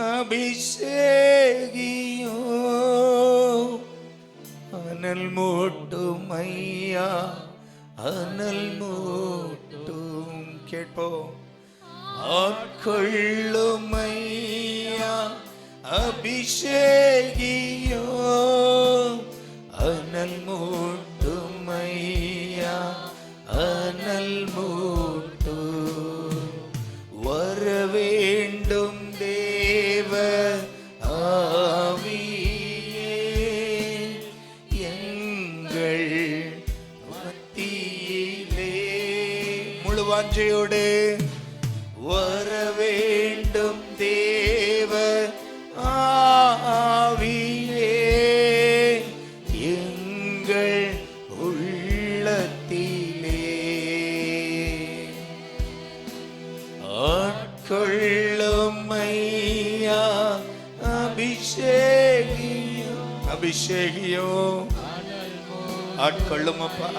அபிஷேகியோ அனல் மூட்டும் ஐயா, அனல் மூட்டும். கேட்போம். ஆட்கொள்ளும் ஐயா அபிஷேகியோ அனல் மூட்டும் ஐயா, அனல் மூட்டும். வர வேண்டும் தேவ ஆவியே எங்கள் மத்தியிலே. முழு வாஞ்சையோடு வர வேண்டும் தேவ ஆவியே எங்கள் உள்ளத்திலே. ஆட்கொள்ளும் ஐயா அபிஷேகியோ, அபிஷேகியோ ஆட்கொள்ளும் அப்பா.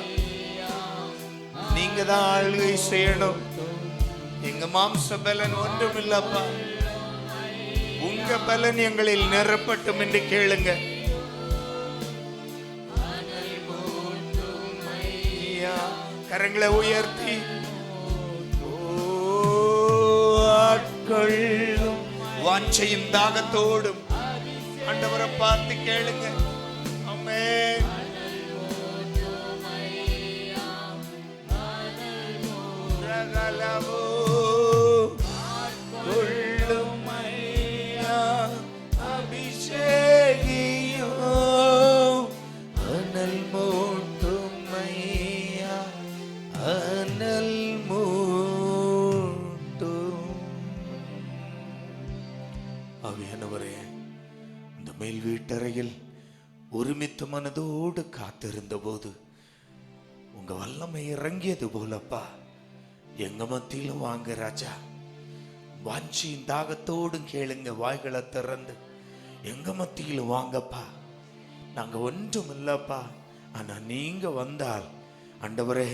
நீங்க தான் ஆளுகை செய்யணும். எங்க மாம்ச பலன் ஒன்றும் இல்லப்பா, உங்க பலன் எங்களில் நிரப்பட்டும் என்று கேளுங்க. கரங்களை உயர்த்தி ஆட்கொள்ளும் வாஞ்சையும் தாகத்தோடும் ஆண்டவரை பார்த்து கேளுங்க. ஆமென். ரகலவோ கொள்ளும் ஐயா அபிஷேகியோ அனல் மூட்டும் ஐயா, அனல் மூட்டும். ஆவியானவரே, இந்த மேல் வீட்டறையில் ஒருமித்த மனதோடு காத்திருந்த போது உங்க வல்லமை இறங்கியது போலப்பா எங்க மத்தியிலும் வாங்க ராஜா. வாஞ்சியின் தாகத்தோடும் கேளுங்க, வாய்களை திறந்து எங்க மத்தியிலும் வாங்கப்பா. நாங்க ஒன்றும் இல்லப்பா, ஆனா நீங்க வந்தால் ஆண்டவரே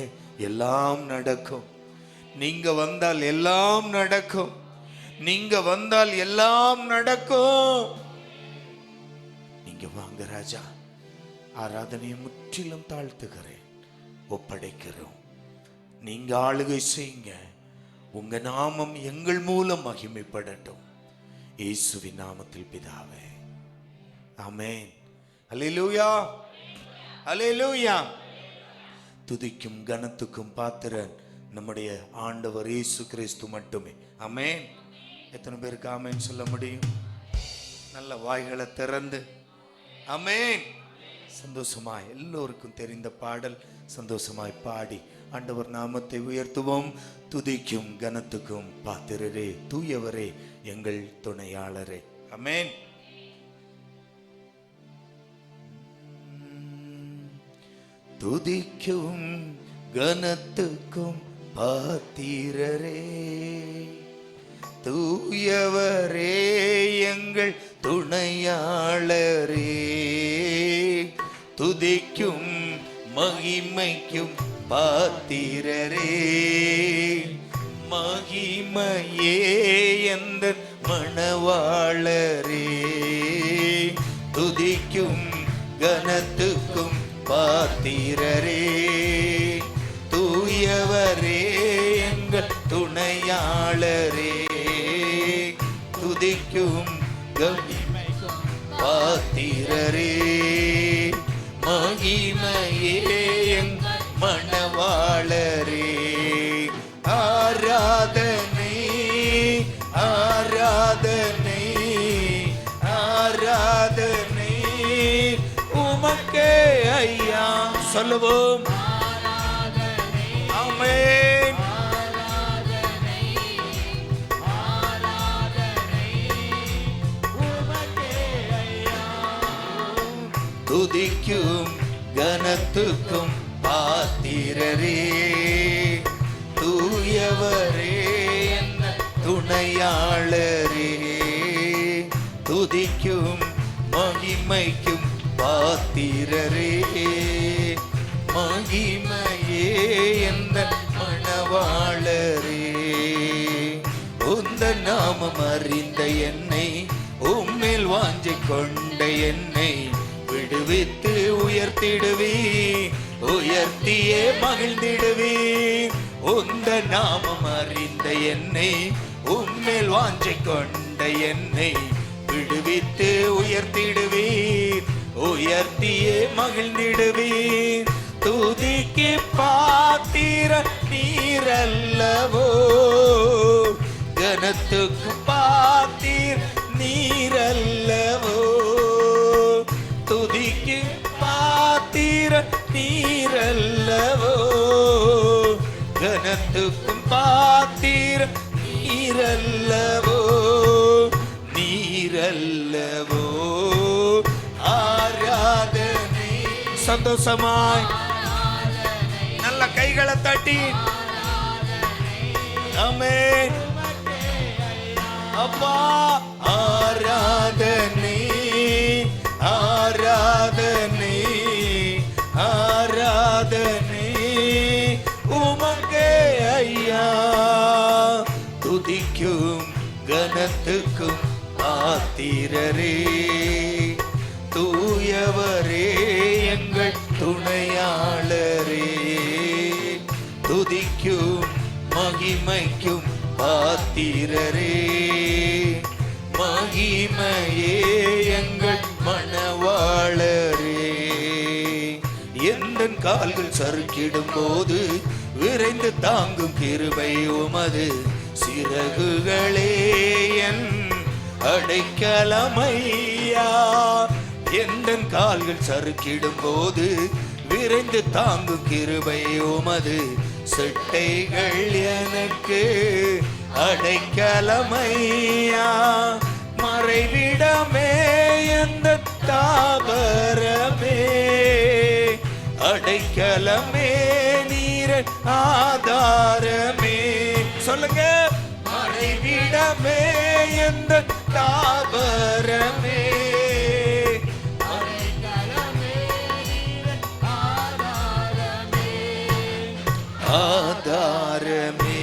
எல்லாம் நடக்கும். நீங்க வந்தால் எல்லாம் நடக்கும். நீங்க வந்தால் எல்லாம் நடக்கும். நீங்க வாங்க ராஜா. ஆராதனையை முற்றிலும் தாழ்த்துகிறேன், ஒப்படைக்கிறோம். நீங்க ஆளுகை செய்யுங்க. உங்க நாமம் எங்கள் மூலம் மகிமைப்படட்டும். இயேசுவின் நாமத்தில் பிதாவே, ஆமென். அல்லேலூயா, அல்லேலூயா. துதிக்கும் கனத்துக்கும் பாத்திரன் நம்முடைய ஆண்டவர் இயேசு கிறிஸ்து மட்டுமே. ஆமென். எத்தனை பேருக்கு ஆமென் சொல்ல முடியும்? நல்ல வாய்களை திறந்து ஆமென். சந்தோஷமாய் எல்லோருக்கும் தெரிந்த பாடல் சந்தோஷமாய் பாடி ஆண்டவர் நாமத்தை உயர்த்துவோம். துதிக்கும் கனத்துக்கும் பாத்திரரே, தூயவரே, எங்கள் துணையாளரே. ஆமென். துதிக்கும் கனத்துக்கும் பாத்திரரே, தூயவரே, எங்கள் துணையாளரே. துதிக்கும் மகிமைக்கும் பாத்திரரே, மகிமையே எந்தன் மணவாளரே. துதிக்கும் கனத்துக்கும் பாத்திரரே, தூயவரே, எங்கள் துணையாளரே. துதிக்கும் மகிமைக்கும் பாத்திரரே, மகிமையே எங்கள் மணவாளரே. ஆராதனை, ஆராதனை, ஆராதனை உமக்கே ஐயா. சொல்லுவோம். ஆமென். துதிக்கும் கனத்துக்கும் பாத்திரரே, தூயவரே, என்ன துணையாளரே. துதிக்கும் மகிமைக்கும் பாத்திரரே, மகிமையே எந்த மணவாளரே. உந்த நாமம் அறிந்த என்னை வாஞ்சை கொண்ட என்னை விடுவித்து உயர்த்திடுவீர், உயர்த்தியே மகிழ்ந்திடுவீர். உந்த நாமம் அறிந்த என்னை, உம்மேல் வாஞ்சை கொண்ட என்னை விடுவித்து உயர்த்திடுவீர், உயர்த்தியே மகிழ்ந்திடுவீர். துதிக்கு பாத்திர நீரல்லவோ, கனத்துக்கு பாத்திர நீரல்லவோ. துதிக்கு பாத்திர நீரல்லவோ, கனத்துக்கும் பாத்திர நீரல்லவோ. நீரல்லவோ ஆராதனை. சந்தோஷமாய் நல்ல கைகளை தட்டி ஆமென். அப்பா ஆராதனை, ஆராதனை, ஆராதனை உமக்கே ஐயா. துதிக்கும் கனத்துக்கும் ஆத்திரரே, தூயவரே எங்கள் துணையாளரே. துதிக்கும் மகிமைக்கும் பாத்திரரே, மகிமையே எங்கள் மணவாளரே. எந்த கால்கள் சறுக்கிடும் போது விரைந்து தாங்கும் கிருபை உமது சிறகுகளே என் அடைக்கலமையா. எந்த கால்கள் சறுக்கிடும் போது விரைந்து தாங்கும் கிருபை உமது செட்டைகள் எனக்கு அடைக்கலமையா. மறைவிடமே எந்த தாபரமே, அடைக்கலமே நீர ஆதாரமே. சொல்லுங்க. மறைவிடமே எந்த தாபரமே, ஆதாரமே.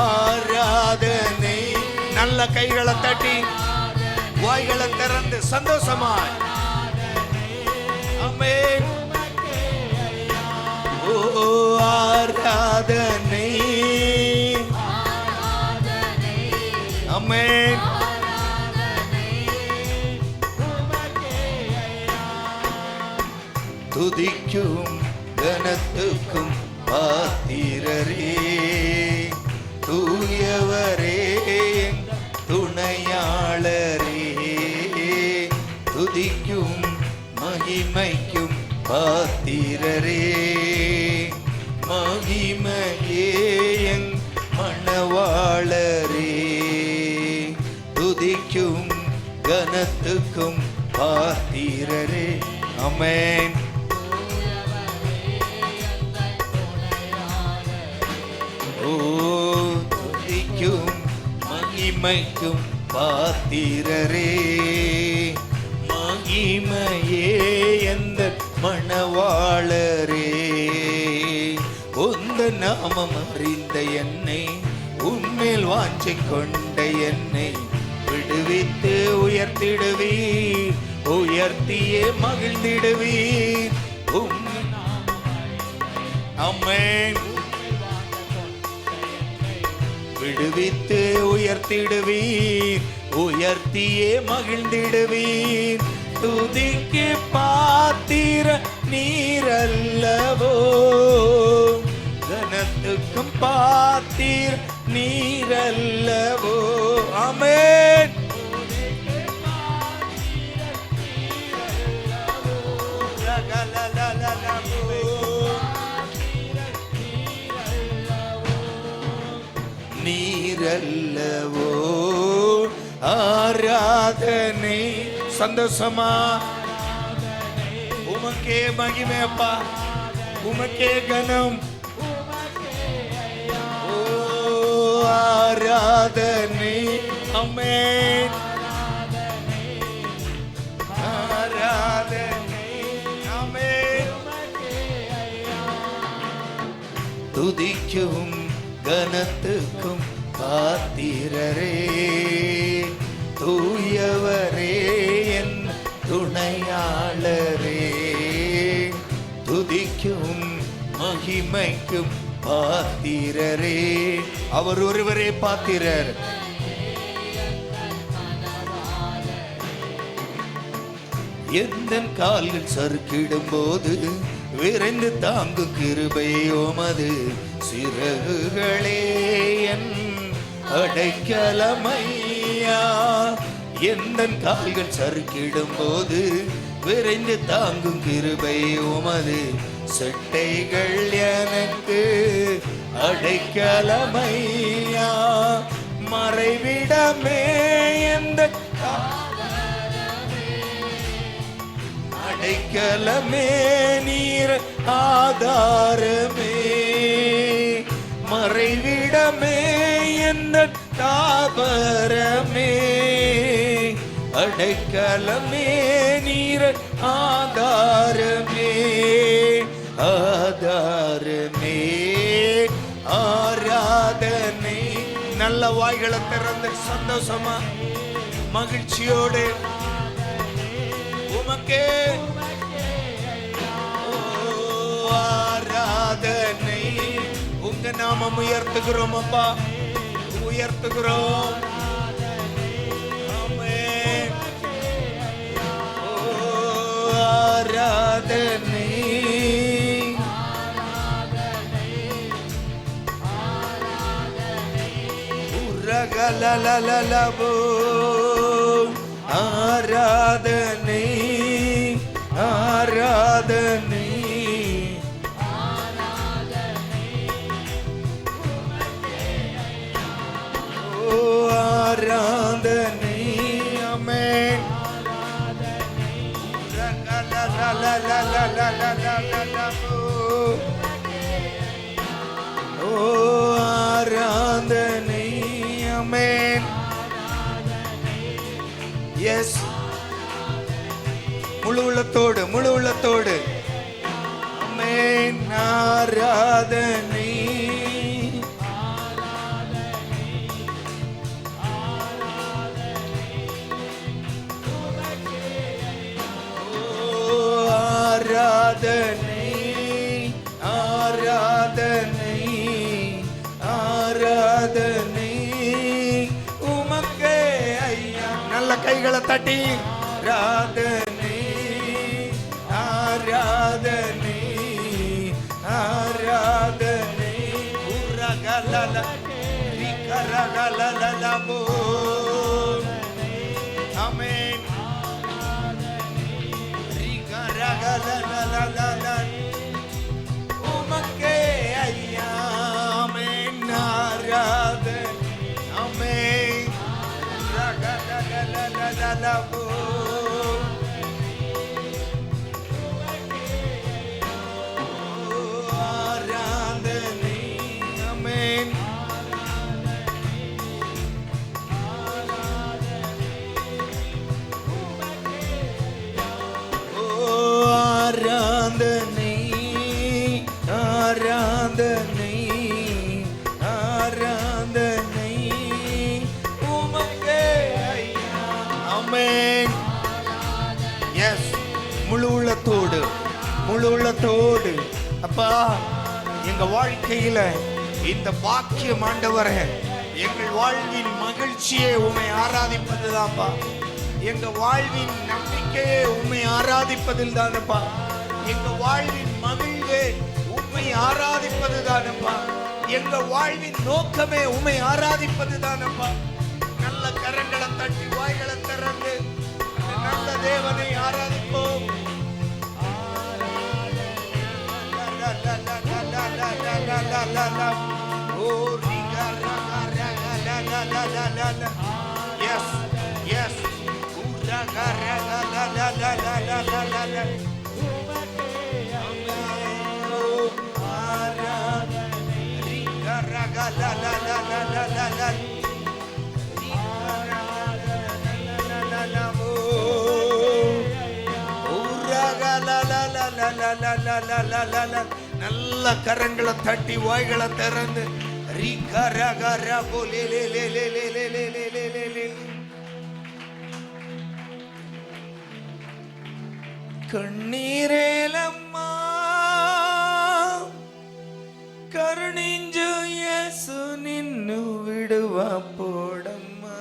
ஆராதனை. நல்ல கைகளை தட்டி வாய்களை திறந்து சந்தோஷமாய் ஆமென். ஓ ஆராதனை, ஆமென். துதிக்கும் கனத்துக்கும் பாத்திரரே, தூயவரே துணையாளரே. துதிக்கும் மகிமைக்கும் பாத்திரரே, மகிமையே என் மணவாளரே. துதிக்கும் கனத்துக்கும் பாத்திரரே. ஆமென். ஓ துதிக்கும் மகிமைக்கும் பாத்திரரே, மகிமையே எந்த மணவாளரே. உந்த நாமம் அறிந்த என்னை, உன்மேல் வாஞ்சை கொண்ட என்னை விடுவித்து உயர்த்திடுவீர், உயர்த்தியே மகிழ்ந்திடுவீர். ஆமென். விடுவித்து உயர்த்திடுவீர், உயர்த்தியே மகிழ்ந்திடுவீர். துதிக்கு பாத்திர நீரல்லவோ, கனத்துக்கும் பாத்திர நீரல்லவோ. ஆமென். நீரல்லவோ ஆராதனை. சந்தோஷமா உமக்கே மகிமை அப்பா, உமக்கே கனம். ஓ ஆராதனை. ஆமென். ஆராதனை. ஆமென். துதிக்கும் கனத்துக்கும் பாத்திரரே, தூயவரே என் துணையாளரே, துதிக்கும் மகிமைக்கும் பாத்திரரே. அவர் ஒருவரே பாத்திரர். எந்த கால்கள் சறுக்கிடும் போது விரைந்து தாங்கும் கிருபை உமது சிறகுகளே என் அடைக்கலமையா. எந்த கால்கள் சறுக்கிடும் போது விரைந்து தாங்கும் கிருபை உமது செட்டைகள் எனக்கு அடைக்கலமையா. மறைவிடமே எந்த அடைக்கலமே நீர் ஆதாரமே. மறைவிடமே எந்த தாபரமே, அடைக்கலமே நீர் ஆதாரமே. ஆதாரமே ஆராதனை. நல்ல வாய்களை திறந்து சந்தோஷமா மகிழ்ச்சியோடு உமக்கே ஆராதனை. உங்க நாமம் உயர்த்துகிறோம் அப்பா, உயர்த்துகிறோம். ஆமென். ஆராதனை உரகலலலலபோ. ஆராதனை ஆராதனை ஓ ஆராதனை. ஆமென். ஓ ஆராதனை. ஆமென். எஸ், முழு உள்ளத்தோடு முழு உள்ளத்தோடு. ஆமென். ஆராதனை ஆராதனை ஆராதனை ஆராதனை உமக்கே ஐயா. நல்ல கைகளை தட்டி ஆராதனை ஆராதனை ஆராதனை. உரகலல ரிகரகலலலபோ. ஆமென். ரிகரகலலலலல உமக்கே ஐயா. ஆமென். ஆராதனை. ஆமென். ரகலலலலலபோ. ஆராதனை ஆராதனை ஆராதனை உமக்கே ஐயா. ஆமென். எஸ், முழு உள்ளத்தோடு முழு உள்ளத்தோடு. அப்பா, எங்க வாழ்க்கையில இந்த பாக்கியம் ஆண்டவரே, எங்கள் வாழ்வின் மகிழ்ச்சியை உம்மை ஆராதிப்பதுதான்ப்பா. எங்க வாழ்வின் நம்பிக்கையே உம்மை ஆராதிப்பதில் தானப்பா. எங்க வாழ்வின் மகிழ்வே உம்மை ஆராதிப்பது தானப்பா. எங்க வாழ்வின் நோக்கமே உம்மை ஆராதிப்பது தானப்பா. நல்ல கரங்களை தட்டி வாய்களை திறந்து நல்ல தேவனை ஆராதிப்போம். எஸ் எஸ் நல்ல கரங்களை தட்டி வாய்களை திறந்து కన్నీరేలమ్మా కరుణించు యేసు నిన్ను విడువపోడమ్మా.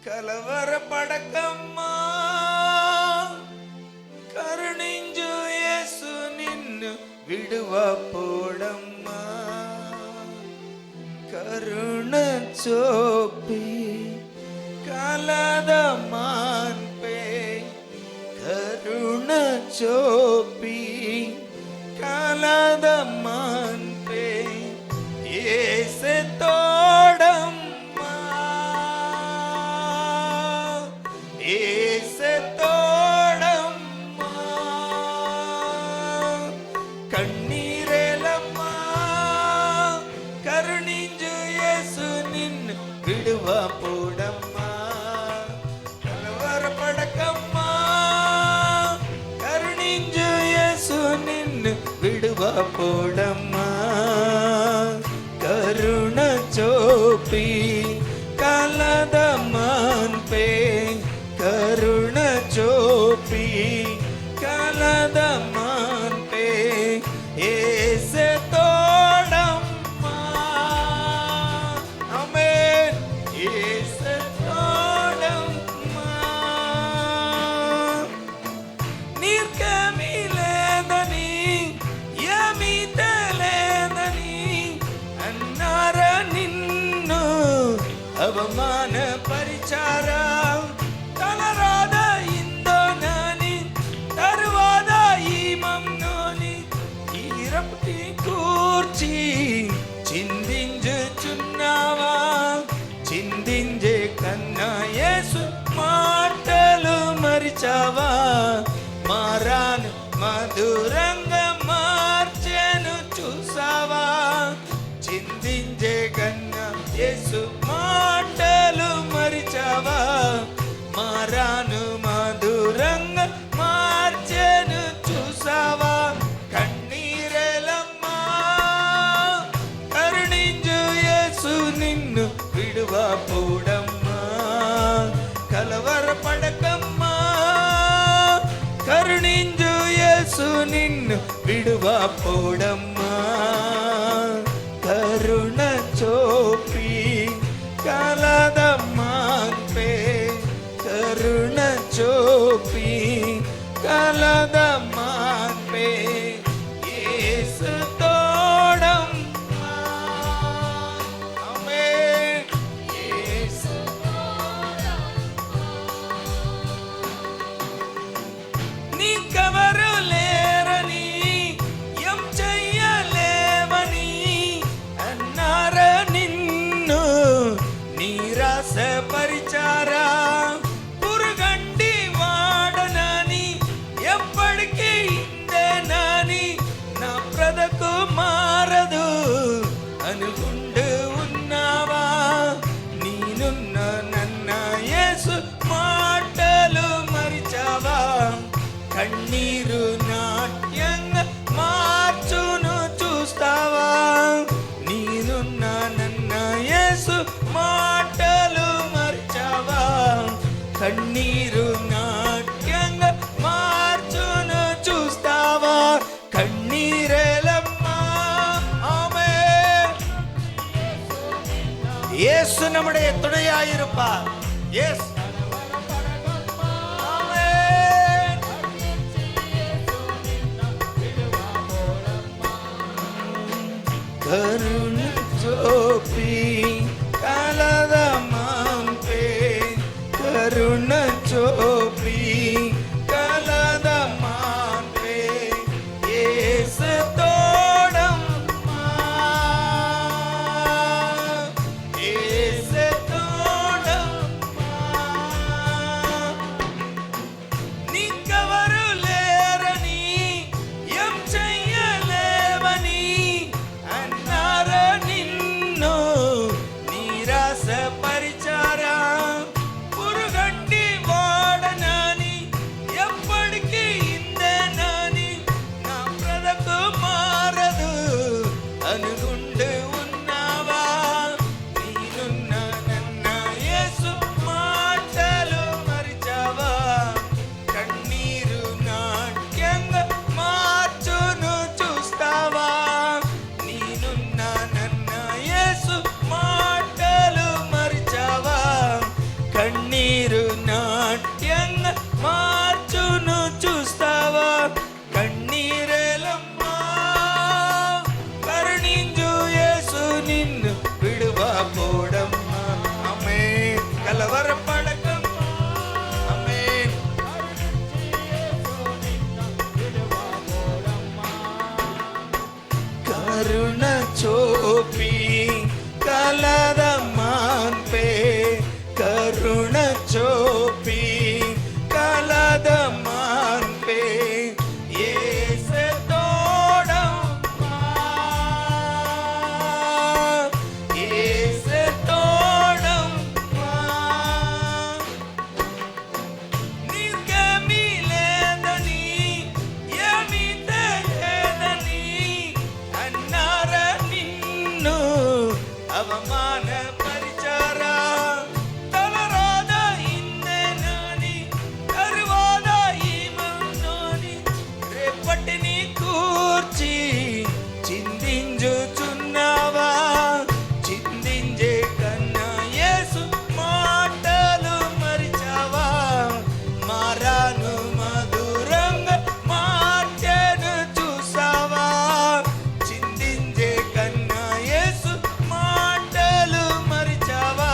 కలవరపడకమ్మా కరుణించు యేసు నిన్ను విడువపోడమ్మా. కరుణ చూపి కలదమాన్పే కరుణ చూపి కలదమాన్పే యేసు తోడమ్మా యేసు తోడమ్మా. కన్నీరేలమ్మా కరుణించు యేసు నిన్ను విడువపోడమ్మా. కలవరపడకమ్మా కరుణించు యేసు నిన్ను విడువపోడమ్మా. కరుణ చూపి కలదమాన్పే కరుణ చూపి కలదమాన్పే యేసు తోడమ్మా. ఆమేన్. యేసు తోడమ్మా. నీకేమీ లేదని ఏమీ తెలియదని అన్నారా నిన్ను అవమానపరిచారా. తలరాద ఇందోనని తరువాత ఈ మమ్నోని ఈరపటి కూర్చి చిందించుచున్నావా. చిందించే కన్నా యేసు మాటలు మరిచావా. మారాను మధురంగా మార్చెను చూసావా. చిందించే కన్నా యేసు మాటలు మరిచావా. మారాను మధురంగా మార్చెను చూసావా. కన్నీరేలమ్మా కరుణించు యేసు నిన్ను విడువపోడమ్మా. కలవరపడకమ్మా కరుణించు యేసు నిన్ను విడువపోడమ్మా. కరుణ చూపి కలదమాన్పే కరుణ చూపి కలదమాన్పే యేసు తోడమ్మా. ఆమేన్. యేసు నీకెవరు లేరని ఏం చెయ్యలేవని అన్నారా నిన్ను నిరాశపరిచారా. పురుగండి వాడనని ఎప్పటికీ ఇందేనని నా బ్రతుకు మారదు అనుకుంటూ ఉన్నావా. నేనున్న నన్న యేసు మాటలు మరిచావా. కన్నీరు నాట్యంగా మార్చును చూస్తావా. నేనున్న నన్న యేసు మాటలు మరిచావా. కన్నీరు నాట్యంగా మార్చును చూస్తావా. கண்ணீரேலம்மா. ஆமென். இயேசு நம்முடைய துணையாயிருப்பார். எஸ். ஆமென். கருண சோபி கலதமாம்பே கருண சோபி கலதமாம்பே இயேசு தோடம்மா இயேசு தோடம்மா. నీకెవరు లేరని ఏం చెయ్యలేవని అన్నారా கருண சோப்பி கலதமான் பே கருண சோப்பி கலதமான் பே అవమాన పరిచారా తలరాద ఇందే నాని తరువాద ఈమన్నోని రేపటిని కూర్చి చిందించుచున్నావా చిందించే కన్నా యేసు మాటలు మరిచావా మారాను మధురంగా మార్చెను చూసావా చిందించే కన్నా యేసు మాటలు మరిచావా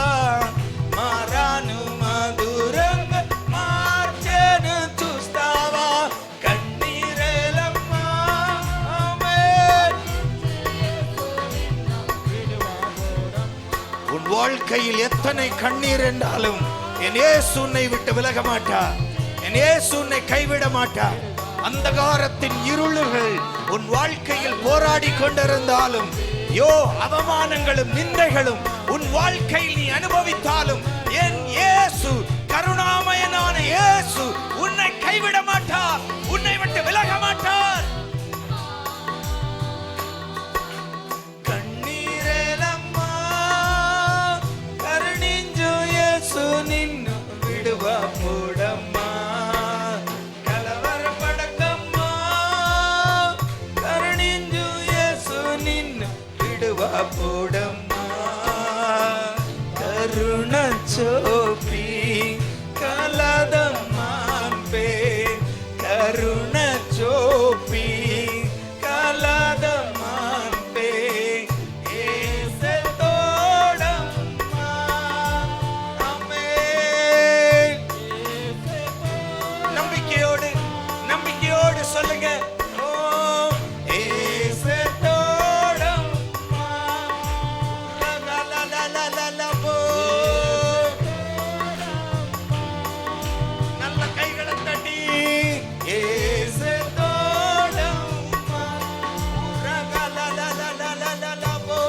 మారాను మధురంగా మార్చెను చూస్తావా కన్నీరేలమ్మా ఆమేన్. உன் வாழ்க்கையில் எத்தனை கண்ணீர் என்றாலும் என் இயேசு உன்னை விட்டு விலக மாட்டார். என் இயேசு உன்னை கைவிட மாட்டார். அந்தகாரத்தின் இருளுகள் உன் வாழ்க்கையில் போராடி கொண்டிருந்தாலும் அவமானங்களும் நிந்தைகளும் உன் வாழ்க்கையில் நீ அனுபவித்தாலும் என் இயேசு கருணாமயனான இயேசு உன்னை கைவிட மாட்டார். உன்னை விட்டு விலக மாட்டார். கண்ணீரேலம்மா கருணிஞ்சு இயேசு நின்னு விடுவ போடம்மா கலவரப்படக்கம்மா கருணிஞ்சு இயேசு நின்னு விடுவ போடம்மா கருண சோப்பி கலதம்மான் பே கருண சோப்பி கலதம்மான் பே ஏசத்தோடம்மா ஆமென். நம்பிக்கையோடு சொல்லுங்க. ஓ ஏசத்தோடம்மா லலலலலலலபோ. நல்ல கைகளை தட்டி ஏசத்தோடம்மா ரகலலலலலலபோ.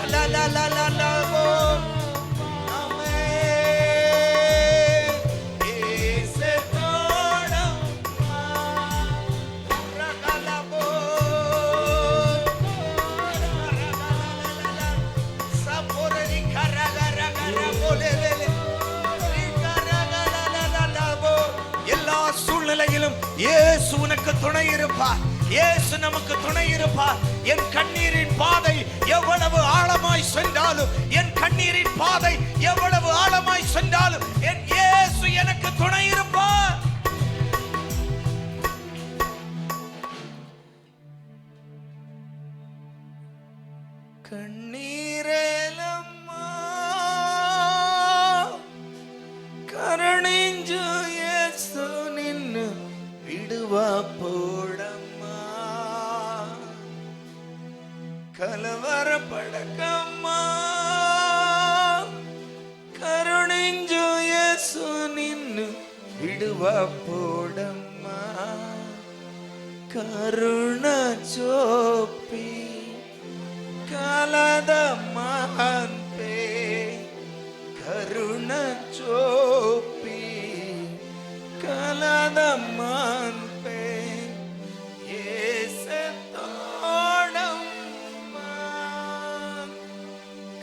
ரகலலலலலலலபோ. ஆமென். ஏசத்தோடம்மா ரகலபோ. ரகலலலல சபோரரி கரகரகரபோலெலெலே. ரிகரகலலலலபோ. எல்லா சூழ்நிலையிலும் இயேசு உனக்கு துணை இருப்பார். இயேசு நமக்கு துணை இருப்பார். என் கண்ணீரின் பாதை எவ்வளவு ஆழமாய் சென்றாலும் என் கண்ணீரின் பாதை எவ்வளவு ஆழமாய் சென்றாலும் என் இயேசு எனக்கு துணை இருப்பார். கண்ணீரேலம்மா கருணிஞ்சு இயேசு நின்னு விடுவ போடம்மா கலவரப்படக்கம்மா கருணிஞ்சு இயேசு நின்னு விடுவ போடம்மா கருண சோப்பி கலதம்மான் பே கருண சோப்பி கலதம்மான் பே ஏசத்தோடம்மா.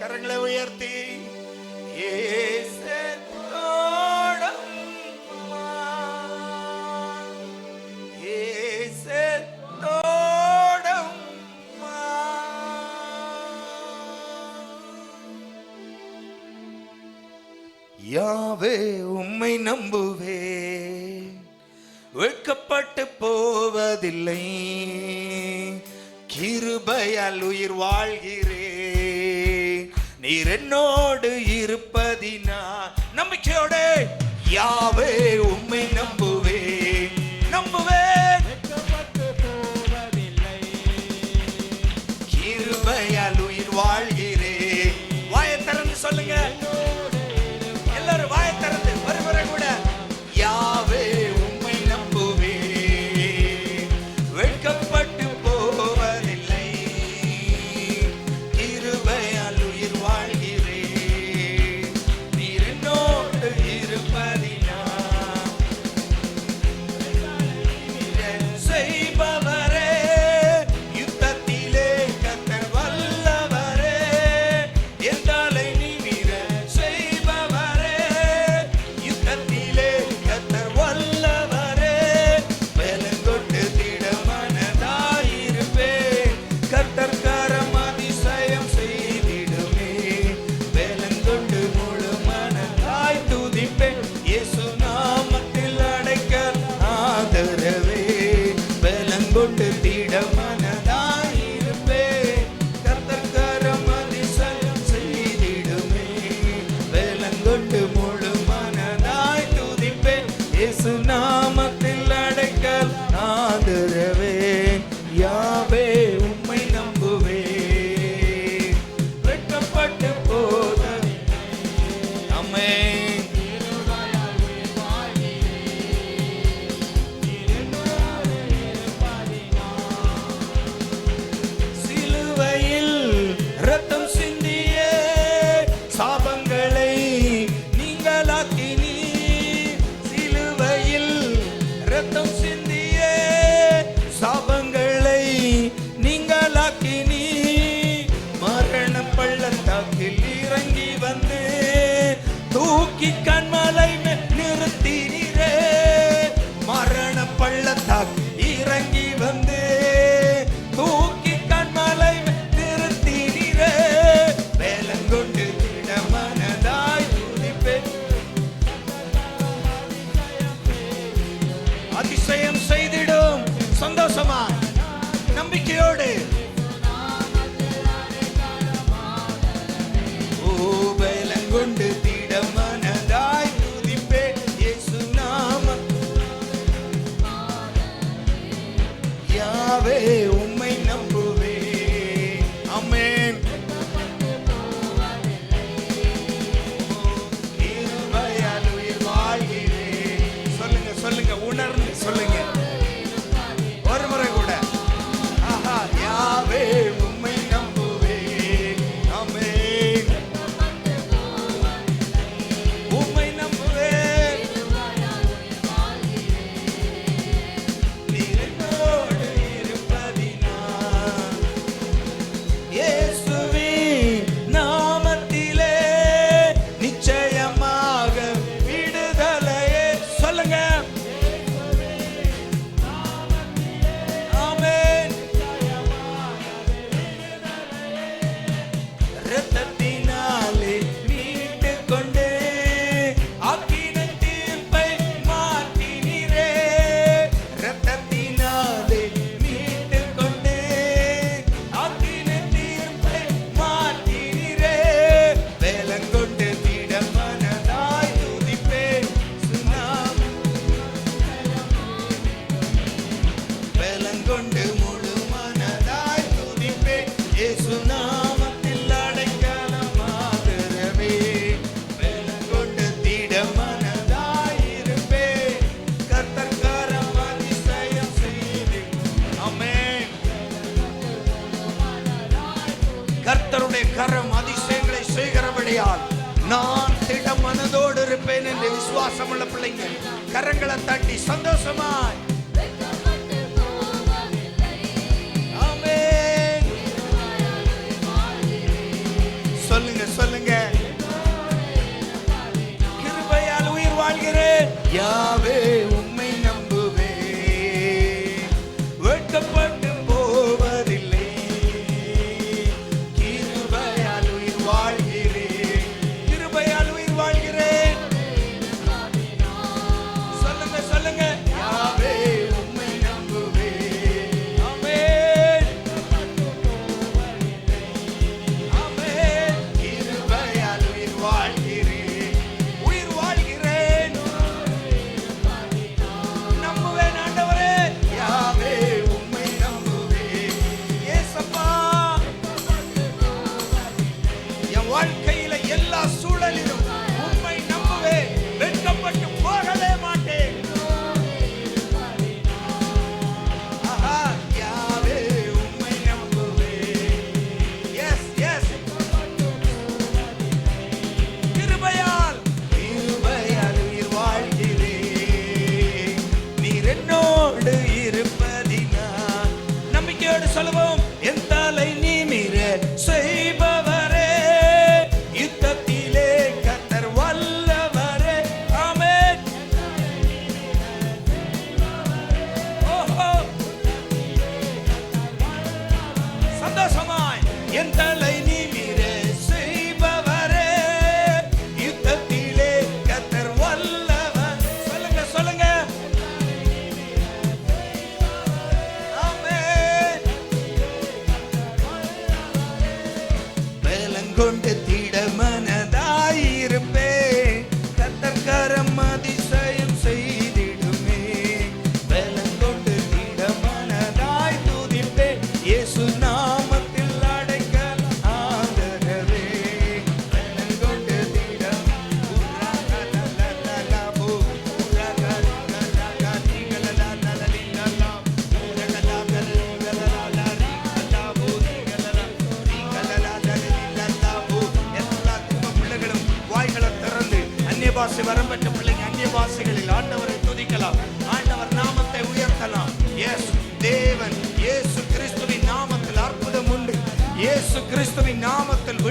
கரங்களை உயர்த்தி ஏசத்தோடம்மா ஏசத்தோடம்மா. யாவே உம்மை நம்புவே வெட்கப்பட்டு போவதில்லை கிருபையால் உயிர் வாழ்கிறே நீர் என்னோடு இருப்பதினா. நம்பிக்கையோடு யாவே உம்மை நம்புவே ரத்தம் சிந்தியே சாபங்களை நீங்களாக்கி நீ மரண பள்ளத்தாக்கில் இறங்கி வந்து தூக்கி கண்மலை நிறுத்தினீரே. மரண பள்ளத்தாக்கு இறங்கி வந்து தூக்கி கண்மலை நிறுத்தினீரே. வேலங்கொண்டு திடமனதாய் துதிப்பேன். அதிசயம் செய்திடும் சந்தோஷமாய் நம்பிக்கையோடு வேலங்கொண்டு திடமனதாய் துதிப்பேன் இயேசு நாமம். யாவே உம்மை நம்புவே. ஆமென். கிருபையால் உயிர் வாழ்கிறேன். சொல்லுங்க சொல்லுங்க, உணர்ந்து சொல்லுங்க ஒரு முறை கூட. ஆஹா, யாவே உம்மை நம்புவே. ஆமென். உம்மை நம்புவே. நீரோடு இருப்பதினால் இயேசுவின் நாமத்திலே நிச்சயமாக விடுதலையே. சொல்லுங்க. ஆமென். இரத்தத்தினாலே மீட்டுக் கொண்டு ஆக்கின தீர்ப்பை மாற்றினீரே. இரத்தத்தினாலே மீட்டுக் கொண்டு ஆக்கின தீர்ப்பை மாற்றினீரே. வேலங்கொண்டு திடமனதாய் துதிப்பேன் சுனாமி. வேலங்கொண்டு முழு மனதாய் துதிப்பேன் இயேசு நாமத்தில் அடைக்கலமாகிறவே. வேலங்கொண்டு திடமனதாய் இருப்பேன். கர்த்தர் கரம் அதிசயம் செய்து. ஆமென். கர்த்தருடைய கரம் அதிசயங்களை செய்கிறபடியால் நான் திட மனதோடு இருப்பேன் என்று விசுவாசமுள்ள பிள்ளைங்க கரங்களை தட்டி சந்தோஷமாய் ஆமென் சொல்லுங்க சொல்லுங்க. கிருபையால் உயிர் வாழ்கிறேன். யாவே உம்மை நம்புவே. வெட்கப்பட்டு போவதில்லை. கிருபையால் உயிர் வாழ்கிறேன். கிருபையால் உயிர் வாழ்கிறேன். சொல்லுங்க சொல்லுங்க. யாவே உம்மை நம்புவே. ஆமென். ஆமென். கிருபையால் உயிர் வாழ்கிறேன். உயிர் வாழ்கிறேன்.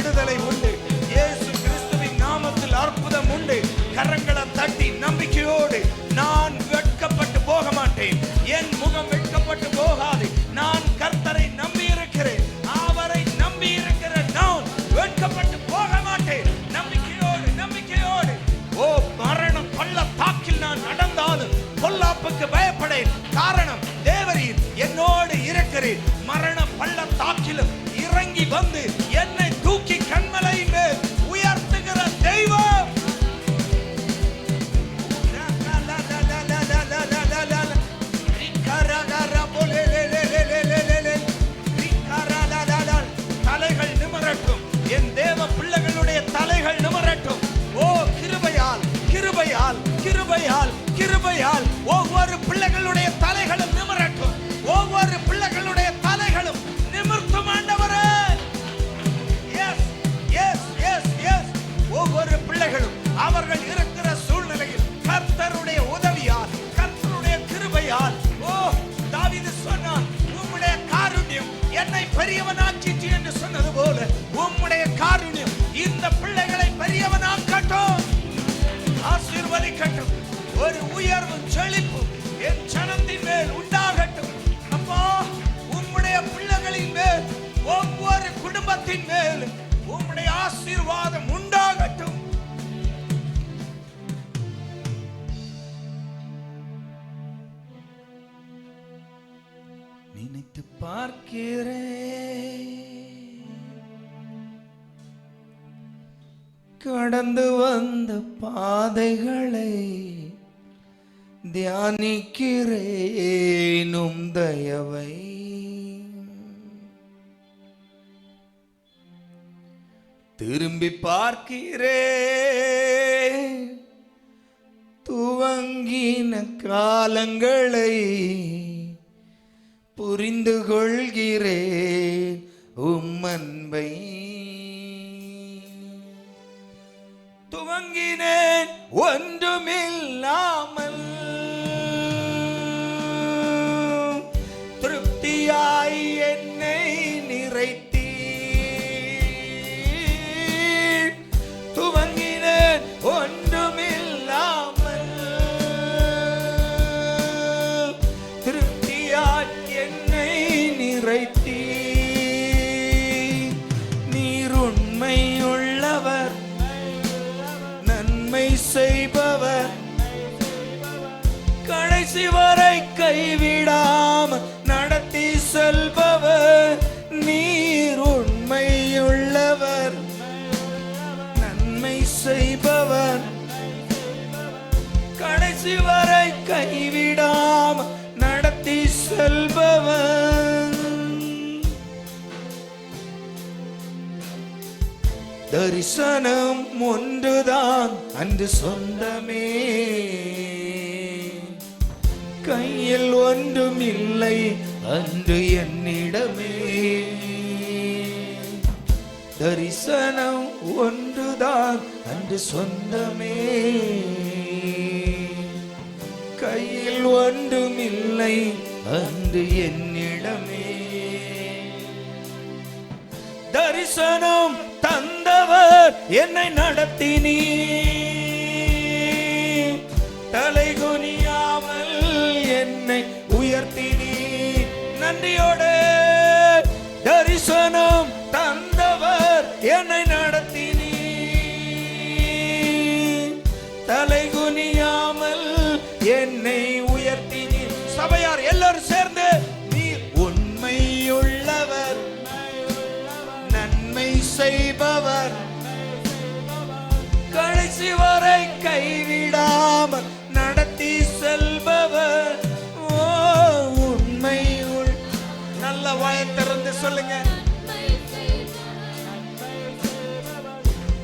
விடுதலை உண்டு. இயேசு கிறிஸ்துவின் நாமத்தில் அற்புதம் உண்டு. கரங்களை தட்டி நம்பிக்கையோடு, நான் வெட்கப்பட்டு போக மாட்டேன், என் முகம் வெட்கப்பட்டு போகாது, நான் கர்த்தரை நம்பி இருக்கிறேன், அவரை நம்பி இருக்கிற நான் வெட்கப்பட்டு போக மாட்டேன். நம்பிக்கையோடு, நம்பிக்கையோடு. ஓ, மரணம் பள்ளத்தாக்கில் நான் நடந்தாலும் பொல்லாப்புக்கு பயப்படேன், காரணம் தேவரீர் என்னோடு இருக்கிறேன். மரண பள்ளத்தாக்கிலும் இறங்கி வந்து என்னை தூக்கி கண்மலை மேல் உயர்த்துகிற தெய்வம். தலைகள் நிமிரட்டும், என் தேவ பிள்ளைகளுடைய தலைகள் நிமிரட்டும். ஓ, கிருபையால் கிருபையால் கிருபையால் கிருபையால் ஒவ்வொரு பிள்ளைகளுடைய தலைகளும் நிமிரட்டும். ஒவ்வொரு பிள்ளைகளுடைய தலைகளும் நிமிர்த்தும் ஆண்டவரே. Yes yes yes yes. ஒவ்வொரு பிள்ளைகளும் அவர்கள் இருக்கிற சூழ்நிலையில் கர்த்தருடைய உதவியால், கர்த்தருடைய கிருபையால். ஓ, தாவீது சொன்னான், உம்முடைய காருண்யம் என்னை பெரியவனாக்கிற்று என்று சொன்னது போல உம்முடைய காருண்யம் இந்த பிள்ளைகளை பெரியவனாக்கட்டும், ஆசீர்வதிக்கட்டும். ஒரு உயர்வு செழிப்பு என் ஜனத்தின் மேல் உண்டாகட்டும். அப்பா, உம்முடைய பிள்ளைகளின் மேல், ஒவ்வொரு குடும்பத்தின் மேல் உம்முடைய ஆசீர்வாதம் உண்டாகட்டும். நினைத்து பார்க்கிறேன், கடந்து வந்த பாதைகளை தியானிக்கிறேனும் தயவை. திரும்பி பார்க்கிறேன், துவங்கின காலங்களை புரிந்து கொள்கிறேன் உம்மன்பை. துவங்கினேன் ஒன்றுமில்லாமல், திருப்தியாய் என்னை நிறைத்தீர். துவங்கினேன் ஒன்றுமில்லாமல், திருப்தியாய் என்னை நிறைத்தீர். நீர் உண்மையுள்ளவர், நன்மை செய்பவர், கடைசி வரை கைவிடாமல் நடத்தி செல்பவர். நீர் உண்மையுள்ளவர், நன்மை செய்பவர், கடைசி வரை கைவிடாமல் நடத்தி செல்பவர். தரிசனம் ஒன்றுதான் அன்று சொந்தமே, கையில் ஒன்றும் இல்லை அன்று என்னிடமே. தரிசனம் ஒன்றுதான் அன்று சொந்தமே, கையில் ஒன்றும் இல்லை அன்று என்னிடமே. தரிசனம் தந்தவர் என்னை நடத்தினீ, தலைகுனியாமல் என்னை உயர்த்தினீ. நன்றியோடு தரிசனம் தந்தவர் என்னை நடத்தினீ, தலைகுனியாமல் என்னை உயர்த்தினீ. சபையார் எல்லாரும் சேர்ந்து, நீர் உண்மையுள்ளவர், நன்மை செய்பவர், கடைசி வரை கைவிடாமல் நடத்தி செல்பவர். ஓ, உண்மையுள். நல்ல வாயை திறந்து சொல்லுங்க,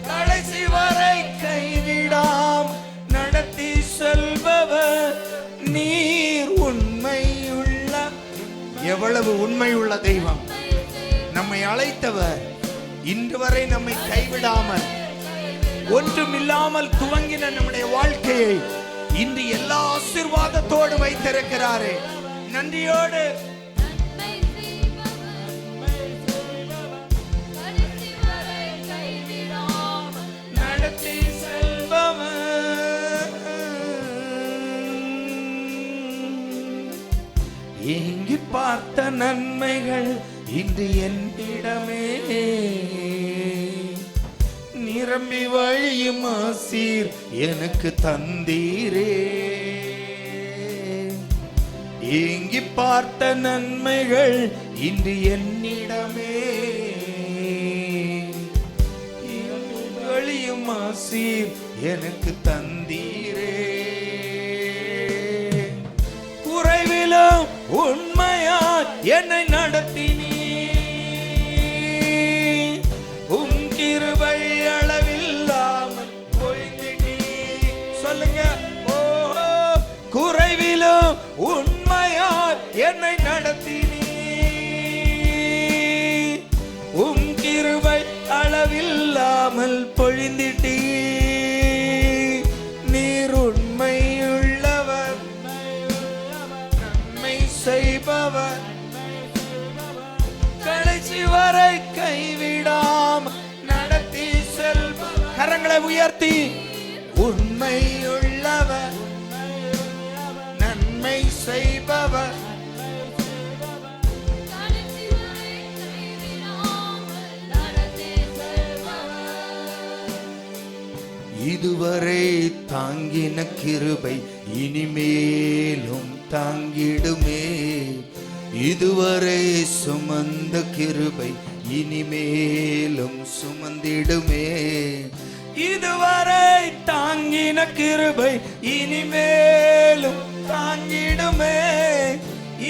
கடைசி வரை கைவிடாமல் நடத்தி செல்பவர். நீர் உண்மையுள்ள. எவ்வளவு உண்மையுள்ள தெய்வம்! நம்மை அழைத்தவர், இன்று வரை நம்மை கைவிடாமல், ஒன்றுமில்லாமல் துவங்கின நம்முடைய வாழ்க்கையை இன்று எல்லா ஆசீர்வாதத்தோடு வைத்திருக்கிறாரே. நன்றியோடு ஏங்கி பார்த்த நன்மைகள் இன்று என்னிடமே நிரம்பி வழியும் ஆசீர் எனக்கு தந்தீரே. ஏங்கி பார்த்த நன்மைகள் இன்று என்னிடமே வழியும் ஆசீர் எனக்கு தந்தீரே. குறைவிலும் உண்மையாய் என்னை நடத்தினீ, உம் கிருபை அளவில்லாமல் பொய்ந்தினீ. சொல்லுங்க, ஓ குறைவிலும் உண்மையாய் என்னை நடத்தினீ, உம் கிருபை அளவில்லாமல் பொழிந்திட்டீ. நீர் உண்மையுள்ளவர், நன்மை செய்பவர், கடைசி வரை கைவிடாம நடத்தி செல்பவர். கரங்களை உயர்த்தி, உண்மையுள்ளவர், நன்மை செய்பவர், இதுவரை தாங்கின கிருபை இனிமேலும் தாங்கிடுமே. இதுவரை சுமந்த கிருபை இனிமேலும் சுமந்திடுமே. இதுவரை தாங்கின கிருபை இனிமேலும் தாங்கிடுமே.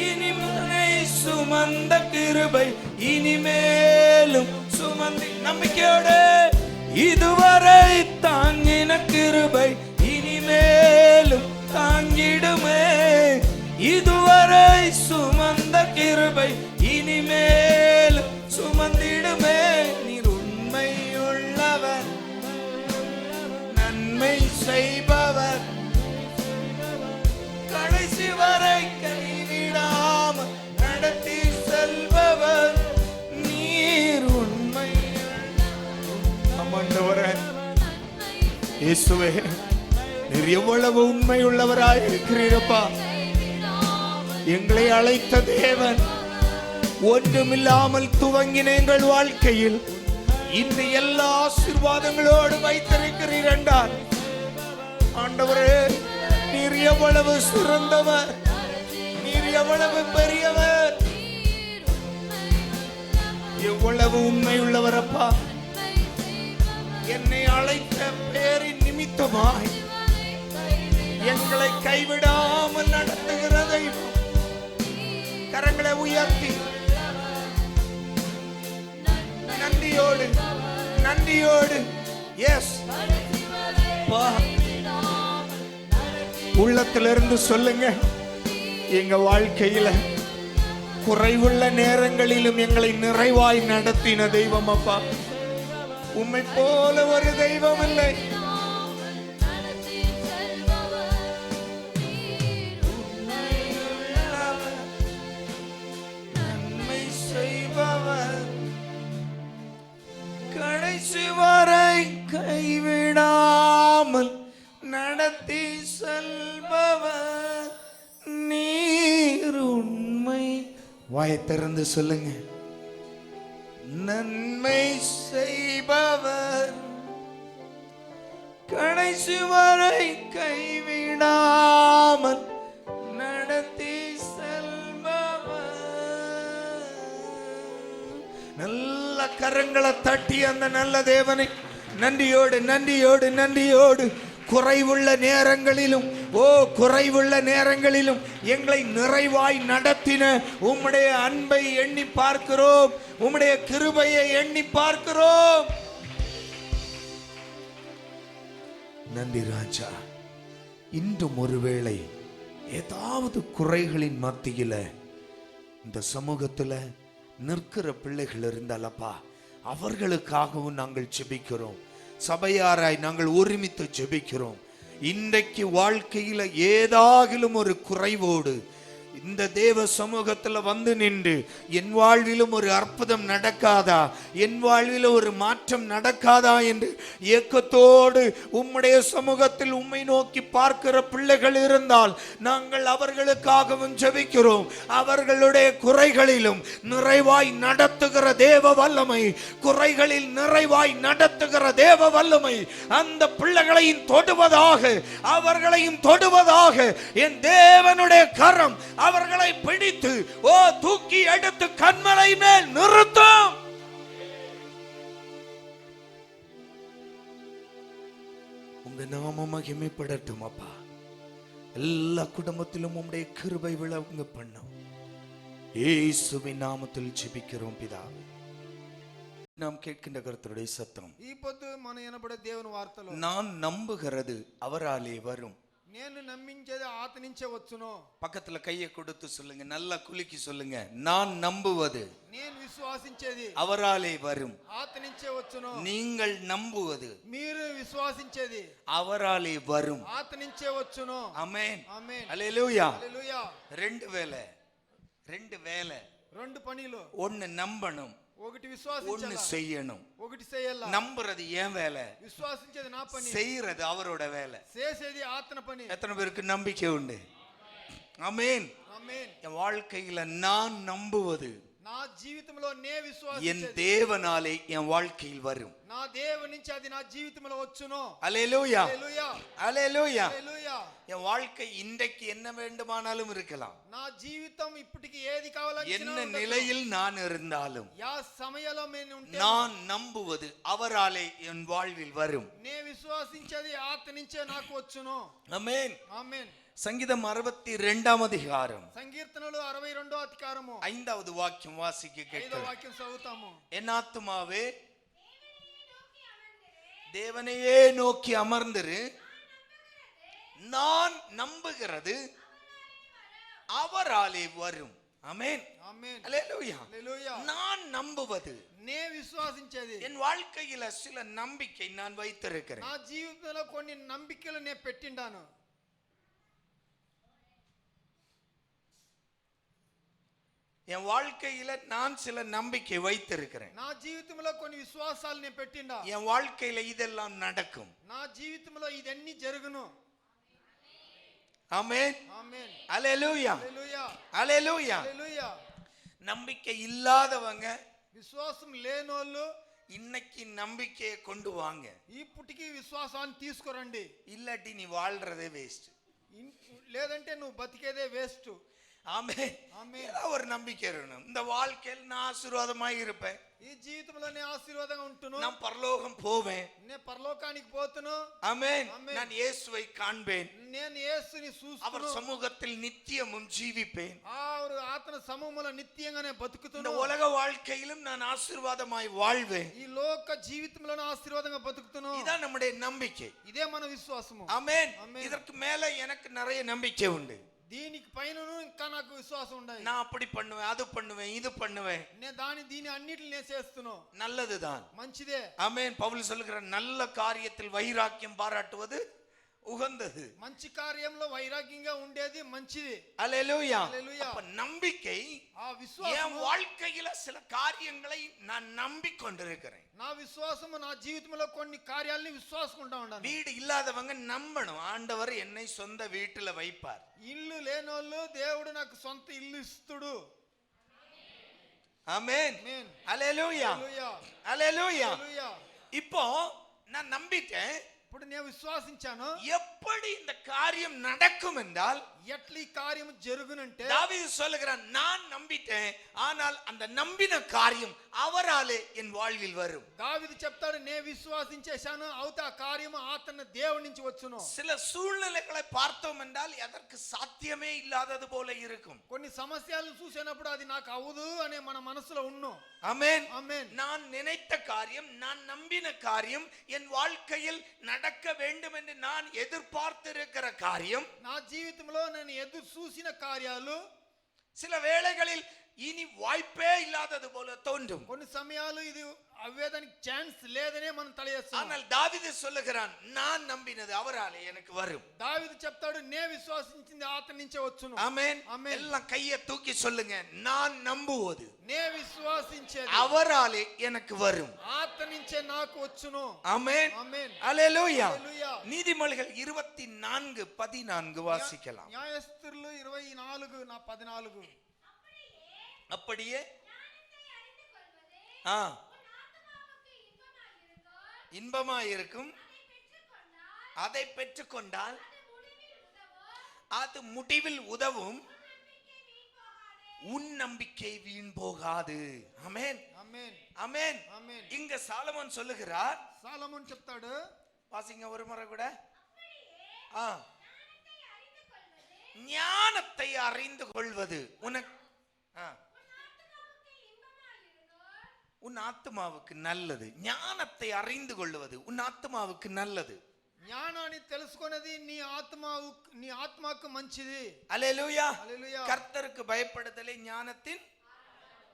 இனிமே சுமந்த கிருபை இனிமேலும் சுமந்தி. நம்பிக்கையோடு, இதுவரை தாங்கின கிருபை இனிமேலும் தாங்கிடுமே. இதுவரை சுமந்த கிருபை இனிமேலும் சுமந்திடுமே. நீர் உண்மையுள்ளவர், நன்மை செய்பவர், கடைசி வரை கைவிடாமல் நடத்தி செல்பவர். நீர் இயேசுவே, நீர் எவ்வளவு உண்மையுள்ளவராய் இருக்கிறீரப்பா. எங்களை அழைத்த தேவன், ஒன்றுமில்லாமல் துவங்கின எங்கள் வாழ்க்கையில் இந்த எல்லா ஆசீர்வாதங்களோடு வைத்திருக்கிறீர் என்றார். ஆண்டவரே, நீர் எவ்வளவு சிறந்தவர், நீர் எவ்வளவு பெரியவர், எவ்வளவு உண்மையுள்ளவர் அப்பா. என்னை அழைத்த பேரின் நிமித்தமாய் எங்களை கைவிடாமல் நடத்துகிறதை கரங்களை உயர்த்தி நன்றியோடு நன்றியோடு எஸ் உள்ளத்திலிருந்து சொல்லுங்க. எங்க வாழ்க்கையில குறைவுள்ள நேரங்களிலும் எங்களை நிறைவாய் நடத்தின தெய்வம் அப்பா. உம்மை போல ஒரு தெய்வம் இல்லை. நன்மை செய்பவர், கடைசி வரை கைவிடாமல் நடத்தி செல்பவர். நீர் உண்மை. வாயை திறந்து சொல்லுங்க. நன்மை செய்பவர், கடைசி வரை கைவிடாமல் நடத்தி செல்பவர். நல்ல கரங்களை தட்டி அந்த நல்ல தேவனை நன்றியோடு நன்றியோடு நன்றியோடு குறைவுள்ள நேரங்களிலும் குறைவுள்ள நேரங்களிலும் எங்களை நிறைவாய் நடத்தின உம்முடைய அன்பை எண்ணி பார்க்கிறோம், உம்முடைய கிருபையை எண்ணி பார்க்கிறோம். நன்றி ராஜா. இன்றும் ஒருவேளை ஏதாவது குறைகளின் மத்தியில இந்த சமூகத்துல நிற்கிற பிள்ளைகள் இருந்தாலப்பா, அவர்களுக்காகவும் நாங்கள் ஜெபிக்கிறோம். சபையாராய் நாங்கள் ஒருமித்து ஜெபிக்கிறோம். இன்றைக்கு வாழ்க்கையில ஏதாகிலும் ஒரு குறைவோடு இந்த தேவ சமூகத்துல வந்து நின்று என் வாழ்விலும் ஒரு அற்புதம் நடக்காதா, என் வாழ்வில் ஒரு மாற்றம் நடக்காதா என்று ஏக்கத்தோடு உம்முடைய சமூகத்தில் உம்மை நோக்கி பார்க்கிற பிள்ளைகள் இருந்தால் நாங்கள் அவர்களுக்காகவும் ஜெபிக்கிறோம். அவர்களுடைய குறைகளிலும் நிறைவாய் நடத்துகிற தேவ வல்லமை, குறைகளில் நிறைவாய் நடத்துகிற தேவ வல்லமை அந்த பிள்ளைகளையும் தொடுவதாக, அவர்களையும் தொடுவதாக என் தேவனுடைய கரம் அவர்களை பிடித்து தூக்கி எடுத்து கண்மலை மேல் நிறுத்தும். உங்க நாமம் மகிமைப்படட்டும் அப்பா. எல்லா குடும்பத்திலும் உம்முடைய கிருபை விளங்க பண்ணும். இயேசுவின் நாமத்தில் ஜெபிக்கிறோம் பிதாவே. நாம் கேட்கின்ற கர்த்தருடைய சத்தம் ఈ పొద్దు మన వినబడే దేవుని వార్తలో நான் நம்புகிறது அவராலே வரும். నేను నమ్మించేది ఆతనించే వచ్చును. பக்கத்துல கையை கொடுத்து சொல்லுங்க, நல்லா குலுக்கி சொல்லுங்க. நான் நம்புவது, నేను విశ్వాసించేది அவராலே வரும். ఆతనించే వచ్చును. நீங்கள் நம்புவது, మీరు విశ్వాసించేది அவராலே வரும். ఆతనించే వచ్చును. ஆமென். ఆమేన్. ஹல்லேலூயா. హల్లెలూయా. ரெண்டு வேலை. రెండు పనులు. ஒன்னு நம்பணும், ఒకటి ஒன்னு విశ్వాసించాలి, செய்யணும். ఒకటి చేయాలి. நம்புறது ஏன் வேலை, విశ్వాసించేది నా పని, செய்யறது அவரோட வேலை. చేసేది ఆతన పని. எத்தனை பேருக்கு நம்பிக்கை உண்டு? ஆமென். ఆమేన్. என் வாழ்க்கையில நான் நம்புவது నా జీవితంలో నే என் విశ్వాసించేది தேவனாலே என் வாழ்க்கையில் வரும். నా దేవుని నుంచి అది నా జీవితంలో వచ్చును. அல்லேலூயா. హల్లెలూయా. அல்லேலூயா. హల్లెలూయా. என் வாழ்க்கை இன்றைக்கு என்ன வேண்டுமானாலும் இருக்கலாம், నా జీవితం ఇప్పటికి ఏది కావాలన్నా என்ன நிலையில் நான் இருந்தாலும் యా సమయంలో నేను ఉంటే நான் நம்புவது அவராலே என் வாழ்வில் வரும். నే విశ్వాసించేది ఆత్మ నుంచే నాకు వచ్చును. ஆமென். ఆమేన్. சங்கீதம் 62 அதிகாரம் సంకీర్తనలు 62వ అధికారము 5வது వాక్యం వాసిக்க 5వ கேட்கிறேன். వాక్యం చదువుతాము. என் ஆத்துமாவே தேவனையே நோக்கி அமர்ந்திரு, நான் நம்புகிறது அவராலே வரும். ஆமென். ఆమేన్. அல்லேலூயா. హల్లెలూయా. நான் நம்புவது, నే విశ్వాసించేది, என் வாழ்க்கையில சில நம்பிக்கை நான் வைத்திருக்கிறேன். నా జీవితంలో కొన్ని నమ్మికలు నే పెట్టిండాను. என் வாழ்க்கையில நான் சில நம்பிக்கை வைத்திருக்கிறேன். నా జీవితంలో కొన్ని విశ్వాసాలు నే పెట్టిండా. என் வாழ்க்கையில இதெல்லாம் நடக்கும். నా జీవితంలో ఇదన్నీ జరుగును. ஆமென். ఆమేన్. அல்லேலூயா. హల్లెలూయా. அல்லேலூயா. హల్లెలూయా. நம்பிக்கை இல்லாதவங்க విశ్వాసం లేనోళ్ళు இன்னைக்கு நம்பிக்கையை கொண்டு வாங்க, ఇప్పటికీ విశ్వాసాన్ని తీసుకురండి. இல்லாட்டி நீ வாழ்றதே வேஸ்ட். లేదంటే నువ్వు బతికేదే వేస్ట్. ஆமென். ఆమేన్. ஒரு நம்பிக்கை இருக்கணும். இந்த வாழ்க்கையில் நான் ஆசீர்வாதமாய் இருப்பேன், ఈ జీవితంలో నే ఆశీర్వాదంగా ఉంటును, நான் பரலோகம் போவேன். నే పరలోకానికి పోతును. ஆமென். ஆமென். நான் இயேசுவை காண்பேன், నేను యేసుని அவர் చూస్తును. சமூகத்தில் நித்தியமும் ஜீவிப்பேன். ఆరు ఆత్మ సమూహములో నిత్యంగానే இந்த బతుకుతును. உலக வாழ்க்கையிலும் நான் ஆசீர்வாதமாய் வாழ்வேன். ఈ లోక జీవితంలో ఆశీర్వాదంగా బతుకుతును. இதான் நம்முடைய நம்பிக்கை. ఇదే మన విశ్వాసము. ஆமென். ஆமென். இதற்கு மேல எனக்கு நிறைய நம்பிக்கை உண்டு. దీనికి పైనను ఇంకా నాకు విశ్వాసం ఉండాలి. நான் அப்படி பண்ணுவேன், அது பண்ணுவேன், இது பண்ணுவேன். నేను దీని అన్నిటిని నేను చేస్తున్నాను. நல்லதுதான், మంచిదే. ஆமென். பவுல் சொல்லுகிற நல்ல காரியத்தில் வைராக்கியம் பாராட்டுவது உகந்தது. మంచి కార్యంలో వైరాగ్యంగా ఉండేది మంచిది. அல்லேலூயா. హల్లెలూయా. அப்ப நம்பிக்கை ఆ என் విశ్వాసం, வாழ்க்கையில சில காரியங்களை நான் நம்பிக்கொண்டிருக்கிறேன். నా విశ్వాసము నా జీవితంలో కొన్ని కార్యాలని విశ్వాసకుంటా ఉండాలి. வீடு இல்லாதவங்க நம்பணும், ஆண்டவர் என்னை சொந்த வீட்டுல வைப்பார். ఇల్లు లేనోళ్ళు దేవుడు నాకు సొంత ఇల్లు ఇస్తుడు. ஆமென். ఆమేన్. அல்லேலூயா. హల్లెలూయా. அல்லேலூயா. హల్లెలూయా. இப்போ நான் நம்பிட்டேன். ఇప్పుడు నేను విశ్వాసించాను. எப்படி இந்த காரியம் நடக்கும் என்றால் ఎట్లా ఈ కార్యము జరుగునంటే தாவீது சொல்லுகிறான், நான் நம்பிட்டேன், ஆனால் அந்த நம்பின காரியம் அவராலே என் வாழ்வில் வரும். దావీదు చెప్తాడు, నే విశ్వాసించేశాను, అవుతా కార్యము ఆతన దేవుడి నుంచి వచ్చును. சில சூழ்நிலைகளை பார்த்தோம் என்றால் அதற்கு சாத்தியமே இல்லாதது போல இருக்கும். కొన్ని సమస్యలను చూసినప్పుడు అది నాకు అవదు అనే మన మనసులో ఉన్ను. ஆமென். ఆమేన్. நான் நினைத்த காரியம், நான் நம்பின காரியம், என் வாழ்க்கையில் நடக்க வேண்டும் என்று நான் எதிர்பார்த்திருக்கிற காரியம், నా జీవితంలో నేను ఎదురు చూసిన కార్యాలు சில வேளைகளில் இனி வாய்ப்பே இல்லாதது போல தோன்றும். కొన్ని సమయాలు ఇది అవ్వేదానికి ఛాన్స్ లేదనే మనం తలయేస్తాం. ஆனால் தாவீது சொல்லுகிறான், நான் நம்பினது அவராலே எனக்கு வரும். దావీదు చెప్తాడు, నే విశ్వాసించింది అతని నుంచే వచ్చును. ஆமென். ஆமென். எல்லாம் கையை தூக்கி சொல்லுங்க, நான் நம்புவது నే విశ్వాసించేది அவராலே எனக்கு வரும். అతని నుంచే నాకు వచ్చును. ஆமென். ఆమేన్. அல்லேலூயா. హల్లెలూయా. நீதிமொழிகள் 24:14 வாசிக்கலாம். న్యాయస్థులు 24:14. அப்படியே இன்பமாயிருக்கும், அதை பெற்றுக்கொண்டால் அது முடிவில் உதவும், உன் நம்பிக்கை வீண் போகாது. ஆமென். ఆమేన్. ஆமென். ఆమేన్. இங்க சாலமோன் சொல்லுகிறார், సాలమోన్ చెప్తాడు, வாசிங்க ஒரு முறை கூட. ஞானத்தை அறிந்து கொள்வது உனக்கு உன் ஆத்மாவுக்கு நல்லது. ஞானத்தை அறிந்து கொள்வது உன் ஆத்மாவுக்கு நல்லது. ஞானாన్ని తెలుసుకొనేది నీ ఆత్మకు మంచిది. அல்லேலூயா. హల్లెలూయా. கர்த்தருக்கு பயப்படுதலே ஞானத்தின்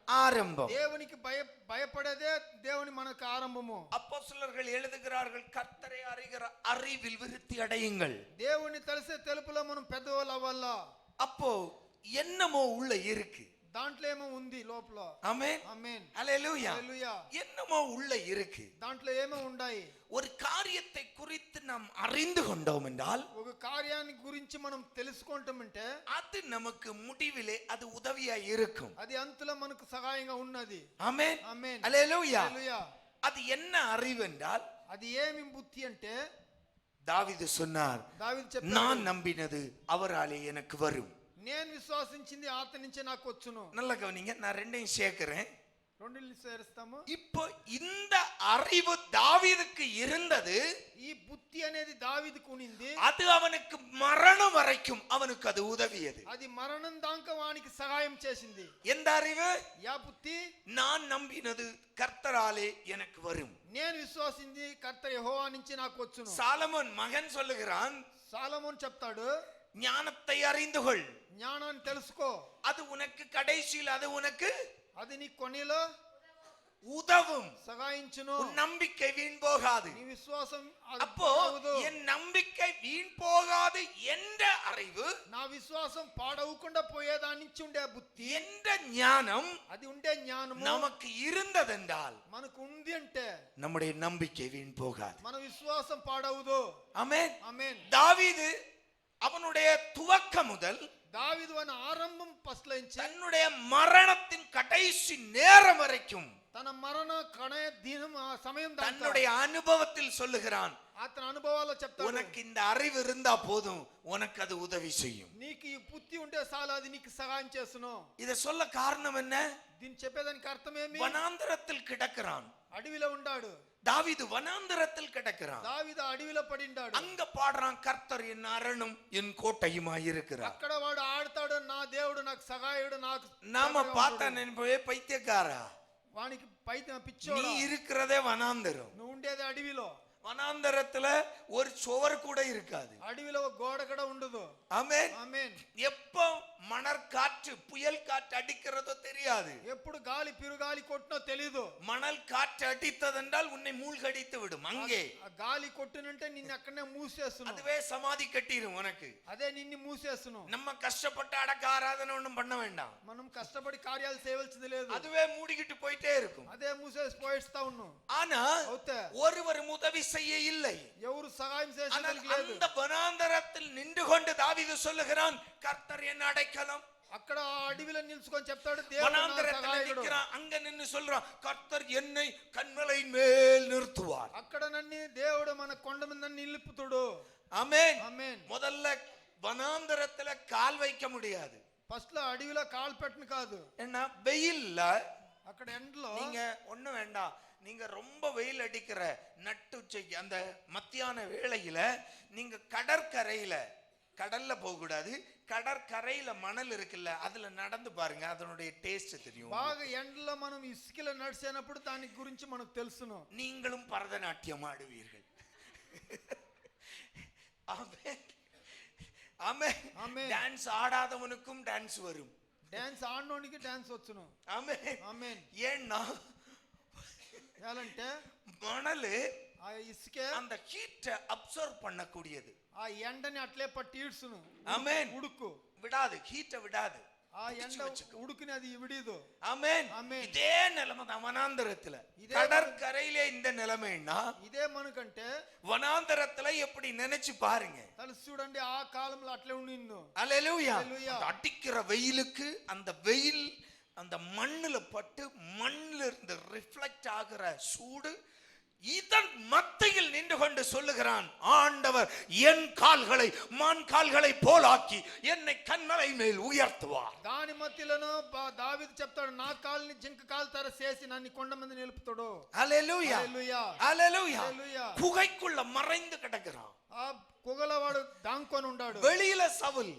ஆரம்பம். దేవునికి భయపడేదే దేవుని మనకు ఆరంభము. அப்போஸ்தலர்கள் எழுதுகிறார்கள், கர்த்தரை அறிகிற அறிவில் விருத்தி அடையுங்கள். దేవుని తెలిసే తెలుపులో మనం పెద్దవాళ్ళు అవ్వాలా. அப்போ என்னமோ உள்ள இருக்கு, దాంట్లో ఏమో ఉంది లోపల. ஆமென். ఆమేన్. அல்லேலூயா. హల్లెలూయా. என்னமோ உள்ள இருக்கு. దాంట్లో ఏమో ఉన్నాయి. ஒரு காரியத்தை குறித்து நாம் அறிந்து கொண்டோம் என்றால், ఒక కార్యాన్ని గురించి మనం తెలుసుకుంటామంటే அது நமக்கு முடிவிலே அது உதவியா இருக்கும். అది అంతులో మనకు సహాయంగా ఉన్నది. ஆமென். ఆమేన్. அல்லேலூயா. హల్లెలూయా. அது என்ன அறிவு என்றால், అది ఏమి బుద్ధి అంటే, தாவீது சொன்னார், దావీదు చెప్పాడు, நான் நம்பினது அவராலே எனக்கு வரும். నేను విశ్వాసించింది అతని నుంచే నాకు వచ్చును. நல்ல கவனிங்க, நான் ரெண்டையும் சேர்க்கிறேன். రెండిల్ని చేరుస్తాము. இப்போ இந்த அறிவு தாவீதுக்கு இருந்தது, ఈ బుద్ధి అనేది దావీదుకు ఉన్నింది. அது அவனுக்கு மரணம் வரைக்கும் அவனுக்கு அது உதவியது. అది మరణం దాకా వానికి సహాయం చేసింది. எந்த அறிவு? యా బుద్ధి, நான் நம்பினது கர்த்தராலே எனக்கு வரும். నేను విశ్వాసింది కర్త యెహోవా నుంచి నాకు వచ్చును. சாலமோன் மகன் சொல்லுகிறான், సాలమోన్ చెప్తాడు, ஞானத்தை அறிந்து கொள், జ్ఞానాన్ని తెలుసుకో, அது உனக்கு கடைசியில் அது உனக்கு అది నీ కొనిలో உதவும், సహాయించును. உன் நம்பிக்கை வீண் போகாது. నీ విశ్వాసం அப்போ என் நம்பிக்கை வீண் போகாது என்ற அறிவு, నా విశ్వాసం పాడవకుండా పోయేదాని నుంచి ఉండే బుద్ధి, என்ற ஞானம் అది ఉండే జ్ఞానము நமக்கு இருந்ததென்றால் మనకు ఉంది అంటే நம்முடைய நம்பிக்கை வீண் போகாது. మన విశ్వాసం పాడవదు. ஆமென். ఆమేన్. தாவீது அவனுடைய துவக்கம் முதல் దావీదు అనే ఆరంభం పస్లైంచి தன்னுடைய மரணத்தின் கடைசி நேரம் வரைக்கும் తన మరణ కణయ దినం ఆ సమయం దాకా தன்னுடைய அனுபவத்தில் சொல்லுகிறான், అతని అనుభవాల్లో చెప్తాడు, உனக்கு இந்த அறிவு இருந்தா போதும், உனக்கு அது உதவி செய்யும். నీకు ఈ బుద్ధి ఉంటే చాలు, అది నీకు సహాయం చేస్తును. இத சொல்ல காரணம் என்ன? దీన్ని చెప్పేదానికి అర్థం ఏమి? வனாந்தரத்தில் கிடக்கிறான் అడవిలో ఉండాడు. தாவீது, வனாந்தரத்தில் கிடக்கிறான். దావీదు అడవిలో పడిండాడు. அங்க பாடுறான், கர்த்தர் என் அரணும் என் கோட்டையுமாய் இருக்கிறார். అక్కడ వాడు ఆడతాడు, నా దేవుడు నాకు సహాయుడు, నాకు நாம பார்த்தா நினைப்பவே பைத்தியக்காரா, వానికి நீ పిచ్చోడు. இருக்கிறதே வனாந்தரம். నువ్వు ఉండేది అడవిలో. வனாந்தரத்துல ஒரு சுவர் கூட இருக்காது. అడవిలో ఒక గోడ కూడా ఉండదు. ஆமென். ఆమేన్. எப்போ மணற்காற்று புயல் காற்று அடிக்கிறதோ தெரியாது. ఎప్పుడు గాలి పిరుగాలి కొట్టినో తెలీదు. மணல் காற்று அடித்ததென்றால் உன்னை மூழ்கடித்து விடும். அங்கே ఆ గాలి కొట్టినంటే నిన్ను అక్కడనే మూసేస్తును. அதுவே சமாதி கட்டிரும் உனக்கு. అదే నిన్ను మూసేస్తును. நம்ம கஷ்டப்பட்டு அடக்க ஆராதனை ஒண்ணும் பண்ண வேண்டாம். మనం కష్టపడి కార్యాలు చేయవలసింది లేదు. அதுவே மூடிக்கிட்டு போயிட்டே இருக்கும். అదే మూసేసి పోయిస్తా ఉన్నాం. ஆனா అవుతే ஒருவரும் உதவி செய்ய இல்லை. ఎవరు సహాయం ஆனால் చేసేది లేదు. அந்த வனாந்தரத்தில் நின்று கொண்டு தாவீது சொல்லுகிறான், கர்த்தர் என் அடைக்கலம். అక్కడ ఆ అడవిలో నిల్చుకొని చెప్తాడు, దేవుడు నా வனாந்தரத்தில் సహాయకుడు. நிற்கிறான், அங்க நின்னு சொல்றான், கர்த்தர் என்னை கன்மலையின் மேல் நிறுத்துவார். అక్కడ నన్ను దేవుడు మన కొండ మీద నిలుపుతుడు. ஆமென். ఆమేన్. முதல்ல வனாந்தரத்துல கால் வைக்க முடியாது. ఫస్ట్ లో అడవిలో కాలు పెట్టను కాదు. ஏன்னா வெயில்ல అక్కడ ఎండలో நீங்க ஒண்ணும் வேண்டாம், நீங்க ரொம்ப வெயில் அடிக்கிற நட்டுச்சைக்கு அந்த மத்தியான வேளையில நீங்க கடற்கரையில, கடல்ல போக கூடாது, கடற்கரையில மணல் இருக்குல்ல, அதுல நடந்து பாருங்க, அதனுடைய டேஸ்ட் தெரியும். బాగా ఎండలో మనం ఇసుకలో నడిచేనప్పుడు దాని గురించి మనకు తెలుసును. நீங்களும் பரதநாட்டியம் ஆடுவீர்கள். ஆமென். ஆமென். ஆமென். டான்ஸ் ஆடாதவனுக்கும் டான்ஸ் வரும். డాన్స్ ఆడనోనికి డాన్స్ వచ్చును. ஆமென். ఆమేన్. ஏன்னா ఎలాంటే மணல் ఆ ఇసుకే அந்த ஹீட்டை அப்சர்வ் பண்ணக்கூடியது. ఆ ఎండని అట్లే పట్టి ఈడ్చును. ஆமென். ఉడుకు விடாது, ஹீட்டை விடாது. ఆ ఎండ ఉడుకుని అది విడిదు. ஆமென். ఆమేన్. இதே நிலைமை தான் வனாந்தரத்துல. கடற்கரையிலே இந்த நிலைமைன்னா ఇదే మనకంటే வனாந்தரத்துல எப்படி நினைச்சு பாருங்க. తలసి చూడండి ఆ కాలంలో అట్లే ఉండిన్ను. அல்லேலூயா. அல்லேலூயா. அடிக்கிற வெயிலுக்கு அந்த வெயில் அந்த மண்ணுல பட்டு மண்ணுல இருந்து ரிஃப்ளெக்ட் ஆகிற சூடு இதன் மத்தியில் நின்று கொண்டு சொல்லுகிறான், ஆண்டவர் என் கால்களை மான் கால்களை போலாக்கி என்னை கன்மலை மேல் உயர்த்துவார். దాని మధ్యలోనూ దావీదు చెప్తాడు, నా కాల్ని జింక కాలు తర చేసి నన్ను కొండ మీద నిలుపుతాడు. அல்லேலூயா. హల్లెలూయా. அல்லேலூயா. హల్లెలూయా. குகைக்குள்ள மறைந்து கிடக்கிறான். ఆ కుగలవాడు దాంకొని ఉన్నాడు. வெளியில சவுல்,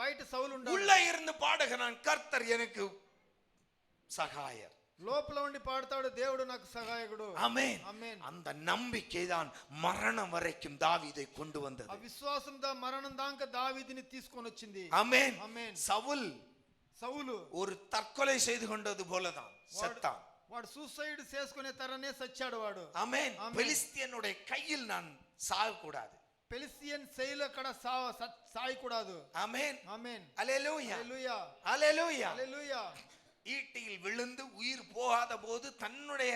బయట సౌలు ఉన్నాడు. உள்ள இருந்து பாடுகிறான், கர்த்தர் எனக்கு சகாயர். లోపల ఉండి పాడతాడు, దేవుడు నాకు సహాయకుడు. ஆமென். ఆమేన్. அந்த நம்பிக்கை தான் மரணம் வரைக்கும் தாவீதை கொண்டு வந்தது. ఆ విశ్వాసం మరణం దాకా దావీదుని తీసుకొని వచ్చింది. ஆமென். ఆమేన్. சவுல் సౌలు ஒரு தற்கொலை செய்து கொண்டது போலதான் செத்தான். వాడు సూసైడ్ చేసుకునే తరనే సచ్చాడు వాడు. ஆமென். பெலிஸ்தியனுடைய கையில் நான் சாகக்கூடாது. పెలిస్తియన్ శైలు అక్కడ సాయకూడదు. ஆமென். ఆమేన్. அல்லேலூயா. హల్లెలూయా. அல்லேலூயா. హల్లెలూయా. ஈட்டியில் விழுந்து உயிர் போகாத போது தன்னுடைய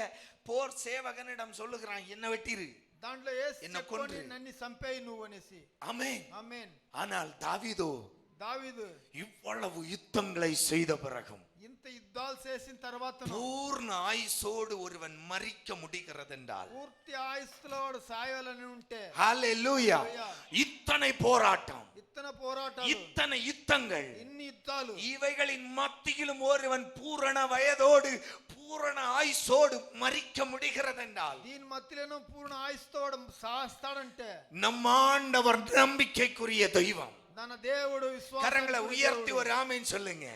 போர் சேவகனிடம் சொல்லுகிறான், என்ன வெட்டிரு, దాంట్లో என்ன கொன்று. నన్ను చంపేయి నువ్వు అనేసి. ஆமென். ఆమేన్. ஆனால் தாவீதோ దావీదు இவ்வளவு யுத்தங்களை செய்த பிறகும் ఇంత యుద్ధాలు చేసిన తర్వాత பூர்ண ஆயுசோடு ஒருவன் மரிக்க முடிகிறது என்றால், పూర్తి ఆయుస్సులో వాడు సాయాలని ఉంటే, ஹalleluya, இத்தனை போராட்டம், ఇత్తన పోరాటాలు, இத்தனை யுத்தங்கள், ఇన్ని యుద్ధాలు, இவைகளின் மத்தியிலும் ஒருவன் பூரண வயதோடு பூரண ஆயுசோடு மரிக்க முடிகிறது என்றால், దీని మధ్యలోనూ పూర్ణ ఆయుస్తో వాడు సాస్తాడంటే நம் ஆண்டவர் நம்பிக்கைக்குரிய தெய்வம். తన దేవుడు విశ్వాసం. கரங்களை உயர்த்தி ஒரு ஆமென் சொல்லுங்க.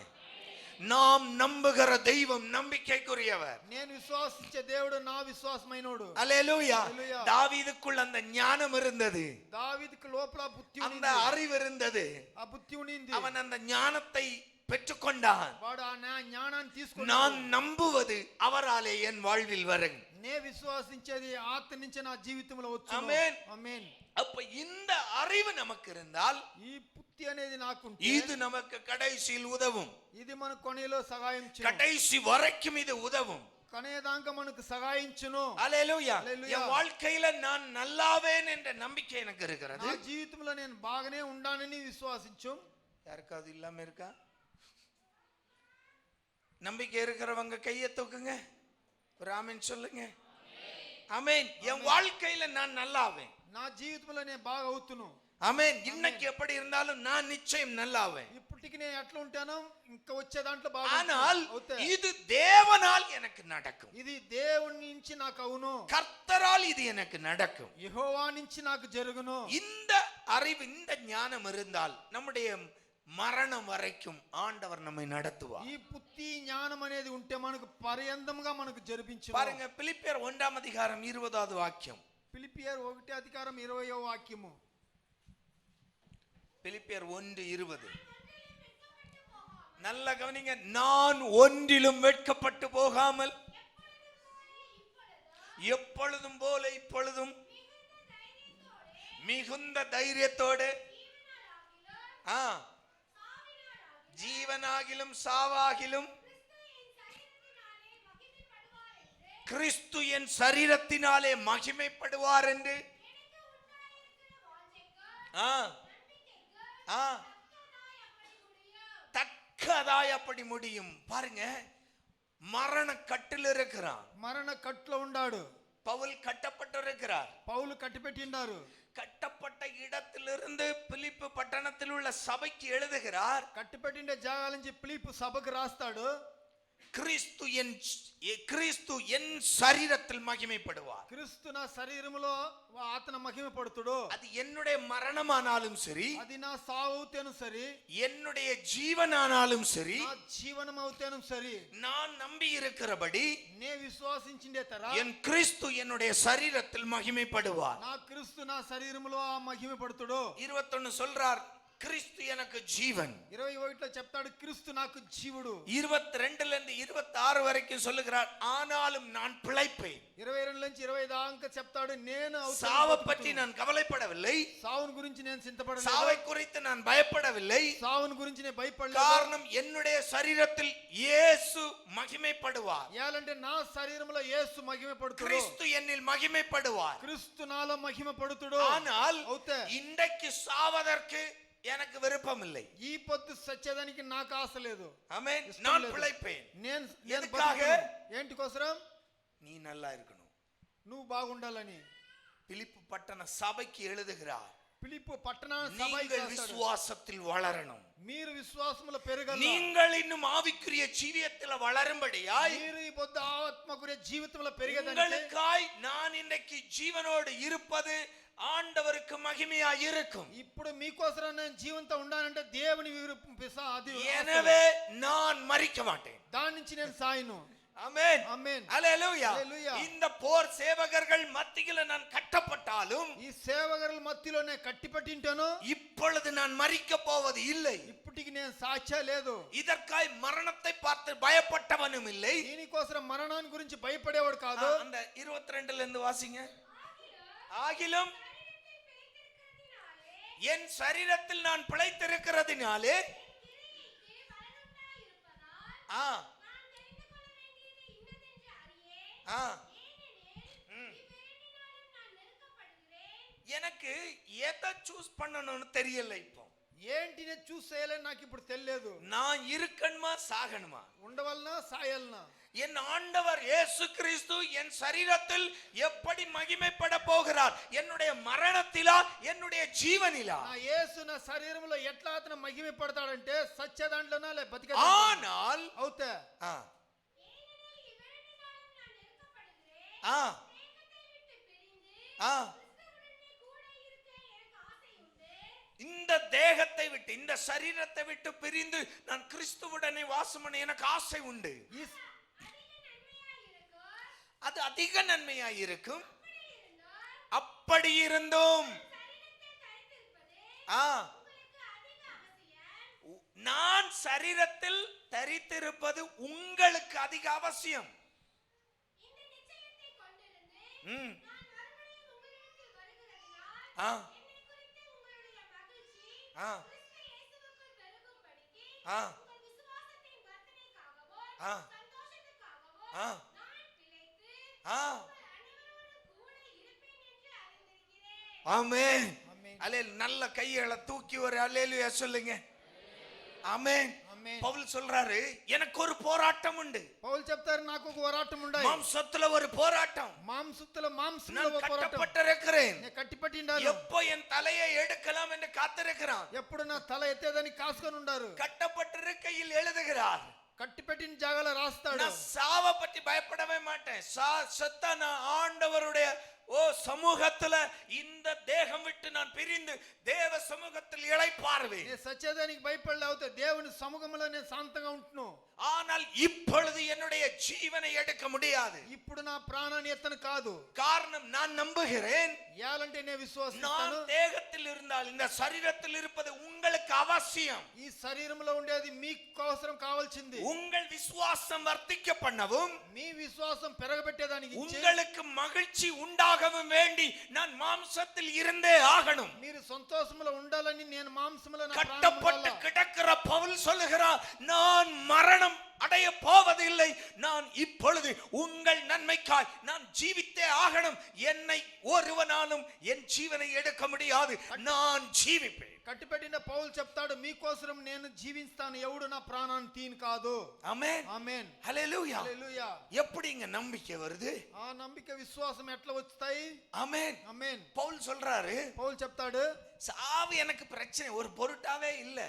நாம் நம்புகிற தெய்வம் நம்பிக்கைக்குரியவர். నేను విశ్వాసించే దేవుడు నా విశ్వాసమైనోడు. அல்லேலூயா. அல்லேலூயா. தாவீதுக்குள் அந்த ஞானம் இருந்தது, దావీదుకు లోపల బుద్ధి அந்த ఉంది. அறிவு இருந்தது. ఆ బుద్ధి ఉంది. அவன் அந்த ஞானத்தை பெற்றுக்கொண்டான். వాడు ఆ జ్ఞానాన్ని తీసుకున్నాడు. நான் நம்புவது அவராலே என் வாழ்வில் வரும். నే విశ్వాసించేది ఆత్మ నుంచి నా జీవితంలో వచ్చును. ఆమేన్. ఆమేన్. அப்ப இந்த அறிவு நமக்கு இருந்தால் ఈ బుద్ధి అనేది నాకుంటే இது நமக்கு கடைசியில் உதவும். ఇది మన కొనేలో సహాయించును. கடைசி வரைக்கும் இது உதவும். కొనేదాకా మనకు సహాయించును. அல்லேலூயா. அல்லேலூயா. என் வாழ்க்கையில நான் நல்லாவேன் என்ற நம்பிக்கை எனக்கு இருக்கிறது. నా జీవితంలో నేను బాగానే ఉండానని విశ్వాసించు. யாருக்காவது இல்லாம இருக்கா? நம்பிக்கை இருக்கிறவங்க கையை தூக்குங்க, ஒரு ஆமென் சொல்லுங்க. ஆமென். என் வாழ்க்கையில நான் நல்லாவேன். నా జీవితంలో నేను బాగా అవుతును. ஆமென். இன்னைக்கு எப்படி இருந்தாலும் நான் நிச்சயம் நல்லாவேன். ఇప్పటికి నేను ఎట్లా ఉంటానో ఇంకా వచ్చే దాంట్లో బాగా ஆனால் అవుతాయి. இது தேவனால் எனக்கு நடக்கும். ఇది దేవుని నుంచి నాకు అవును. கர்த்தரால் இது எனக்கு நடக்கும். యెహోవా నుంచి నాకు జరుగును. இந்த அறிவு, இந்த ஞானம் இருந்தால் நம்முடைய மரணம் வரைக்கும் ஆண்டவர் நம்மை நடத்துவார். ఈ బుద్ధి జ్ఞానం అనేది ఉంటే మనకు పర్యంతంగా మనకు జరిపించు. பாருங்க, பிலிப்பியர் 1 அதிகாரம் 20வது வாக்கியம். ఫిలిప్పియర్ 1:20 వాక్యము. பிலிப்பியர் 1:20. நல்ல கவனிங்க. நான் ஒன்றிலும் வெட்கப்பட்டு போகாமல் எப்பொழுதும் போல இப்பொழுதும் மிகுந்த தைரியத்தோடு ஜீவனாகிலும் சாவாகிலும் கிறிஸ்து என் சரீரத்தினாலே மகிமைப்படுவார் என்று தக்கதாய் அப்படி முடியும். பாருங்க, மரண கட்டில் இருக்கிறான். మరణ కట్లో ఉండాడు. பவுல் கட்டப்பட்டிருக்கிறார். పౌలు కట్టిపెట్టిండారు. கட்டப்பட்ட இடத்திலிருந்து பிலிப்பு பட்டணத்தில் உள்ள சபைக்கு எழுதுகிறார். కట్టిపెట్టిండే జాగాల నుంచి పిలిపు సభకు రాస్తాడు, கிறிஸ்து என் சரீரத்தில் மகிமைப்படுவார். క్రీస్తు నా శరీరములో ఆత్మ మహిమపడుతుడు. அது என்னுடைய மரணமானாலும் சரி, అది నా సావు అవుతేను సరి, என்னுடைய ஜீவனானாலும் சரி, నా జీవనం అవుతేను సరి, நான் நம்பி இருக்கிறபடி నే విశ్వాసించిండే తర என் கிறிஸ்து என்னுடைய சரீரத்தில் மகிமைப்படுவார். నా క్రీస్తు నా శరీరములో మహిమపడుతుడు. 21 சொல்றார், கிறிஸ்து எனக்கு ஜீவன். 21లో చెప్తాడు క్రీస్తు నాకు జీవుడు. 22ல இருந்து 26 வரைக்கும் சொல்லுகிறார் ஆனாலும் நான் பிழைப்பேன். 22 నుంచి 20 దాకా చెప్తాడు నేను சாவை பற்றி நான் கவலைப்படவில்லை. సావును గురించి నేను చింతపడలేదు. சாவை குறித்து நான் பயப்படவில்லை. సావును గురించి నేను భయపడలేదు. காரணம் என்னுடைய சரீரத்தில் இயேசு மகிமைப்படுவார். ఏలంటే నా శరీరములో యేసు మహిమపడుతాడు. கிறிஸ்து என்னில் மகிமைப்படுவார். క్రీస్తు నాలో మహిమపడుతాడు. ஆனால் இன்றைக்கு சாவதற்கு எனக்கு விருப்பம் இல்லை. ఈ పొద్దు సచ్చేదానికి నాకు ఆశ లేదు. ஆமென். நான் பிழைப்பேன். నేను எதுக்காக? ఏంటి కోసరం? நீ நல்லா இருக்கணும். నువ్వు బాగుండాలని பிலிப்பு பட்டண சபைக்கு எழுதுகிறார். பிலிப்பு பட்டண நீங்கள் விசுவாசத்தில் வளரணும். మీరు విశ్వాసములో పెరగాలి. நீங்கள் இன்னும் ஆவிக்குரிய ஜீவியத்தில் வளரும்படியாய் మీరు ఈ పొద్దు ఆత్మకుரிய జీవితంలో పెరిగేదానికి உங்களுக்காய் நான் இன்றைக்கு ஜீவனோடு இருப்பது ஆண்டவருக்கு மகிமையா இருக்கும். ఇప్పుడు మీకోసం నేను జీవంతో ఉండాలంటే దేవుని అది எனவே நான் மரிக்க மாட்டேன். దాని నుంచి నేను సాయను. ஆமென். ஆமென். ஹalleluya. இந்த போர் சேவகர்கள் மத்தியில நான் கட்டப்பட்டாலும் ఈ సేవకుల మధ్యలోనే కట్టిపట్టింటాను. இப்பொழுது நான் மரிக்க போவது இல்லை. ఇప్పటికి నేను సాక్ష్య లేదు. இதற்காய் மரணத்தை பார்த்து பயப்பட்டவனும் இல்லை. దీనికోసం మరణాన్ని గురించి భయపడేవాడు కాదు. அந்த 22ல இருந்து வாசிங்க. ஆகிலும் என் சரீரத்தில் நான் பிழைத்திருக்கிறதினாலே எனக்கு எதை சூஸ் பண்ணணும்னு தெரியல. இப்போ ఏంటి నేను చూస్ చేయాలని నాకు ఇప్పుడు తెలియదు. நான் இருக்கணுமா சாகணுமா? ఉండవలనా సాయాలనా? என் ஆண்டவர் இயேசு கிறிஸ்து என் சரீரத்தில் எப்படி மகிமைப்பட போகிறார்? என்னுடைய மரணத்திலா என்னுடைய ஜீவனிலா? నా యేసు నా శరీరములో ఎట్లా అతను మహిమపడతాడంటే సత్య దాంట్లోనా లే బతికే ஆனால் అవుతే இந்த தேகத்தை விட்டு இந்த சரீரத்தை விட்டு பிரிந்து நான் கிறிஸ்துவுடனே வாசம் பண்ண எனக்கு ஆசை உண்டு. அது அதிக நன்மையாய் இருக்கும். அப்படி இருந்தும் நான் சரீரத்தில் தரித்திருப்பது உங்களுக்கு அதிக அவசியம். ஆமென். அல்லேலூயா. நல்ல கைகளை தூக்கி ஒரு அல்லேலூயா சொல்லுங்க. ஆமென். பவுல் சொல்றாரு எனக்கு ஒரு போராட்டம் உண்டு. பவுல் చెప్తారు నాకు ఒక పోరాటం ఉంది. மாம்சத்துல ஒரு போராட்டம். மாம்சத்துல ஒரு போராటం. கட்டப்பட்டிருக்கிறேன். నేను కట్టిపట్టిండాను. எப்போ என் தலையை எடுக்கலாம் என்று காத்திருக்கிறான். ఎప్పుడు నా తల ఎత్తేదని కాసుకొని ఉండారు. கட்டப்பட்டிருக்கையில் எழுதுகிறார். కట్టిపెట్టిన జాగాలో రాస్తాడు. நான் சாவை பற்றி பயப்படவே மாட்டேன். செத்த நான் ஆண்டவருடைய சமூகத்துல இந்த தேகம் விட்டு நான் பிரிந்து தேவ சமூகத்தில் இளைப்பாறுவேன். నేను సత్యదానికి భయపడలే అవుతే దేవుని సముఖంలో నేను శాంతంగా ఉంటును. ஆனால் இப்பொழுது என்னுடைய ஜீவனை எடுக்க முடியாது. ఇప్పుడు నా ప్రాణాన్ని ఎత్తను కాదు. காரணம் நான் நம்புகிறேன். ఏలంటే నేను విశ్వాసిస్తాను. நான் தேகத்தில் இருந்தால் இந்த சரீரத்தில் இருப்பது உங்களுக்கு அவசியம். ఈ శరీరంలో ఉండేది మీకు అవసరం కావాల్సింది. உங்கள் விசுவாசம் வர்த்திக்க பண்ணவும் మీ విశ్వాసం పెరగబెట్టేదానికి உங்களுக்கு மகிழ்ச்சி உண்டாகவும் வேண்டி நான் மாம்சத்தில் இருந்தே ஆகணும். మీరు సంతోషములో ఉండాలని నేను మాంసములో నా ప్రాణం கட்டப்பட்டு கிடக்கிற பவுல் சொல்லுகிறார் நான் மரணம் அடைய போவதில்லை. நான் இப்பொழுது உங்கள் நன்மைக்காய் நான் ஜீவித்தே ஆகணும். என்னை ஒருவனாலும் என் ஜீவனை எடுக்க முடியாது. நான் ஜீவிப்பேன். కట్టిపెట్టిన పౌలు చెప్తాడు మీకోసం నేను జీవిస్తాను. ఎవడు నా ప్రాణాన్ని తీను కాదు. ఆమేన్. ఆమేన్. హల్లెలూయా. హల్లెలూయా. எப்படிங்க நம்பிக்கை வருது? ఆ నమ్మిక విశ్వాసం ఎట్లా వస్తాయి? ఆమేన్. ఆమేన్. பவுல் சொல்றாரு పౌలు చెప్తాడు சாவு எனக்கு பிரச்சனை ஒரு பொருட்டாவே இல்ல.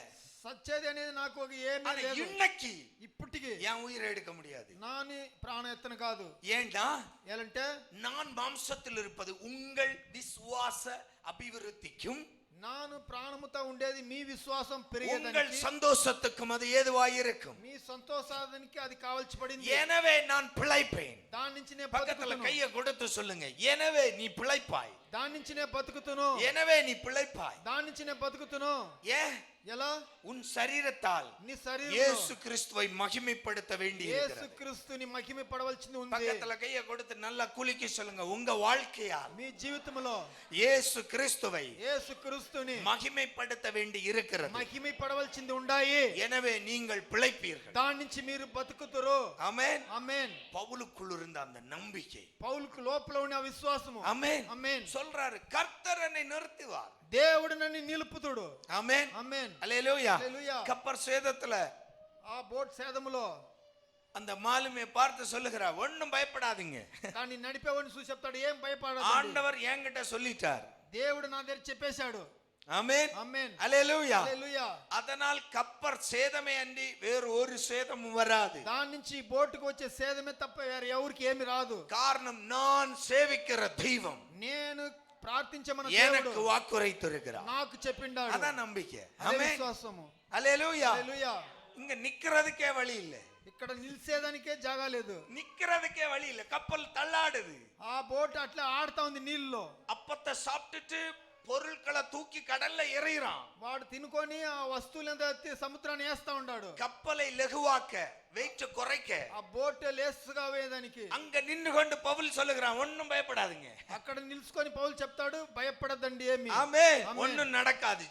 సచ్చేది అనేది నాకు ఒక ఏమీ లేదు. இன்னைக்கு ఇప్పటికి என் உயிரை எடுக்க முடியாது. నాని ప్రాణ ఎత్తన కాదు. ஏண்டா ఏలంటే நான் மாம்சத்தில் இருப்பது உங்கள் விசுவாச அபிவிருத்திக்கும் ನಾನು ಪ್ರಾಣముతో ఉండేది మీ విశ్వాసం உங்கள் పెరిగేదానికి சந்தோஷத்துக்கும் அது ஏதுவாய் இருக்கும். మీ సంతోషానికి అది కావాల్సి పడింది. எனவே நான் பிழைப்பேன். దాని నుంచి నేను பக்கத்துல கையை கொடுத்து சொல்லுங்க எனவே நீ பிழைப்பாய். దాని నుంచి నేను బతుకుతును, எனவே நீ பிழைப்பாய். దాని నుంచి నేను బతుకుతును. ஏன்? ఎలా? உன் சரீரத்தால் నీ శరీరం இயேசு கிறிஸ்துவை மகிமைப்படுத்த வேண்டி యేసు இருக்கிறது. క్రీస్తుని మహిమపడవలసింది ఉంది. பக்கத்துல கைய கொடுத்து நல்லா குலுக்கி சொல்லுங்க, உங்க வாழ்க்கையால் మీ జీవితంలో இயேசு கிறிஸ்துவை యేసు క్రీస్తుని மகிமைப்படுத்த வேண்டி இருக்கிறது. మహిమపడవలసింది ఉన్నాయి. எனவே நீங்கள் பிழைப்பீர்கள். దాని నుంచి మీరు బతుకుతురు. ஆமென். ఆమేన్. பவுலுக்குள் இருந்த அந்த நம்பிக்கை, పౌలుకు లోపల ఉన్న విశ్వాసము. ஆமென். ఆమేన్. சொல்றாரு, கர்த்தர் என்னை நிறுத்துவார். దేవుడు నన్ను నిలుపుతుడు. ஆமென். ఆమేన్. அல்லேலூயா. హల్లెలూయా. கப்பர் சேதத்துல ఆ బోట్ సేదములో அந்த மாலுமியை பார்த்து சொல்லுகிறார், ஒண்ணும் பயப்படாதீங்க, దాన్ని నడిపేవాడిని చూసి చెప్తాడు, ఏం భయపడదు, ஆண்டவர் என்கிட்ட சொல்லிட்டார். దేవుడు నా దగ్గర చెప్పేశాడు. ஆமென். ఆమేన్. அல்லேலூயா. హల్లెలూయా. அதனால் கப்பர் சேதமே அன்றி வேறு ஒரு சேதமும் வராது. దాని నుంచి బోటుకు వచ్చే సేదమే తప్ప వేరే ఎవరికి ఏమి రాదు. காரணம், நான் சேவிக்கிற தெய்வம் నేను ప్రార్థించే మన எனக்கு దేవుడు வாக்குரைத்திருக்கிறார். నాకు చెప్పిండాడు. அதான் நம்பிக்கை. అదే ஆமென். విశ్వాసము. அல்லேலூயா. హల్లెలూయా. இங்க நிக்கிறதுக்கே வழி இல்ல, ఇక్కడ నిల్చేదానికే జాగా లేదు. நிக்கிறதுக்கே வழி இல்ல, கப்பல் தள்ளாடுது. ఆ బోట్ అట్లా ఆడుతా ఉంది నీళ్ళలో. அப்பத்தை சாப்பிட்டுட்டு பொருட்களை தூக்கி கடல்ல எறிகிறான். వాడు తినుకొని ఆ వస్తువులంతా సముద్రాన్ని వేస్తా ఉన్నాడు. கப்பலை லெகுவாக்க, வெயிட் குறைக்க. ఆ బోట్ లేసుగా వేయడానికి அங்க நின்னு கொண்டு பவுல் சொல்லுகிறான், ஒண்ணும் பயப்படாதீங்க. అక్కడ నిల్చుకొని పౌలు చెప్తాడు, భయపడదండి, ఏమి ஆமென். ஒண்ணும் நடக்காது,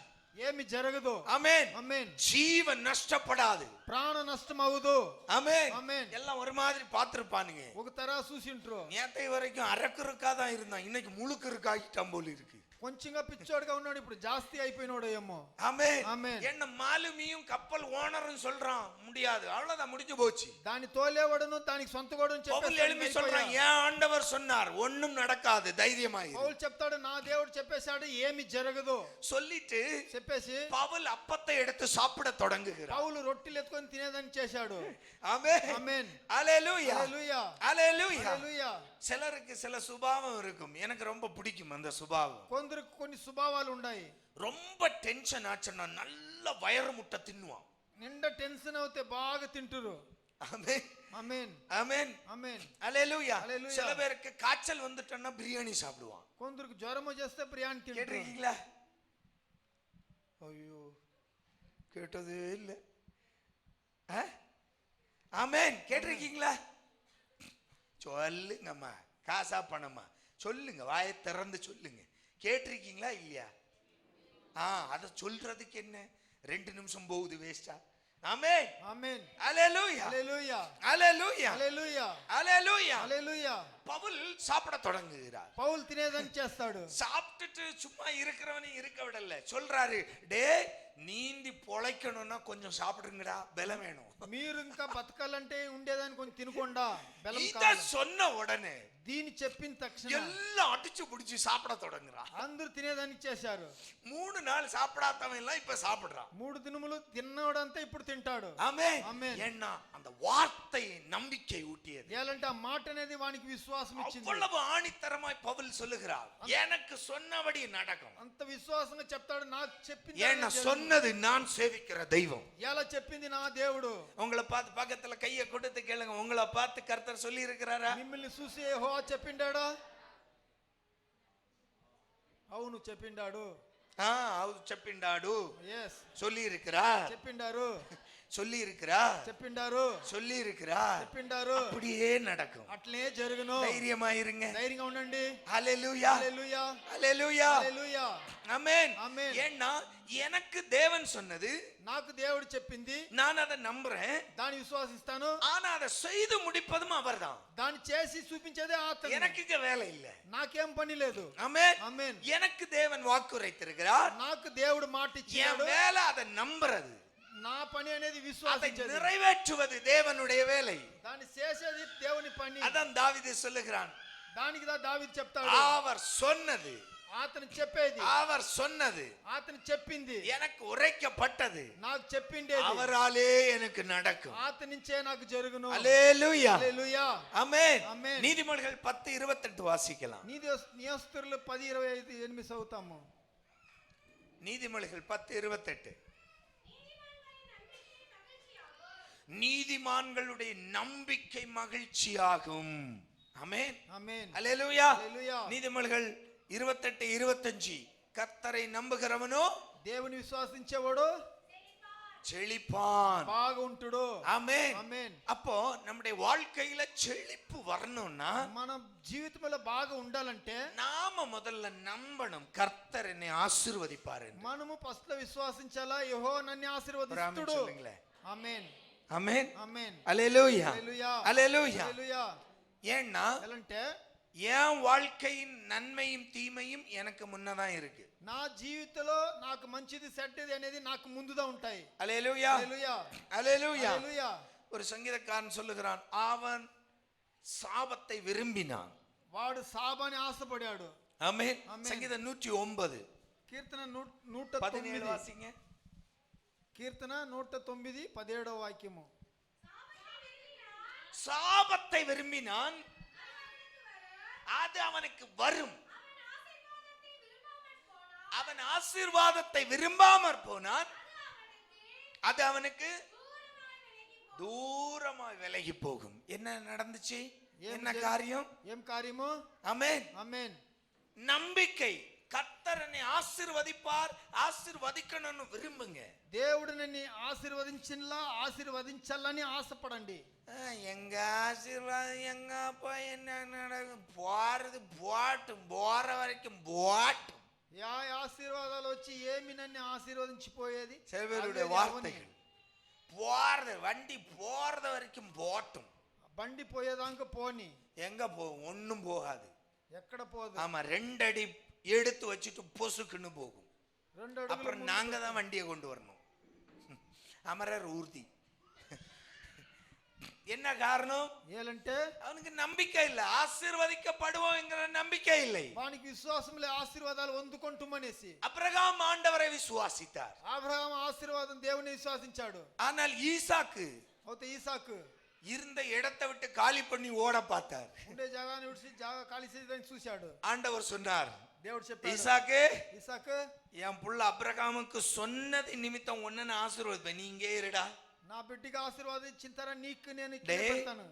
ఏమి జరగదు. ஆமென். ఆమేన్. ஜீவன் நஷ்டப்படாது, ప్రాణ నష్టం అవదు. ஆமென். ఆమేన్. எல்லாம் ஒரு மாதிரி பார்த்திருப்பானுங்க. ఒక తరా చూసింట్రు. நேத்தை வரைக்கும் அரக்குருக்கா தான் இருந்தான், இன்னைக்கு முழுக்கு இருக்காகிட்டான் போல இருக்கு. కొంచెంగా పిచ్చోడుగా ఉన్నాడు, ఇప్పుడు జాస్తి అయిపోయినాడు ఏమో. ஆமென். ఆమేన్. என்ன மாலுமியும் கப்பல் ஓனரும் சொல்றான், முடியாது, அவ்வளவுதான், முடிஞ்சு போச்சு. దాని తోలేవాడును దానికి సొంత కూడా பவுல் எழுப்பி சொல்றான், ஏன் ஆண்டவர் சொன்னார், ஒண்ணும் நடக்காது, தைரியமாயிரு. పౌలు చెప్తాడు, నా దేవుడు చెప్పేశాడు, ఏమి జరగదు சொல்லிட்டு చెప్పేసి பவுல் அப்பத்தை எடுத்து சாப்பிட தொடங்குகிறார். పౌలు రొట్టెలు ఎత్తుకొని తినేదని చేశాడు. ஆமென். ఆమేన్. அல்லேலூயா. హల్లెలూయా. அல்லேலூயா. హల్లెలూయా. சிலருக்கு சில சுபாவம் இருக்கும், எனக்கு ரொம்ப பிடிக்கும் அந்த சுபாவம். కొందరికి కొన్ని స్వభావాలు ఉన్నాయి. ரொம்ப டென்ஷன் ஆச்சுன்னா நல்ல வயிறு முட்டை தின்னுவான். నిండా టెన్షన్ అవుతే బాగా తింటురు. ஆமென். ఆమేన్. ஆமென். ఆమేన్. அல்லேலூயா. அல்லேலூயா. சில பேருக்கு காய்ச்சல் வந்துட்டா பிரியாணி சாப்பிடுவான். కొందరికి జ్వరం వచ్చేస్తే బిర్యానీ తింటారు. கேட்டிருக்கீங்களா? ஐயோ, கேட்டதே இல்லை. ஆமென். கேட்டிருக்கீங்களா? சொல்லுங்கம்மா, காசா பணமா சொல்லுங்க, வாயை திறந்து சொல்லுங்க. கேட்டிருக்கீங்களா இல்லையா? அத சொல்றதுக்கு என்ன 2 நிமிஷம் போகுது வேஸ்டா? ஆமென். ఆమేన్. அல்லேலூயா. హల్లెలూయా. அல்லேலூயா. హల్లెలూయా. அல்லேலூயா. హల్లెలూయా. பவுல் சாப்பிட தொடங்குகிறார். పౌలు తినేదని చేస్తాడు. சாப்பிட்டுட்டு சும்மா இருக்கிறவனை இருக்க விடல, சொல்றாரு, டே நீந்தி பொழைக்கணும்னா கொஞ்சம் சாப்பிடுங்கடா, பலம் வேணும். మీరు ఇంకా బతకాలంటే ఉండేదాన్ని కొంచెం తినకుండా బలం இத కావాలి. சொன்ன உடனே దీని చెప్పిన తక్షణ எல்லாம் அடிச்சு புடிச்சு சாப்பிட தொடங்குறான். అందరూ తినేదానికి చేశారు. 3 நாள் சாப்பிடாதவன் எல்லாம் இப்ப சாப்பிடுறான். 3 దినములు తిన్నవాడంతా ఇప్పుడు తింటాడు. ஆமென். ஆமென். ஏன்னா அந்த வார்த்தை நம்பிக்கை ஊட்டியது. ఏలంటే ఆ మాట అనేది వానికి విశ్వాసం ఇచ్చింది. அவ்வளவு ஆணித்தரமாய் பவுல் சொல்லுகிறார், எனக்கு சொன்னபடி நடக்கும். అంత విశ్వాసంగా చెప్తాడు, నాకు చెప్పింది ஏன்னா சொன்னது நான் சேவிக்கிற தெய்வம். ఎలా చెప్పింది నా దేవుడు. உங்களை பார்த்து பக்கத்துல கையை கொடுத்து கேளுங்க, உங்களை பார்த்து கர்த்தர் சொல்லி இருக்கிறாரா? మిమ్మల్ని చూసి యెహోవా చెప్పిండాడా? అవును చెప్పిండాడు. அவர் చెప్పిండాడు. yes சொல்லி இருக்கிறார். చెప్పిండారు. சொல்லி இருக்கிறார். చెప్పిండారు. சொல்லி இருக்கிறார். చెప్పిండారు. அப்படியே நடக்கும். అట్లే జరుగును. தைரியமா இருங்க. ధైర్యంగా ఉండండి. ஹalleluya. హల్లెలూయా. ஹalleluya. హల్లెలూయా. ஆமென். ஆமென். ஏன்னா எனக்கு தேவன் சொன்னது, నాకు దేవుడు చెప్పింది, நான் அதை நம்புறேன். దాన్ని విశ్వాసిస్తాను. ஆனா அதை செய்து முடிப்பதும் அவர்தான். దాన్ని చేసి చూపించేదే అతను. எனக்கு இங்க வேலை இல்ல. నాకేం పని లేదు. ஆமென். ఆమేన్. எனக்கு தேவன் வாக்குரைத்திருக்கிறார். నాకు దేవుడు మాట என் ఇచ్చాడు. வேலை அதை நம்புறது, నా పని అనేది அதை విశ్వాసించేది. நிறைவேற்றுவது தேவனுடைய வேலை. దాన్ని చేసేది దేవుని పని. அதான் தாவீது சொல்லுகிறான், దానికి దావీదు చెప్తాడు, அவர் சொன்னது, అతను చెప్పేది, அவர் சொன்னது అతను చెప్పింది, எனக்கு உரைக்கப்பட்டது, నాకు చెప్పిండేది அவராலே எனக்கு நடக்கும். అతని నుంచే నాకు జరుగును. அல்லேலூயா. హల్లెలూయా. ஆமென். ఆమేన్. நீதிமொழிகள் 10:28 வாசிக்கலாம். నీతిస్తులు 10:28 చదువుతాము. நீதிமொழிகள் 10:28. நீதிமான்களுடைய நம்பிக்கை மகிழ்ச்சியாகும். ஆமென். ఆమేన్. அல்லேலூயா. హల్లెలూయా. நீதிமொழிகள் 28:25 கர்த்தரை நம்புகிறவனோ దేవుని విశ్వాసించేవాడు செழிப்பான். బాగుంటాడు. ஆமென். ఆమేన్. அப்போ நம்முடைய வாழ்க்கையில செழிப்பு வரணும்னா మన జీవితంలో బాగా ఉండాలంటే நாம முதல்ல நம்பணும் கர்த்தர் என்னை ஆசீர்வதிப்பார். మనము ఫస్ట్ లో విశ్వాసించాలా, యెహోవా నన్ను ఆశీర్వదిస్తాడు. ఆమేన్. ஆமென். ఆమేన్. அல்லேலூயா. హల్లెలూయా. அல்லேலூயா. హల్లెలూయా. ஏன்னா ఎలాంటే என் வாழ்க்கையின் நன்மையும் தீமையும் எனக்கு முன்னதான் இருக்கு. నా జీవితంలో నాకు మంచిది చెడ్డది అనేది నాకు ముందుగా ఉంటాయి. அல்லேலூயா. హల్లెలూయా. அல்லேலூயா. హల్లెలూయా. ஒரு சங்கீதக்காரன் சொல்லுகிறான், அவன் சாபத்தை விரும்பினான். వాడు శాపాన్ని ఆశపడాడు. ஆமென். ஆமென். சங்கீதம் 109 కీర్తన 17 109 வாசிங்க. కీర్తన 109 17వ వాక్యము. சாபத்தை விரும்பினான், அது அவனுக்கு வரும். அவன் ஆசீர்வாதத்தை விரும்பாமற் போனான், அது அவனுக்கு தூரமாய் விலகி போகும். என்ன நடந்துச்சு? என்ன காரியம்? ఏం కార్యము? ஆமென். ఆమేన్. நம்பிக்கை. கர்த்தரனை ஆசீர்வதிப்பார், ஆசீர்வதிக்கணும்னு விரும்புங்க. దేవుడు నన్ను ఆశీర్వదించాలని ఆశపడండి. எங்க ஆசீர்வாதம் எங்கப்பா என்ன நடக்கும்? போறது போட்டும், போற வரைக்கும் போட்டும். యా ఆశీర్వాదాలు వచ్చి ఏమి నన్ను ఆశీర్వదించిపోయేది? சில பேருடைய வார்த்தைகள், போறது வண்டி போறது வரைக்கும் போட்டும், బండి పోయేదాకా పోని. எங்க போகும்? ஒண்ணும் போகாது. ఎక్కడ పోదు. ஆமா, 2 அடி எடுத்து வச்சுட்டு பொசுக்குன்னு போகும். 2 అడుగులు அப்புறம் நாங்க தான் வண்டியை கொண்டு வரணும். அமரர் ஊர்தி. என்ன காரணம்? ఏలంటే அவனுக்கு நம்பிக்கை இல்லை. ஆசீர்வதிக்கப்படுவோம் என்கிற நம்பிக்கை இல்லை. వానికి విశ్వాసం లే, ఆశీర్వాదాలు పొందుకుంటుమనేసి. அபிரகாம் ஆண்டவரை விசுவாசித்தார். అబ్రహాము ఆశీర్వాదం దేవుని విశ్వాసించాడు. ஆனால் ஈசாக்கு అయితే ఈసాకు இருந்த இடத்தை விட்டு காலி பண்ணி ஓட பார்த்தார். ఉండే జాగాని విడిచి జాగా ఖాళీ చేయడానికి చూశాడు. ஆண்டவர் சொன்னார், దేవుడు చెప్పాడు, ஈசாக்கு, ఈసాకు என் புள்ள அபிரகாமுக்கு சொன்னது நிமித்தம் ஒன்னு ஆசீர்வதிப்பேன், நீ இங்கே இருடா. నా బిడ్డకి ఆశీర్వాదించిన తర్వాత నీకు నేను ఇక్కడ டேய். పెడతాను.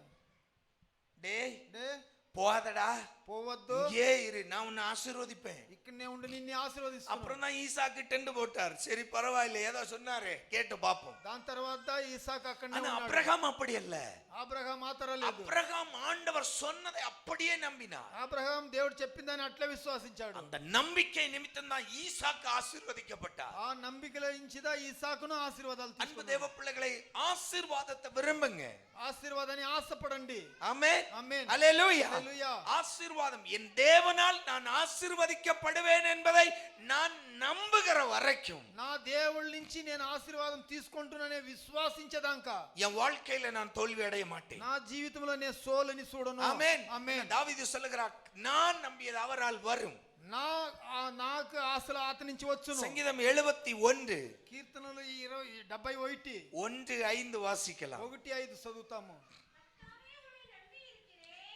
டேய் డే போகாதடா, పోవద్దు, இங்கே இரு, நான் உன்னை ஆசீர்வதிப்பேன். ఇక్కడనే ఉండి నిన్ను ఆశీర్వదిస్తాను. அப்புறம் தான் ஈசாக்கு டெண்டு போட்டார். சரி பரவாயில்ல, ஏதோ சொன்னாரு, கேட்டு பாப்போம். దాని తర్వాత ఈసాకు అక్కడనే ஆனா ఉన్నాడు. அபிரகாம் அப்படி அல்ல. అబ్రహాం ఆ తర లేదు. அபிரகாம் ஆண்டவர் சொன்னதை அப்படியே நம்பினார். అబ్రహాం దేవుడు చెప్పిందని అట్లే విశ్వాసించాడు. அந்த நம்பிக்கை நிமித்தம் தான் ஈசாக்கு ஆசீர்வதிக்கப்பட்டார். ఆ నంబికలో ఇంచిదా ఈసాకును ఆశీర్వాదాలు அன்பு తీసుకున్నాడు. தேவ பிள்ளைகளை, ஆசீர்வாதத்தை விரும்புங்க. ఆశీర్వాదాన్ని ఆశపడండి. ஆமென். ఆమేన్. அல்லேலூயா. హల్లెలూయా. ஆசீர்வாதம் என் தேவனால் நான் ஆசீர்வதிக்கப்படுவேன் என்பதை நான் நம்புகிற வரைக்கும், నా దేవుళ్ళ నుంచి నేను ఆశీర్వాదం తీసుకుంటున్నానే విశ్వాసించదాకా என் வாழ்க்கையில நான் தோல்வி அடைய மாட்டேன். నా జీవితంలో నేను సోలని చూడను. ஆமென். ఆమేన్. தாவீது சொல்லுகிறார், நான் நம்பியது அவரால் வரும். నాకు ఆశలు అతని నుంచి వచ్చును. சங்கீதம் 71 కీర్తనలు 71 1:5 வாசிக்கலாம். 1:5 చదువుతాము.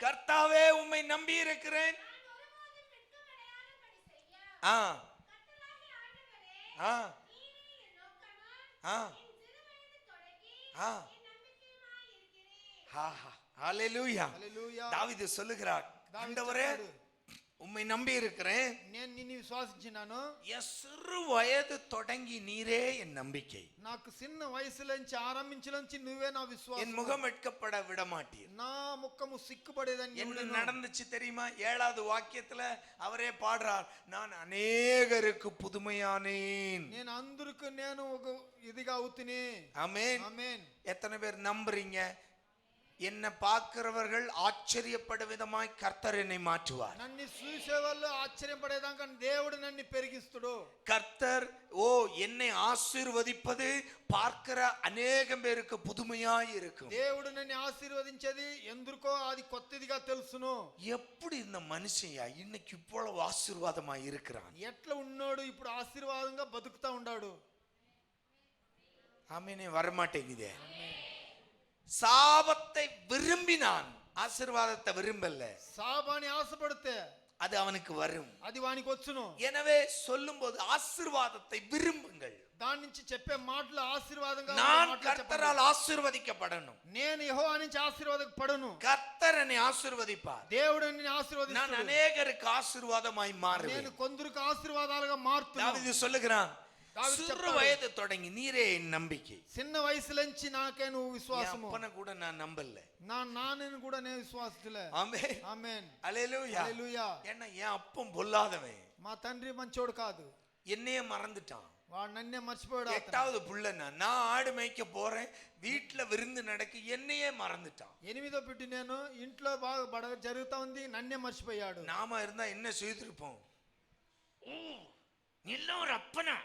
கர்த்தாவே உம்மை நம்பி இருக்கிறேன். ஆ ஆ ஆ ஆ ஹalleluya. హల్లెలూయా. தாவீது சொல்லுகிறார், ஆண்டவரே உம்மை நம்பி இருக்கிறேன், నేను నిన్ను విశ్వాసించినాను. என் சிறு வயது தொடங்கி நீரே என் நம்பிக்கை. నాకు చిన్న వయసులోంచి ఆరంభించలోంచి నువ్వే నా విశ్వాసం. என் முகம் வெட்கப்பட விட மாட்டீர். నా ముఖము సిగ్గుపడేదని என்ன நடந்துச்சு தெரியுமா? 7வது வாக்கியத்துல அவரே பாடுறார், நான் அநேகருக்கு புதுமையானேன். నేను అందరికి నేను ఒక ఇదిగా అవుతుని. ஆமென். ఆమేన్. எத்தனை பேர் நம்புறீங்க? என்னை பார்க்கிறவர்கள் ஆச்சரியப்படும் விதமாய் கர்த்தர் என்னை மாற்றுவார். నన్ను చూసే వాళ్ళు ఆశ్చర్యపడేదాకా దేవుడు నన్ను పెరిగిస్తాడు. கர்த்தர் என்னை ஆசீர்வதிப்பது பார்க்கிற அநேகம் பேருக்கு புதுமையாய் இருக்கும். దేవుడు నన్ను ఆశీర్వదించేది ఎందుకో అది కొత్తదిగా తెలుసును. எப்படி இந்த மனுஷயா இன்னைக்கு இவ்வளவு ஆசீர்வாதமாய் இருக்கிறான்? ఎట్లా ఉన్నాడు ఇప్పుడు ఆశీర్వాదంగా బతుకుతా ఉన్నాడు. ஆமெனே. வரமாட்டேங்குதே. சாபத்தை விரும்பினான், ஆசீர்வாதத்தை விரும்பல. శాపాన్ని ఆశపడితే அது அவனுக்கு வரும். అది వానికి వచ్చును. எனவே சொல்லும்போது ஆசீர்வாதத்தை விரும்புங்கள். దాని నుంచి చెప్పే మాటలు ఆశీర్వాదంగా நான் கர்த்தரால் ஆசீர்வதிக்கப்படணும். నేను యెహోవా నుంచి ఆశీర్వాదపడను. கர்த்தர் என்னை ஆசீர்வதிப்பார். దేవుడు నిన్ను ఆశీర్వదిస్తాడు. நான் அநேகருக்கு ஆசீர்வாதமாய் மாறுவேன். నేను కొందరికి ఆశీర్వాదాలుగా మారుతాను. தாவீது சொல்லுகிறான், சிறு வயது தொடங்கி நீரே என் நம்பிக்கை. చిన్న వయసులోంచి నాకే నువ్వు విశ్వాసము. அப்பன கூட நான் நம்பல. నాన్నని కూడా నేను విశ్వాసతిలే. ஆமென் ఆమేన్. ஹalleluya. హల్లెలూయా. ஏன்னா என் அப்பன் பொல்லாதவன். మా తండ్రి మంచోడు కాదు. என்னையே மறந்துட்டான். వాడు నన్నే మర్చిపోయాడు. 8வது புள்ள நான் ஆடு மேய்க்க போறேன், வீட்ல விருந்து நடக்கு, என்னையே மறந்துட்டான். 8వ బిడ్డ నేను ఇంట్లో బాగా జరుగుతా ఉంది, నన్నే మర్చిపోయాడు. நாம இருந்தா என்ன செய்திருப்போம்? நீ ஒரு அப்பனா,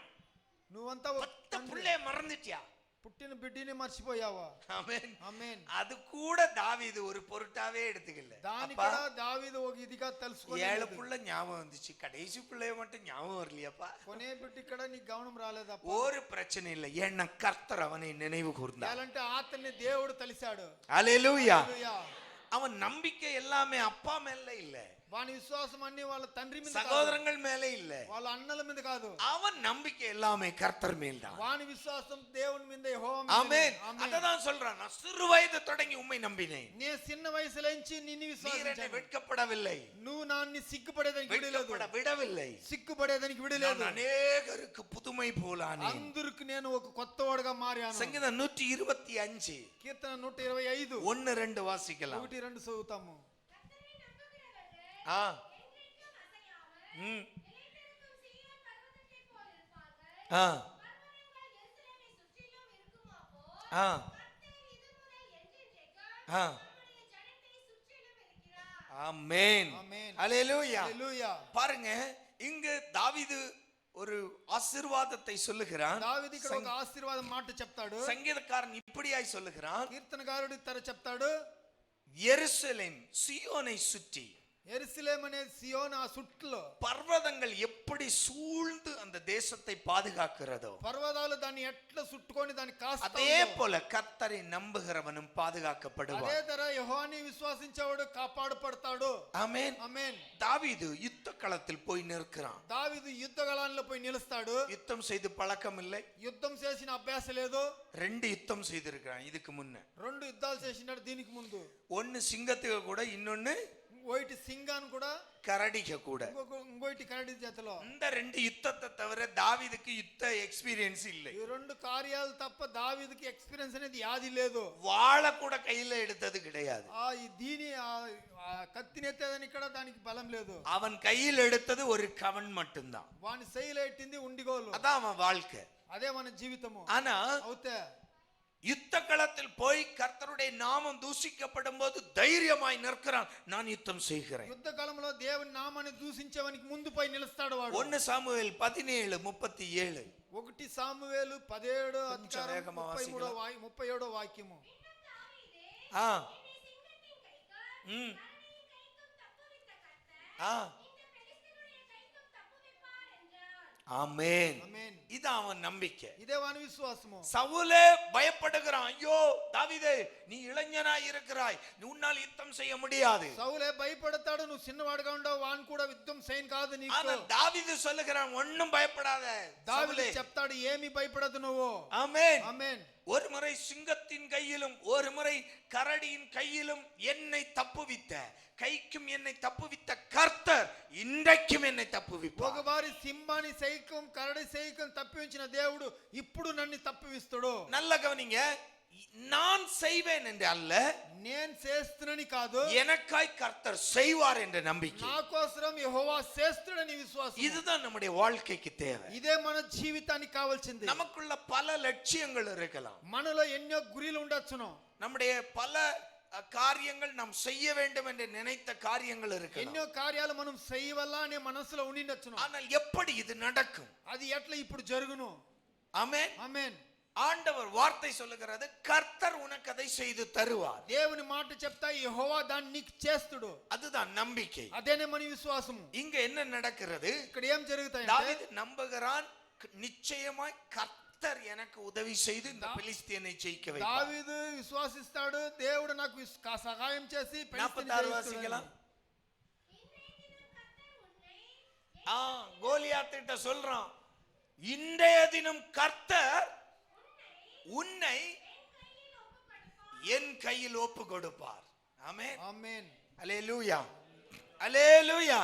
నువ్వంతా பத்த புள்ளைய மறந்துட்டியா? పుట్టిన బిడ్డని మర్చిపోయావా? ஆமென் ఆమేన్. அது கூட தாவீது ஒரு பொருட்டாவே எடுத்துக்கல. దాని కూడా దావీదు ఒక ఇదిగా తెలుసుకోలేదు. 7 புள்ள ஞாபகம் வந்துச்சு, கடைசி புள்ளைய மட்டும் ஞாபகம் வரலையாப்பா? కొనే బిడ్డ ఇక్కడ నీకు గమనం రాలేదప్ప. ஒரு பிரச்சனை இல்ல, ஏன்னா கர்த்தர் அவனை நினைவு கூர்ந்தார். ఎలాంటి ఆతన్ని దేవుడు తెలిసాడు. ஹalleluya. హల్లెలూయా. அவன் நம்பிக்கை எல்லாமே அப்பா மேல இல்ல, వాని విశ్వాసం అన్ని వాళ్ళ తండ్రి మీద, சகோதரங்கள் மேல இல்ல, వాళ్ళ అన్నల మీద కాదు. அவன் நம்பிக்கை எல்லாமே கர்த்தர் மேல்தான். వాని విశ్వాసం దేవుని మీద, యెహోవా మీద. ஆமென். அததான் சொல்றான், நான் சிறு வயது தொடங்கி உம்மை நம்பினேன். నేను చిన్న వయసులోంచి నిన్ను நீர் என்னை విశ్వాసించాను. வெட்கப்படவில்லை, నువ్వు నాన్ని సిగ్గుపడేదానికి విడలేదు. விடவில்லை. సిగ్గుపడేదానికి విడలేదు. நான் அநேகருக்கு புதுமை போலானேன். అందరికి నేను ఒక కొత్తవాడుగా మారాను. சங்கீதம் 125 కీర్తన 125 1 2 வாசிக்கலாம். 1 2 చదువుతాము. ஆ ஆ ஆ ஆ ஆமென். ஆமென். ஹalleluya. హల్లెలూయా. பாருங்க, இங்கு தாவீது ஒரு ஆசீர்வாதத்தை சொல்லுகிறான். దావీదు ఇక్కడ ఒక ఆశీర్వాదం మాట చెప్తాడు. சங்கீதக்காரன் இப்படியாய் சொல்லுகிறான், కీర్తనకారుడు తర చెప్తాడు, எருசலேம் சீயோனை சுற்றி, యెరూషలేము అనే సియోను ఆ చుట్టలో பர்வதங்கள் எப்படி சூழ்ந்து அந்த தேசத்தை பாதுகாக்கிறதோ, పర్వతాలు దాన్ని ఎట్లా చుట్టుకొని దాన్ని కాస్తాయో, அதே போல கர்த்தரை நம்புகிறவனும் பாதுகாக்கப்படுவான். అదే తర యెహోవాని విశ్వసించేవాడు కాపాడబడతాడు. ஆமென். ఆమేన్. தாவீது யுத்த களத்தில் போய் நிற்கிறான். దావీదు యుద్ధగళంలో పోయి నిలుస్తాడు. யுத்தம் செய்து பழக்கம் இல்லை, యుద్ధం చేసిన అభ్యాసం లేదు. 2 யுத்தம் செய்திருக்கிறான் இதுக்கு முன்ன. 2 యుద్ధాలు చేసినాడు దీనికి ముందు. ஒன்னு சிங்கத்துக்கு கூட, இன்னொன்னு ఒకటి సింగాన్ కూడా, கரடிக்கு கூட. ఇంకోటి కరడి చేతిలో. இந்த 2 யுத்தத்தை தவிர தாவீதுக்கு யுத்த எக்ஸ்பீரியன்ஸ் இல்லை. ఈ 2 కార్యాలు తప్ప దావీదుకి ఎక్స్పీరియన్స్ అనేది యాది లేదు. வாள கூட கையில எடுத்தது கிடையாது. దీని కత్తిని ఎత్తేదని ఇక్కడ దానికి బలం లేదు. அவன் கையில் எடுத்தது ஒரு கவன் மட்டும்தான். వాని శైలి ఎట్టింది ఉండిగోలు. அதான் அவன் வாழ்க்கை. అదే మన జీవితము. ஆனா అవుతే யுத்த களத்தில் போய் கர்த்தருடைய நாமம் தூஷிக்கப்படும் போது தைரியமாய் நிற்கிறான், நான் யுத்தம் செய்கிறேன். యుద్ధ కాలంలో దేవుని నామాన్ని దూషించేవానికి ముందు పోయి నిలుస్తాడు వాడు. 1 சாமுவேல் 17:37. 1 సామువేలు 17 అధ్యాయం వేగంగా 37వ వాక్యము. ஆ ம் ஆ ஆமென். ఆమేన్. இது அவன் நம்பிக்கை. ఇదే వాని విశ్వాసము. சவுலே பயப்படுகிறான், ஐயோ தாவீதே நீ இளைஞனாய் இருக்கிறாய், உன்னால் யுத்தம் செய்ய முடியாது. సౌలే భయపడతాడు, నువ్వు చిన్నవాడుగా ఉండవు, వాని కూడా యుద్ధం చేయను కాదు నీకు. ஆனா தாவீது சொல்லுகிறான், ஒண்ணும் பயப்படாத. దావీదు చెప్తాడు, ఏమీ భయపడదు నువ్వు. ஆமென். ఆమేన్. ஒரு முறை சிங்கத்தின் கையிலும் ஒரு முறை கரடியின் கையிலும் என்னை தப்புவித்த, கைக்கும் என்னை தப்புவித்த கர்த்தர் இன்றைக்கும் என்னை தப்புவிப்பார். ఒకసారి సింహాని సైకం కరడి సైకం తప్పించిన దేవుడు ఇప్పుడు నన్ను తప్పిస్తాడు. நல்ல கவனிங்க, நான் செய்வேன் என்று அல்ல, నేను చేస్తునని కాదు, எனக்காய் கர்த்தர் செய்வார் என்ற நம்பிக்கை. నా కోసం యెహోవా చేస్తాడని విశ్వాసం. இதுதான் நம்முடைய வாழ்க்கைக்கு தேவை. ఇదే మన జీవితానికి కావాల్సింది. நமக்குள்ள பல லட்சியங்கள் இருக்கலாம், మనలో ఎన్నో గురిలు ఉండొచ్చును, நம்முடைய பல காரியங்கள் நாம் செய்ய வேண்டும் என்று நினைத்த காரியங்கள் இருக்கலாம், ఎన్నో కార్యాలు మనం చేయవల్ల అనే మనసులో ఉండినొచ్చును. ஆனால் எப்படி இது நடக்கும்? అది ఎట్లా ఇప్పుడు జరుగును? ஆமென். ఆమేన్. ஆண்டவர் வார்த்தை சொல்லுகிறது, கர்த்தர் உனக்கு அதை செய்து தருவார். దేవుని మాట చెప్తా యెహోవా దాన్ని నీకు చేస్తాడు. அதுதான் நம்பிக்கை. అదేనే మన విశ్వాసము. இங்க என்ன நடக்கிறது? ఇక్కడ ఏం జరుగుతాయి? தாவீது நம்புகிறான், நிச்சயமாய் கர்த்தர் எனக்கு உதவி செய்து இந்த பெலிஸ்தியனை ஜெயிக்க வைப்பார். దావీదు విశ్వాసిస్తాడు, దేవుడు నాకు సహాయం చేసి 46 வாசிக்கலாம். கோலியாத்திட்ட சொல்றான், இன்றைய தினம் கர்த்தர் உன்னை என் கையில் ஒப்பு கொடுப்பார். ஆமென் ஆமென். அல்லேலூயா அல்லேலூயா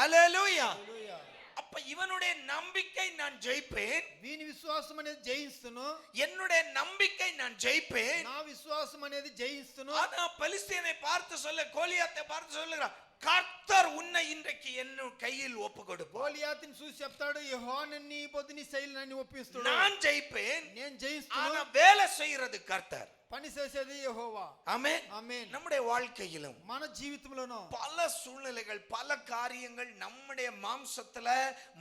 அல்லேலூயா. హల్లెలూయా. அப்ப இவனுடைய நம்பிக்கை நான் ஜெயிப்பேன், వీని విశ్వాసం అనేది జయిస్తును. என்னுடைய நம்பிக்கை நான் ஜெயிப்பேன். నా విశ్వాసం అనేది జయిస్తును. ஆனா பெலிஸ்தியனை பார்த்து சொல்ல, கோலியாத்தை பார்த்து சொல்லுகிறார், கர்த்தர் உன்னை இன்றைக்கு என் கையில் ஒப்பு கொடுப்பார். గోలియాతుని చూసి చెప్తాడు, యెహోవా నీ పొద్దుని శైలి నన్ను ఒప్పిస్తాడు. நான் ஜெயிப்பேன், నేను జయిస్తాను. ஆனா வேலை செய்யறது கர்த்தர். పని చేసేది యెహోవా. ஆமென். ఆమేన్. நம்முடைய வாழ்க்கையிலும் మన జీవితంలోనూ பல சூழ்நிலைகள், பல காரியங்கள் நம்முடைய மாம்சத்துல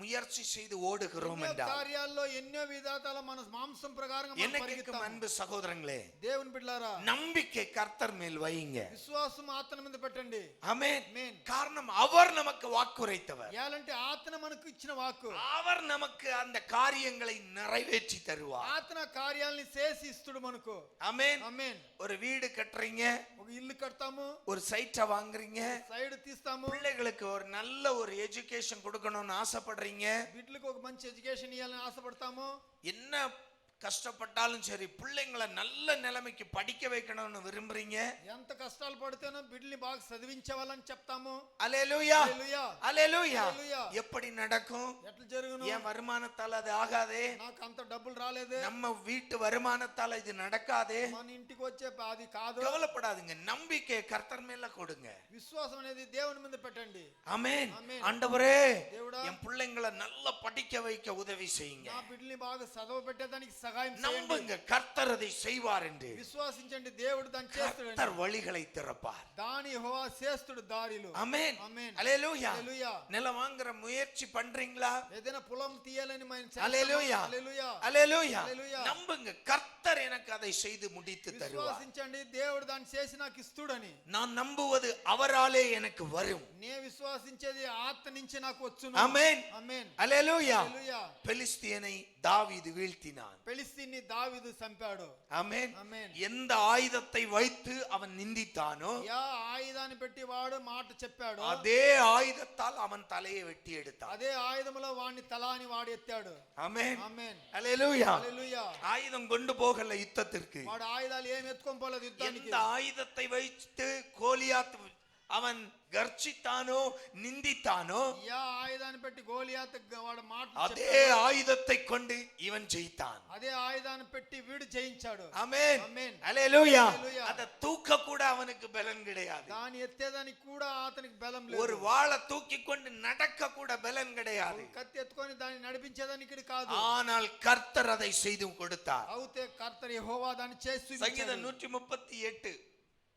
முயற்சி செய்து ஓடுகிறோம் ఎన్నో என்றால், కార్యాల్లో ఎన్నో విధాతాల మన మాంసం ప్రకారంగా మనం எனக்கு పరిగెత్తాము. அன்பு సహోదரங்களே, దేవుని బిడ్డలారా, நம்பிக்கை கர்த்தர் மேல் வையுங்க. విశ్వాసం ఆత్మ మీద పెట్టండి. ஆமென். ఆమేన్. காரணம் அவர் நமக்கு வாக்குரைத்தவர், ఏలంటే ఆత్మ మనకు ఇచ్చిన వాక్కు. அவர் நமக்கு அந்த காரியங்களை நிறைவேற்றி தருவார். ఆత్మ కార్యాలని చేసి ఇస్తుడు మనకు. ஆமென். ఆమేన్. ஒரு வீடு கட்டுறீங்க, ఒక ఇల్లు కడతాము, ஒரு సైట్ வாங்குறீங்க, సైడ్ తీస్తాము, பிள்ளைகளுக்கு ஒரு நல்ல ஒரு எஜுகேஷன் கொடுக்கணும்னு ஆசைப்படுறீங்க, బిడ్డలకు ఒక మంచి ఎడ్యుకేషన్ ఇవ్వాలని ఆశపడతాము. என்ன கஷ்டப்பட்டாலும் சரி பிள்ளைங்களை நல்ல நிலைமைக்கு படிக்க வைக்கணும்னு விரும்புறீங்க. ఎంత కష్టాలు పడితేనో బిడ్డల్ని బాగా చదివించవాలని చెప్తాము. அல்லேலூயா హల్లెలూయా. அல்லேலூயா. హల్లెలూయా. எப்படி நடக்கும்? ఎట్లా జరుగును? என் வருமானத்தால் அது ஆகாதே, నాకు అంత డబ్బులు రాలేదు, நம்ம வீட்டு வருமானத்தால் இது நடக்காதே. మన ఇంటికి వచ్చే అది కాదు. கவலைப்படாதீங்க, நம்பிக்கை கர்த்தர் மேல கொடுங்க. విశ్వాసం అనేది దేవుని మీద పెట్టండి. ஆமென். ஆமென். ஆண்டவரே, దేవుడా, என் பிள்ளைங்களை நல்லா படிக்க வைக்க உதவி செய்யுங்க. నా బిడ్డల్ని బాగా చదవ పెట్టేదానికి సహాయం చేయండి. நம்புங்க, கர்த்தர் அதை செய்வார் என்று. విశ్వాసించండి, దేవుడు దాన్ని చేస్తాడు. கர்த்தர் வழிகளை திறப்பார். దాని యెహోవా చేస్తాడు దారిలు. ஆமென். ఆమేన్. அல்லேலூயா. హల్లెలూయా. நிலம் வாங்குற முயற்சி பண்றீங்களா? ఏదైనా పొలం తీయాలని మనం చేస్తాము. அல்லேலூயா. హల్లెలూయా. அல்லேலூயா. హల్లెలూయా. நம்புங்க, கர்த்தர் எனக்கு அதை செய்து முடித்து தருவார். విశ్వాసించండి, దేవుడు దాన్ని చేసి నాకు ఇస్తుడని. நான் நம்புவது அவராலே எனக்கு வரும். నే విశ్వాసించేది ఆత్మ నుంచి నాకు వచ్చును. ஆமென். ఆమేన్. அல்லேலூயா. హల్లెలూయా. பெலிஸ்தியனை தாவீது வீழ்த்தினான். ఫిలిష్తీయుని దావీదు చంపాడు. ஆமென். ఆమేన్. எந்த ஆயுதத்தை வைத்து அவன் நிந்தித்தானோ యా ఆయుధాన్ని పెట్టి వాడు మాట చెప్పాడు, அதே ஆயுதத்தால் அவன் தலையை வெட்டி எடுத்தான். అదే ఆయుధములో వాడిని తలాని వాడు ఎత్తాడు. ஆமென். ఆమేన్. அல்லேலூயா. హల్లెలూయా. ஆயுதம் கொண்டு போகல யுத்தத்திற்கு. వాడు ఆయుధాలు ఏం ఎత్తుకొని పోలేదు యుద్ధానికి. எந்த ஆயுதத்தை வைத்து கோலியாத் அவன் கர்ஜித்தானோ நிந்தித்தானோ యా ఆయుధాన్ని పెట్టి గోలియాత్ వాడు మాట அதே ஆயுதத்தை கொண்டு இவன் ஜெயித்தான். అదే ఆయుధాన్ని పెట్టి వీడు జయించాడు. ஆமென். ఆమేన్. அல்லேலூயா. హల్లెలూయా. அத தூக்க கூட அவனுக்கு பலன் கிடையாது. దాన్ని ఎత్తేదానికి కూడా అతనికి బలం లేదు. ஒரு வாளை தூக்கி கொண்டு நடக்க கூட பலன் கிடையாது. కత్తి ఎత్తుకొని దాన్ని నడిపించేదానికి కాదు. ஆனால் கர்த்தர் அதை செய்து கொடுத்தார். అవుతే కర్తర్ యెహోవా దాన్ని చేసి சங்கீதம் 138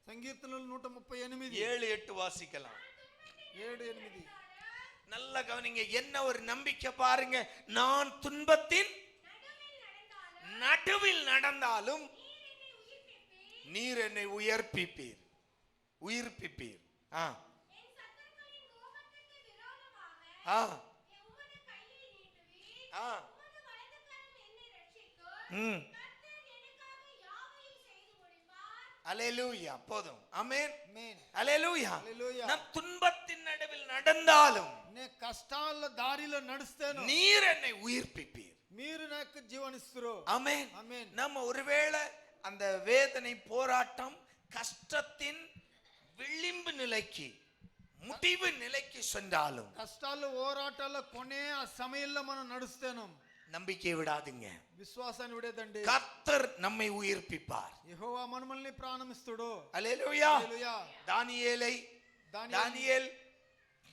సంకీర్తనలు 138 7-8 வாசிக்கலாம். 7-8. நல்ல கவனிங்க, என்ன ஒரு நம்பிக்கை பாருங்க. நான் துன்பத்தின் நடுவில் நடந்தாலும் நீர் என்னை உயிர்ப்பிப்பீர். உயிர்ப்பிப்பீர். ஆ ஆ ஆ ம். அல்லேலூயா. போதும். ஆமென். ఆమేన్. அல்லேலூயா. హల్లెలూయా. நான் துன்பத்தின் நடுவில் நடந்தாலும் నే కష్టాల దారిలో నడుస్తాను, நீர் என்னை உயிர்ப்பிப்பீர். మీరు నాకు జీవనిస్తురు. ஆமென். ఆమేన్. நம்ம ஒருவேளை அந்த வேதனை, போராட்டம், கஷ்டத்தின் விளிம்பு நிலைக்கு, முடிவு நிலைக்கு சென்றாலும் కష్టాలు ఓరాటాల్లో కొనే ఆ సమయంలో మనం నడుస్తాను. நம்பிக்கை விடாதீங்க. విశ్వాసాన్ని విడేదండి. கர்த்தர் நம்மை உயிர்ப்பிப்பார். యెహోవా మనల్ని ప్రాణమిస్తుడు. அல்லேலூயா. హల్లెలూయా. தானியேல்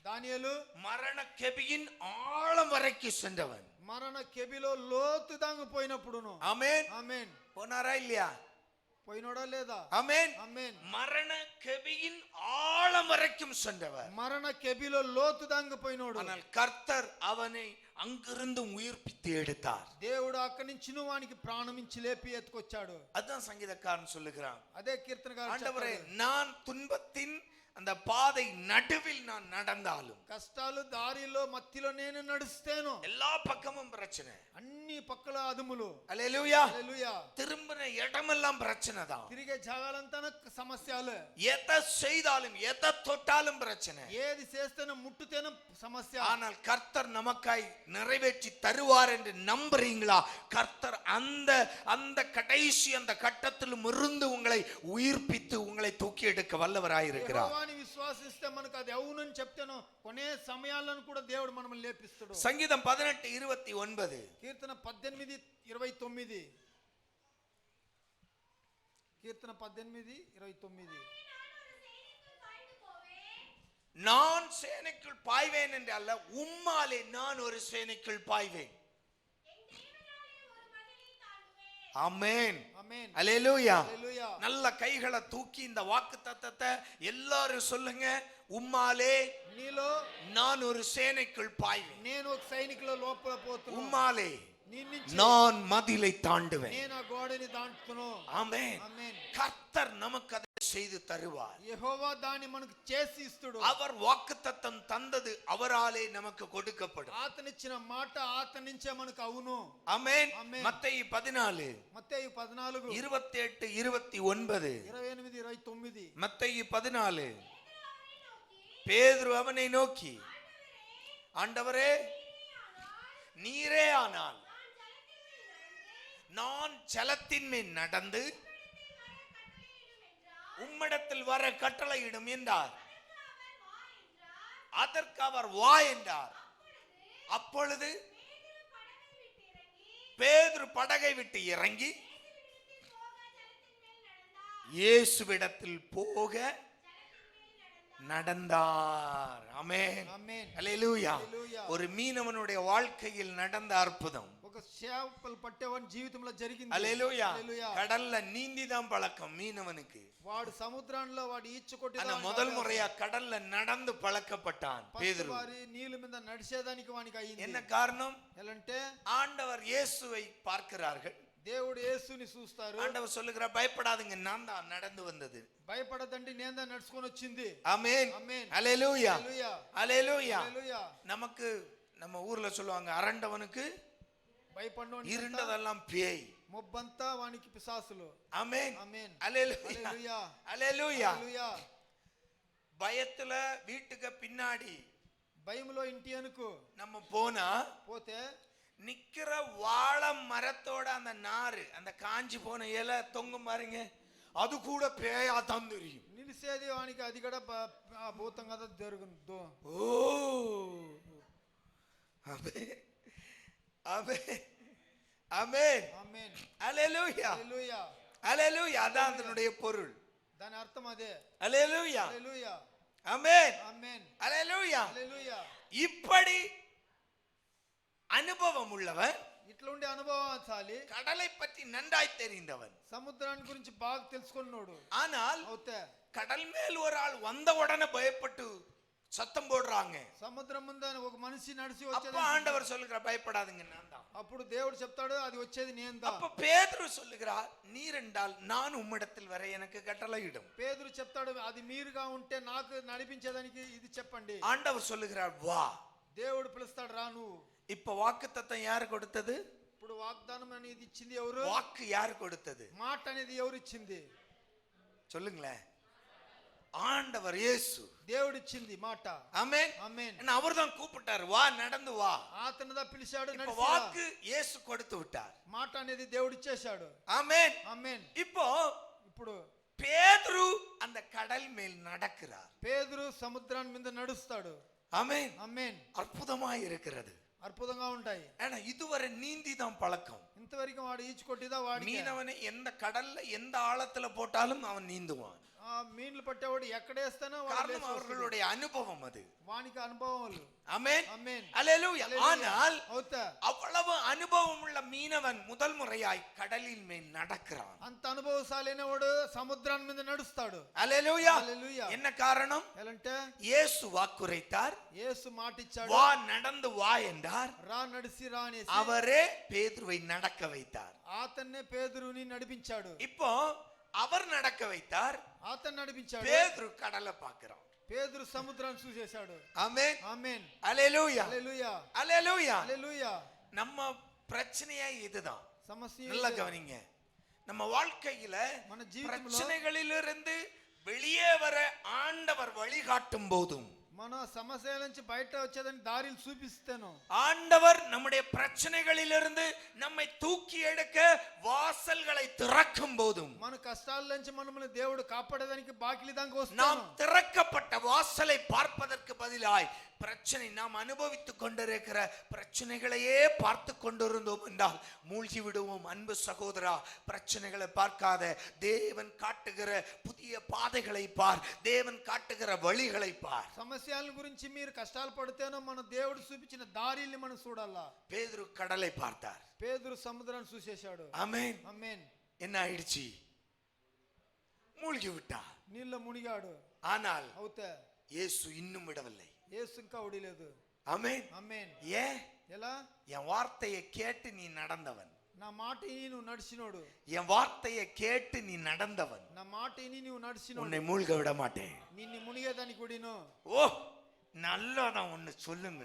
దానియేలు மரண கெபியின் ஆழம் வரைக்கும் சென்றவன். మరణ కెబిలో లోతు దాంగు పోయినప్పుడును. ஆமென். ఆమేన్. போனாரா இல்லையா? పోయినోడా లేదా? ஆமென். ఆమేన్. மரண கெபியின் ஆழம் வரைக்கும் சென்றவர். మరణ కెబిలో లోతు దాంగు పోయినోడు. ஆனால் கர்த்தர் அவனை அங்கிருந்து உயிர்ப்பித்து எடுத்தார். దేవుడు అక్కడి నుంచి వానికి ప్రాణం ఇచ్చి లేపి ఎత్తుకొచ్చాడు. அதான் சங்கீதக்காரன் சொல்லுகிறான். అదే కీర్తనకారుడు ஆண்டவரே, நான் துன்பத்தின் அந்த பாதை நடுவில் நான் நடந்தாலும், కష్టాలు దారిలో మధ్యలో నేను నడుస్తాను, எல்லா பக்கமும் பிரச்சனை, అన్ని పక్కల అదుములు, அல்லேலூயா, హల్లెలూయా, திரும்பின இடமெல்லாம் பிரச்சனை தான், తిరిగే జాగాలంతా సమస్యలు, எதை செய்தாலும் எதை தொட்டாலும் பிரச்சனை, ఏది చేస్తేనే ముట్టుతేనే సమస్య. ஆனால் கர்த்தர் நமக்காய் நிறைவேற்றி தருவார் என்று நம்புறீங்களா? கர்த்தர் அந்த அந்த கடைசி அந்த கட்டத்திலும் இருந்து உங்களை உயிர்ப்பித்து உங்களை தூக்கி எடுக்க வல்லவராயிருக்கிறார். యెహోవాని విశ్వాసిస్తే మనకు అది అవునని చెప్తాను, కొనే సమయాలను కూడా దేవుడు మనల్ని లేపిస్తాడు. சங்கீதம் 18:29. కీర్తన 18:29. కీర్తన 18:29. நான் சேனைக்குள் பாய்வேன் என்று அல்ல, உம்மாலே நான் ஒரு சேனைக்குள் பாய்வேன். ஆமென், ఆమేన్, அல்லேலூயா. హల్లెలూయా. நல்ல கைகளை தூக்கி இந்த வாக்குத்தத்தத்தை எல்லாரும் சொல்லுங்க. உம்மாலே నీలో நான் ஒரு சேனைக்குள் பாய்வேன். నేను ఒక సైనికుల లోపల పోతున్నా, உம்மாலே నీ నుంచి நான் மதிலை தாண்டுவேன். నేను ఆ గోడని దాటుతును. ஆமென். ఆమేన్. கர்த்தர் நமக்கு அதை செய்து தருவார். యెహోవా దాన్ని మనకు చేసి ఇస్తుడు. அவர் வாக்குத்தத்தம் தந்தது அவராலே நமக்கு கொடுக்கப்படும். ఆతనిచ్చిన మాట ఆతని నుంచే మనకు అవును. ஆமென். ஆமென். மத்தேயு 14 మత్తయి 14 28 29. 28 29. மத்தேயு 14. பேதுரு அவனை நோக்கி, ஆண்டவரே, நீரே ஆனால் நான் ஜலத்தின் மேல் நடந்து உம்மிடத்தில் வர கட்டளையிடும் என்றார். அதற்கு அவர் வா என்றார். அப்பொழுது பேதுரு படகை விட்டு இறங்கி இயேசுவிடத்தில் போக நடந்தார். ஆமென், ఆమేన్, அல்லேலூயா. హల్లెలూయా. ஒரு மீனவனுடைய வாழ்க்கையில் நடந்த அற்புதம். ఒక చేపలు పట్టేవాని జీవితంలో జరిగింది. அல்லேலூயா. హల్లెలూయా. கடல்ல நீந்திதான் பழக்கம் மீனவனுக்கு. వాడు సముద్రంలో వాడు ఈడ్చు కొట్టి ஆனா முதல் முறையா கடல்ல நடந்து பழக்கப்பட்டான் பேதுரு. వారి నీళ్ళ మీద నడిచేదానికి వానికి అయ్యింది. என்ன காரணம்? ఎలాంటే ஆண்டவர் இயேசுவை பார்க்கிறார்கள். దేవుడు యేసుని చూస్తారు. ஆண்டவர் சொல்லுகிறார், பயப்படாதீங்க, நான் தான் நடந்து வந்தது. భయపడదండి, నేను தான் నడుచుకొని వచ్చింది. ஆமென், ఆమేన్, அல்லேலூயா, హల్లెలూయా, அல்லேலூயா. హల్లెలూయా. நமக்கு நம்ம ஊர்ல சொல்லுவாங்க, அரண்டவனுக்கு భయపడనోని இருண்டதெல்லாம் பேய். మొబ్బంతా వానికి పిశాసులు. ஆமென், ఆమేన్, அல்லேலூயா, హల్లెలూయా, அல்லேலூயா. హల్లెలూయా. பயத்துல வீட்டுக்கு பின்னாடி భయములో ఇంటి అనుకు நம்ம போனா పోతే நிக்கிற வாழை மரத்தோட அந்த நாறு, அந்த காஞ்சி போன இலை தொங்கும் பாருங்க, அது கூட பேயா தான் தெரியும். నిలిసేది వానికి అది కూడా భూతం కదా జరుగుతుందో. ஓ, ஆமென், ஆமென், ஆமென், ఆమేన్, அல்லேலூயா, హల్లెలూయా. அல்லேலூயா. அதான் அதனுடைய பொருள். దాని అర్థం అదే. அல்லேலூயா, హల్లెలూయా, ஆமென், ఆమేన్, அல்லேலூயா. హల్లెలూయా. இப்படி அனுபவம் உள்ளவன், ఇట్లా ఉండే అనుభవాలు, கடலை பற்றி நன்றாய் தெரிந்தவன். సముద్రాన్ని గురించి బాగా తెలుసుకున్నాడు. ஆனால் అవుతే கடல் மேல் ஒரு ஆள் வந்த உடனே பயப்பட்டு சத்தம் போடுறாங்க. సముద్రం ముందు ఒక మనిషి నడిచి அப்ப వచ్చేది. ஆண்டவர் சொல்லுகிறார், பயப்படாதீங்க, நான் தான். అప్పుడు దేవుడు చెప్తాడు, అది వచ్చేది నేను దా. அப்ப பேதுரு சொல்லுகிறார், நீர் என்றால் நான் உம்மிடத்தில் வர எனக்கு கட்டளையிடும். పేతురు చెప్తాడు, అది మీరుగా ఉంటే నాకు నడిపించేదానికి ఇది చెప్పండి. ஆண்டவர் சொல்லுகிறார், வா. దేవుడు పిలుస్తాడు, రా నువ్వు. இப்ப வாக்குத்தத்தம் யாரு கொடுத்தது? ఇప్పుడు వాగ్దానం అనేది ఇచ్చింది ఎవరు? வாக்கு யாரு கொடுத்தது? మాట అనేది ఎవరు ఇచ్చింది? சொல்லுங்களேன். ஆண்டவர் இயேசு. దేవుడు ఇచ్చింది మాట. ஆமென், ఆమేన్. அவர்தான் கூப்பிட்டார், வா, நடந்து வா. అతనిదా పిలిచాడు, இப்ப నడిచి రా. வாக்கு இயேசு கொடுத்து விட்டார். మాట అనేది దేవుడు ఇచ్చేశాడు. ஆமென். ఆమేన్. இப்போ ఇప్పుడు பேதுரு அந்த கடல் மேல் நடக்கிறார். పేతురు సముద్రాన్ని మీద నడుస్తాడు. ஆமென், ఆమేన్. அற்புதமாய் இருக்கிறது. అద్భుతంగా ఉంటాయి. ஆனா இதுவரை நீந்தி தான் பழக்கம். అంతవరకు వాడు ఈచి కొట్టిదా వాడి மீனவனை எந்த கடல்ல எந்த ஆழத்துல போட்டாலும் அவன் நீந்துவான். மீன்లు పట్టేవాడు ఎక్కడేస్తానో காரணம் அவர்களுடைய அனுபவம் அது. వానికి అనుభవాలు. ஆமென் ஆமென். அல்லேலூயா. ஆனால் అవుతా அவ்வளவு அனுபவம் உள்ள மீனவன் முதல் முறையாய் கடலின் மேல் நடக்கிறான். అంత అనుభవశాలైన వాడు సముద్రం మీద నడుస్తాడు. அல்லேலூயா. அல்லேலூயா. என்ன காரணம்? ఎలంటే இயேசு வாக்குரைத்தார், యేసు మాట ఇచ్చాడు, வா நடந்து வா என்றார். రా నడిసి రా అనేసి அவரே பேதுருவை நடக்க வைத்தார். అతన్నే పేతురుని నడిపించాడు. இப்போ அவர் நடக்க வைத்தார், అతను నడిపించాడు. பேதுரு கடலை பார்க்கிறான். పేతురు సముద్రాన్ని చూసేశాడు. ஆமென் ఆమేన్. அல்லேலூயா. హల్లెలూయా. அல்லேலூயா. హల్లెలూయా. நம்ம பிரச்சனையே இதுதான். సమస్య நல்லா கவனிங்க. நம்ம வாழ்க்கையில మన జీవితంలో பிரச்சனைகளிலிருந்து வெளியே வர ஆண்டவர் வழிகாட்டும் போதும், మన సమస్యల నుంచి బయట వచ్చేదని దారిలు చూపిస్తాను. ஆண்டவர் நம்முடைய பிரச்சனைகளிலிருந்து நம்மை தூக்கி எடுக்க வாசல்களை திறக்கும் போதும், మన కష్టాల నుంచి మనల్ని దేవుడు కాపాడడానికి బాకిలి దాకా వస్తాను. நாம் திறக்கப்பட்ட வாசலை பார்ப்பதற்கு பதிலாய் பிரச்சனை நாம் அனுபவித்துக் கொண்டிருக்கிற பிரச்சனைகளையே பார்த்து கொண்டிருந்தோம் என்றால் மூழ்கி விடுவோம். அன்பு சகோதரா, பிரச்சனைகளை பார்க்காத, தேவன் காட்டுகிற புதிய பாதைகளை பார், தேவன் காட்டுகிற வழிகளை பார். సమస్యల గురించి మీరు కష్టాలు పడితేనో మన దేవుడు చూపించిన దారిల్ని మనం చూడాలా. பேதுரு கடலை பார்த்தார். పేతురు సముద్రాన్ని చూసేశాడు. ஆமென். ఆమేన్. என்ன ஆயிடுச்சு? மூழ்கி விட்டார். నీళ్ళ మునిగాడు. ஆனால் అవుతే இயேசு இன்னும் விடவில்லை. యేసు ఇంకా వడిలేదు. ஆமென். ఆమేన్. ஏன்? ఎలా? என் வார்த்தையை கேட்டு நீ நடந்தவன், నా మాట ఇని నువ్వు నడిచినోడు, என் வார்த்தையை கேட்டு நீ நடந்தவன், నా మాట ఇని నువ్వు నడిచినోడు, உன்னை மூழ்க விட மாட்டேன். నిన్ను మునిగేదానికి కూడిను. ஓ, நல்லதான் ஒண்ணு சொல்லுங்க.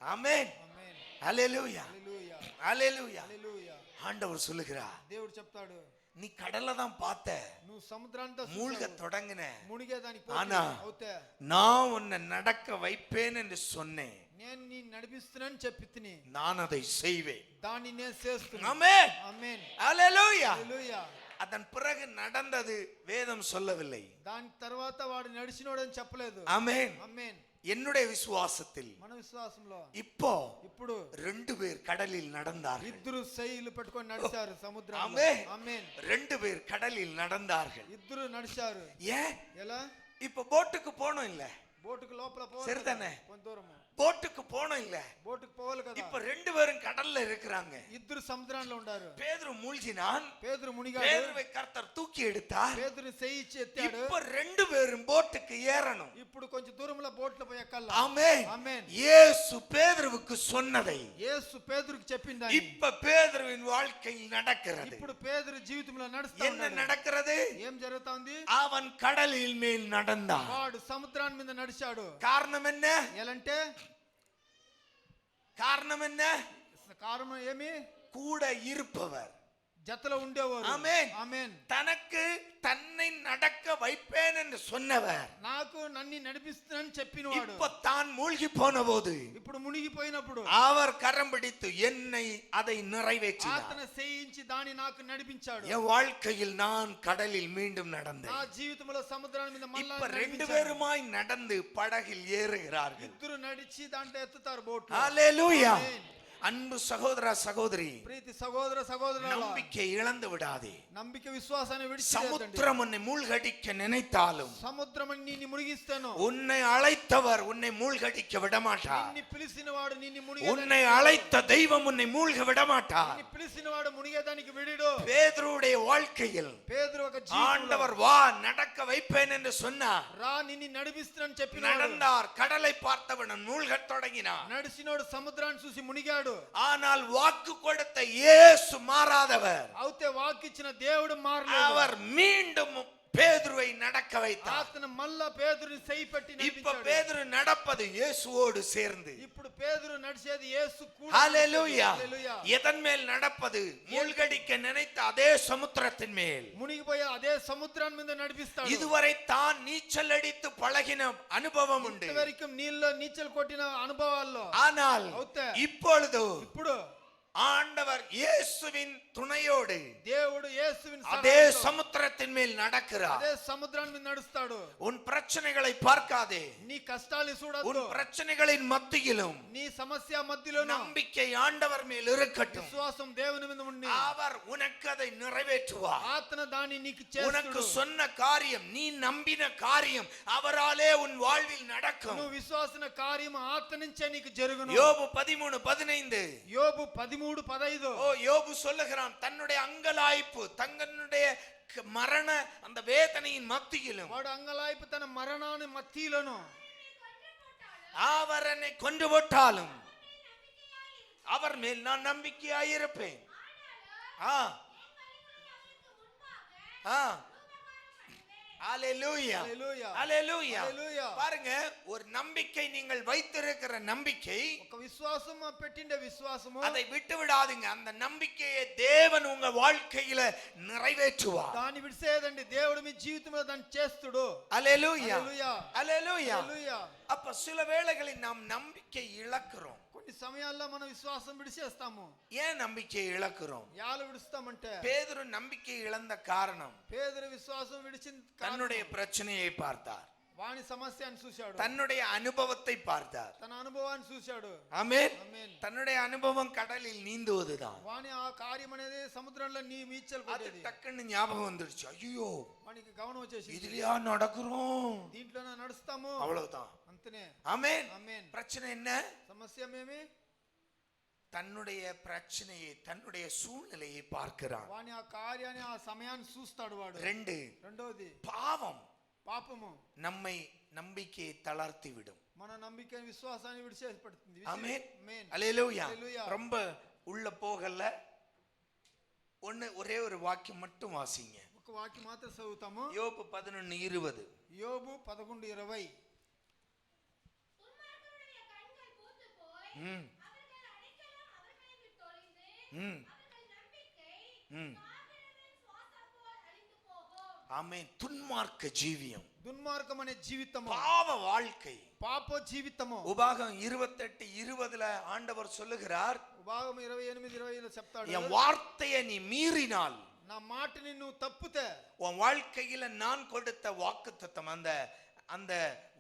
ஆமென். ఆమేన్. அல்லேலூயா. హల్లెలూయా. அல்லேலூயா. హల్లెలూయా. ஆண்டவர் சொல்லுகிறார், దేవుడు చెప్తాడు, நீ கடலை தான் பார்த்த, నువ్వు సముద్రాన్ని மூழ்க தொடங்கின, మునిగేదానికి ஆனா అవుతే நான் உன்னை நடக்க வைப்பேன் என்று சொன்னேன். నేను నీ నడిపిస్తున్నాను చెప్పి తిని நான் அதை செய்வேன். దాన్ని నేను చేస్తున్నాను. ஆமென். ఆమేన్. அல்லேலூயா. హల్లెలూయా. அதன் பிறகு நடந்தது வேதம் சொல்லவில்லை. దాని తర్వాత వాడు నడిచినోడని చెప్పలేదు. ஆமென். ఆమేన్. என்னுடைய விசுவாசத்தில் మన విశ్వాసంలో இப்போ ఇప్పుడు 2 பேர் கடலில் நடந்தார்கள். ఇద్దరు సైలు పట్టుకొని నడిచారు సముద్రంలో. ஆமென். ఆమేన్. 2 பேர் கடலில் நடந்தார்கள். ఇద్దరు నడిచారు. ஏன்? ఎలా? இப்ப போட்டுக்கு போனோம் இல்ல, బోటుకు లోపల పోవాలి சரிதானே? కదా, కొంత దూరము போட்டுக்கு போனோம் இல்ல, బోటుకు పోవాలి కదా. இப்ப 2 பேரும் கடல்ல இருக்கிறாங்க. ఇద్దరు సముద్రంలో ఉండారు. பேதுரு மூழ்கினான், పేతురు మునిగాడు. பேதுருவை கர்த்தர் தூக்கி எடுத்தார். పేతురు చెయ్యి ఇచ్చి ఎత్తాడు. இப்ப 2 பேரும் போட்டுக்கு ஏறணும். ఇప్పుడు కొంచెం దూరంలో బోట్లో పోయి ఎక్కాల. ஆமென். ఆమేన్. இயேசு பேதுருவுக்கு சொன்னதை యేసు పేతురుకి చెప్పింది. இப்ப பேதுருவின் வாழ்க்கையில் நடக்கிறது. ఇప్పుడు పేతురు జీవితంలో నడుస్తా என்ன ఉన్నాడు. நடக்கிறது? ఏం జరుగుతోంది? அவன் கடலில் மேல் நடந்தான். వాడు సముద్రాన్ని మీద నడిచాడు. காரணம் என்ன? ఎలంటే காரணம் என்ன? కారణం ఏమి? கூட இருப்பவர். జతలో ఉండేవారు. ஆமென். ఆమేన్. தனக்கு தன்னை நடக்க வைப்பேன் என்று சொன்னவர் నాకు నన్ను నడిపిస్తానని చెప్పినవాడు இப்ப தான் மூழ்கி போன போது ఇప్పుడు మునిగిపోయినప్పుడు அவர் கரம் பிடித்து என்னை அதை நிறைவேற்றினார். అతను చేయించి దాన్ని నాకు నడిపించాడు. என் வாழ்க்கையில் நான் கடலில் மீண்டும் నా நடந்தேன். జీవితంలో సముద్రం మీద మళ్ళా இப்ப 2 నడిపించాడు. பேருமாய் நடந்து படகில் ஏறுகிறார்கள். ఇద్దరు నడిచి దాంట్లో ఎత్తుతారు బోట్. ஹல்லேலூயா. அன்பு சகோதர சகோதரி, ప్రీతి సహోదర సహోదరులారా, நம்பிக்கை இழந்து விடாதே. నమ్మిక విశ్వాసాన్ని విడిచిపెట్టండి. சமுத்திரம் உன்னை மூழ்கடிக்க நினைத்தாலும் సముద్రం నిన్ను మునిగిస్తాను. உன்னை அழைத்தவர் உன்னை மூழ்கடிக்க விடமாட்டார். నిన్ను పిలిచినవాడు నిన్ను உன்னை మునిగేదానికి அழைத்த தெய்வம் உன்னை மூழ்க விடமாட்டார். నిన్ను పిలిచినవాడు మునిగేదానికి విడిడు. பேதுருவுடைய வாழ்க்கையில் పేతురు ఒక జీవితంలో ஆண்டவர் வா நடக்க வைப்பேன் என்று சொன்னார். రా నిన్ను నడిపిస్తానని చెప్పినాడు. நடந்தார். கடலை பார்த்தவன் மூழ்கத் தொடங்கினார். నడిచినోడు సముద్రాన్ని చూసి మునిగాడు. ஆனால் வாக்கு கொடுத்த இயேசு மாறாதவர். అవుతే వాకిచ్చిన దేవుడు మారలేదు. அவர் மீண்டும் பேதுருவை நடக்க வைத்தார். అతను మళ్ళా పేతురుని చెయ్యి పట్టి இப்ப నడిపించాడు. பேதுரு நடப்பது இயேசுவோடு சேர்ந்து. ఇప్పుడు పేతురు నడిచేది యేసు కూడా. ஹல்லேலூயா. హల్లెలూయా. எதன் மேல் நடப்பது? மூழ்கடிக்க நினைத்த அதே சமுத்திரத்தின் மேல். మునిగిపోయే అదే సముద్రాన్ని మీద నడిపిస్తాడు. இதுவரை தான் நீச்சல் அடித்து பழகின அனுபவம் உண்டு. ఇంతవరకు నీళ్ళలో నీచలు కొట్టిన అనుభవాల్లో ஆனால் అవుతే இப்பொழுது ఇప్పుడు ஆண்டவர் இயேசுவின் துணையோடு దేవుడు యేసువిని அதே సముద్రத்தின் மேல் நடக்கிறார். అదే సముద్రాన్ని మీద నడుస్తాడు. உன் பிரச்சனைகளை பார்க்காதே. నీ కష్టాల్ని చూడొద్దు. உன் பிரச்சனைகளின் மத்தியிலும் నీ సమస్య మధ్యలోనూ நம்பிக்கை ஆண்டவர் மேல் இருக்கட்டும். విశ్వాసం దేవుని మీద ఉండి அவர் உனக்கு அதை நிறைவேற்றுவார். ఆత్మ దాన్ని నీకు చేస్తాడు. உனக்கு சொன்ன காரியம், நீ நம்பின காரியம் அவராலே உன் வாழ்வில் நடக்கும். నువ్వు విశ్వాసన కార్యం ఆత్మ నుంచే నీకు జరుగును. யோபு 13:15. యోబు 13:15. ஓ, யோபு சொல்லுகிறான், தன்னுடைய அங்கலாய்ப்பு, தன்னுடைய மரண அந்த வேதனையின் மத்தியிலும் వాడు అంగలాய்ப்பு తన మరణాన్ని మధ్యలోను அவர் என்னை கொண்டு போட்டாலும் அவர் மேல் நான் நம்பிக்கையாயிருப்பேன். ஹalleluya, ஹalleluya. பாருங்க, ஒரு நம்பிக்கை, நீங்கள் வைத்திருக்கிற நம்பிக்கை, ఒక విశ్వాసం పెట్టిండే విశ్వాసము, அதை விட்டு விடாதீங்க. அந்த நம்பிக்கையை தேவன் உங்க வாழ்க்கையில நிறைவேற்றுவார். దాన్ని విడిసేయదండి. దేవుడు మీ జీవితంలో దాన్ని చేస్తాడు. ஹalleluya, హల్లెలూయా, ஹalleluya. హల్లెలూయా. அப்ப சில வேளைகளில் நாம் நம்பிக்கை இழக்கிறோம். కొన్ని సమయాల్లో మనం విశ్వాసం విడిచేస్తాము. ஏன் நம்பிக்கையை இழக்கிறோம்? యాలు విడుస్తామంటే, பேதுரு நம்பிக்கை இழந்த காரணம், పేదరు విశ్వాసం విడిచిన தன்னுடைய பிரச்சனையை பார்த்தார், వాని సమస్యను చూశాడు, தன்னுடைய அனுபவத்தை பார்த்தார். తన అనుభవాన్ని చూశాడు. ஆமென். ఆమేన్. தன்னுடைய அனுபவம் கடலில் நீந்துவதுதான். వాని ఆ కార్యం అనేది సముద్రంలో నీచలు அது కొట్టేది. டக்குன்னு ஞாபகம் வந்துருச்சு. ஐயோ, వానికి గమనం వచ్చేసి, இதுலயா நடக்கிறோம், దీంట్లోనే నడుస్తాము, அவ்வளவுதான். అంతనే. ஆமென். ఆమేన్. பிரச்சனை என்ன? సమస్య ఏమేమి? தன்னுடைய பிரச்சனையை, தன்னுடைய சூழ்நிலையை பார்க்கிறான். వాని ఆ కార్యాన్ని, ఆ సమయాన్ని చూస్తాడు వాడు. రెండోది பாவம் పాపము நம்மை நம்பிக்கையை தளர்த்தி விடும். మన నమ్మిక విశ్వాసాన్ని విడిచేసి పెడుతుంది. ஆமென், ఆమేన్, ஹalleluya. హల్లెలూయా. ரொம்ப உள்ள போகல. ஒரே ஒரு வாக்கியம் மட்டும் வாசிங்க. ఒక వాక్యం మాత్రం చదువుతాము. யோபு 11:20. యోబు 11:20. ஆமென். துன்மார்க்க ஜீவியம், దుర్మార్గం అనే జీవితము, பாவ வாழ்க்கை, పాప జీవితము. உபாகம் 28:20 ஆண்டவர் சொல்லுகிறார், భాగం 28:20 చెప్తాడు, என் வார்த்தையை நீ மீறினால், నా మాటని నువ్వు తప్పితే, உன் வாழ்க்கையில நான் கொடுத்த வாக்குத்தத்தம், அந்த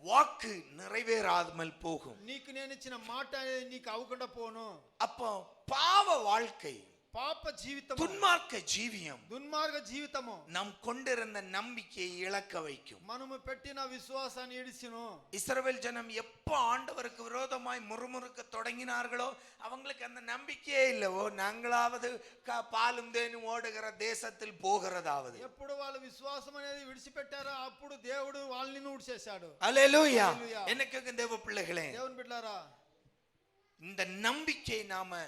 வாக்கு நிறைவேறாமல் போகும். నీకు నేను ఇచ్చిన మాట నీకు అవ్వకుండా పోను. அப்போ பாவ வாழ்க்கை, పాప జీవితము, துன்மார்க்க ஜீவியம் దుర్మార్గ జీవితము நாம் கொண்டிருந்த நம்பிக்கையை இழக்க வைக்கும். మనము పెట్టిన విశ్వాసాన్ని ఇడిసిను. இஸ்ரவேல் ஜனம் எப்போ ஆண்டவருக்கு விரோதமாய் முறுமுறுக்க தொடங்கினார்களோ அவங்களுக்கு அந்த நம்பிக்கையே இல்லவோ, நாங்களாவது பாலும் தேனும் ஓடுகிற தேசத்தில் போகிறதாவது. ఎప్పుడు వాళ్ళ విశ్వాసం అనేది విడిచిపెట్టారో అప్పుడు దేవుడు వాళ్ళని ఊడ్చేశాడు. ஹல்லேலூயா. எனக்கு தேவ பிள்ளைகளே, దేవుని బిడ్డలారా, இந்த நம்பிக்கை நாம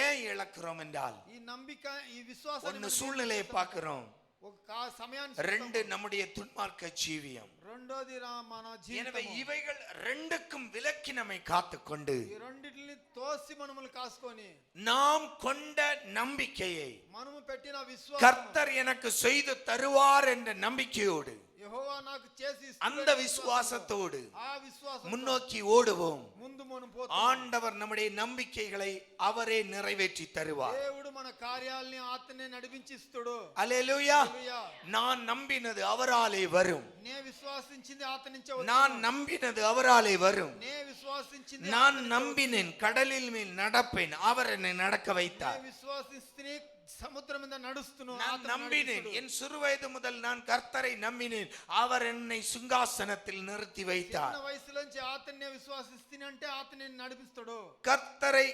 ஏன் இழக்கிறோம் என்றால், ఈ నమ్మిక, ఈ విశ్వాసం, ஒன்னு సూழ்நிலையை பார்க்கிறோம், ఒక సమయాన్ని, ரெண்டு நம்முடைய துன்மார்க்க ஜீவியம். రెండోది మన எனவே జీవితం. இவைகள் ரெண்டுக்கும் விலக்கி நம்மை காத்துக்கொண்டு, ఈ రెండిటిని తోసి మనములు కాసుకొని, நாம் கொண்ட நம்பிக்கையை మనము పెట్టిన విశ్వాసం, கர்த்தர் எனக்கு செய்து தருவார் என்ற நம்பிக்கையோடு, యెహోవా నాకు చేసి அந்த விசுவாசத்தோடு ఆ విశ్వాసం முன்னோக்கி ஓடுவோம். ముందు మనం పోతాం. ஆண்டவர் நம்முடைய நம்பிக்கைகளை அவரே நிறைவேற்றி தருவார். దేవుడు మన కార్యాలని ఆత్మనే నడిపించిస్తాడు. அல்லேலூயா. హల్లెలూయా. நான் நம்பினது அவராலே வரும். నే విశ్వాసించింది ఆత్మ నుంచే వచ్చును. நான் நம்பினது அவராலே வரும். నే విశ్వాసించింది நான் நம்பினேன், கடலில் மேல் நடப்பேன், அவர் என்னை நடக்க నే வைத்தார். విశ్వాసిస్తే సముద్రం మీద నడుస్తున్నాను. நான் நம்பினேன், என் சிறுவயது முதல் நான் கர்த்தரை நம்பினேன், அவர் என்னை சிங்காசனத்தில் நிறுத்தி வைத்தார். చిన్న వయసులోంచి ఆత్మనే విశ్వాసిస్తేనంటే ఆత్మనే నడిపిస్తాడు. கர்த்தரை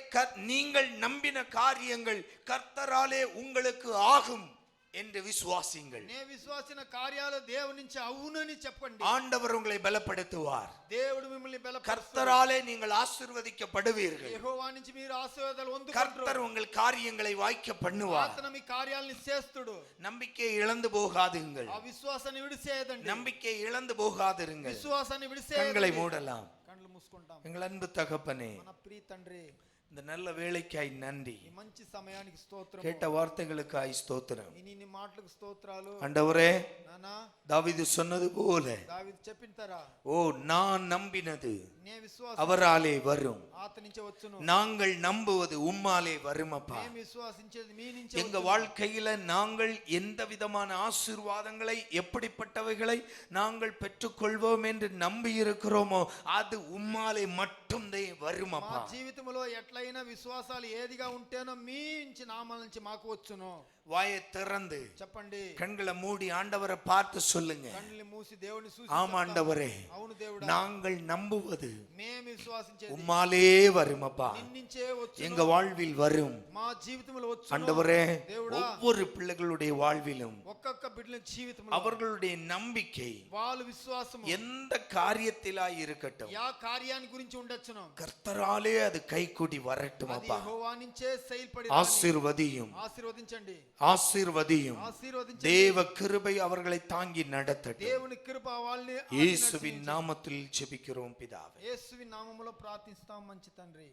நீங்கள் நம்பின காரியங்கள் கர்த்தராலே உங்களுக்கு ஆகும் என்று விசுவாசிங்கள். నే విశ్వాసిన కార్యాలు దేవుని నుంచి అవునని చెప్పండి. ஆண்டவர் உங்களை பலப்படுத்துவார். దేవుడు మిమ్మల్ని బలపరుస్తాడు. கர்த்தராலே நீங்கள் ஆசீர்வதிக்கப்படுவீர்கள். యెహోవా నుంచి మీరు ఆశీర్వాదాలు పొందుకుంటారు. கர்த்தர் உங்கள் காரியங்களை வாய்க்க பண்ணுவார். ఆత్మ మీ కార్యాలను చేస్తాడు. நம்பிக்கையை இழந்து போகாதீர்கள். ఆ విశ్వాసాన్ని విడిసేయదండి. நம்பிக்கையை இழந்து போகாதிருங்கள். విశ్వాసాన్ని విడిసేయదండి. கண்களை மூடலாம். కళ్ళు మూసుకుంటాం. எங்கள் அன்பு தகப்பனே, మన ప్రియ తండ్రి, இந்த நல்ல வேளைக்காய் நன்றி. ఈ మంచి సమయానికి స్తోత్రం. கேட்ட வார்த்தைகளுக்காய் ஸ்தோத்திரம். ఇన్ని మాటలకు స్తోత్రాలు. ஆண்டவரே, నానా தாவீது சொன்னது போல దావీదు చెప్పిన తర ஓ நான் நம்பினது నే విశ్వాసం அவராலே வரும், ఆతని నుంచే వచ్చును. நாங்கள் நம்புவது உம்மாலே வரும் அப்பா. మేము విశ్వాసించేది మీ నుంచే எங்க வாழ்க்கையில நாங்கள் எந்த விதமான ஆசீர்வாதங்களை எப்படிப்பட்டவைகளை நாங்கள் பெற்றுக்கொள்வோம் என்று நம்பி இருக்கிறோமோ அது உம்மாலே மட்டும்தான் வரும் మా அப்பா. జీవితంలో ఎట్లయినా విశ్వాసాలు ఏదిగా ఉంటేనో మీ నుంచి నామాల నుంచి మాకు వచ్చును. வாயை திறந்து చెప్పండి, கண்களை மூடி ஆண்டவரை பார்த்து சொல்லுங்க. కళ్ళు మూసి దేవుని చూసి ஆமா ஆண்டவரே, అవును దేవుడా, நாங்கள் நம்புவது మేము విశ్వాసించేది உம்மாலே வரும் அப்பா. నిన్నించే వచ్చును. எங்க வாழ்வில் வரும் మా జీవితంలో వచ్చును. ஆண்டவரே, దేవుడా, ஒவ்வொரு பிள்ளைகளுடைய வாழ்விலும் ఒక్కొక్క బిడ్డల జీవితంలో அவர்களுடைய நம்பிக்கை వాళ్ళ విశ్వాసము எந்த காரியத்திலாய் இருக்கட்டும் యా కార్యాన్ని గురించి ఉండొచ్చును. கர்த்தராலே அது கைகூடி வரட்டும் అది அப்பா. యెహోవా నుంచే செயல்పడి ஆசீர்வதியும் ఆశీర్వదించండి, ஆசீர்வதியும். ఆశీర్వదించండి. தேவ கிருபை அவர்களை தாங்கி நடத்தட்டும். దేవుని కృప వాళ్ళని இயேசுவின் நாமத்தில் ஜெபிக்கிறோம் பிதாவே. యేసువి నామములో ప్రార్థిస్తాం మంచి తండ్రి.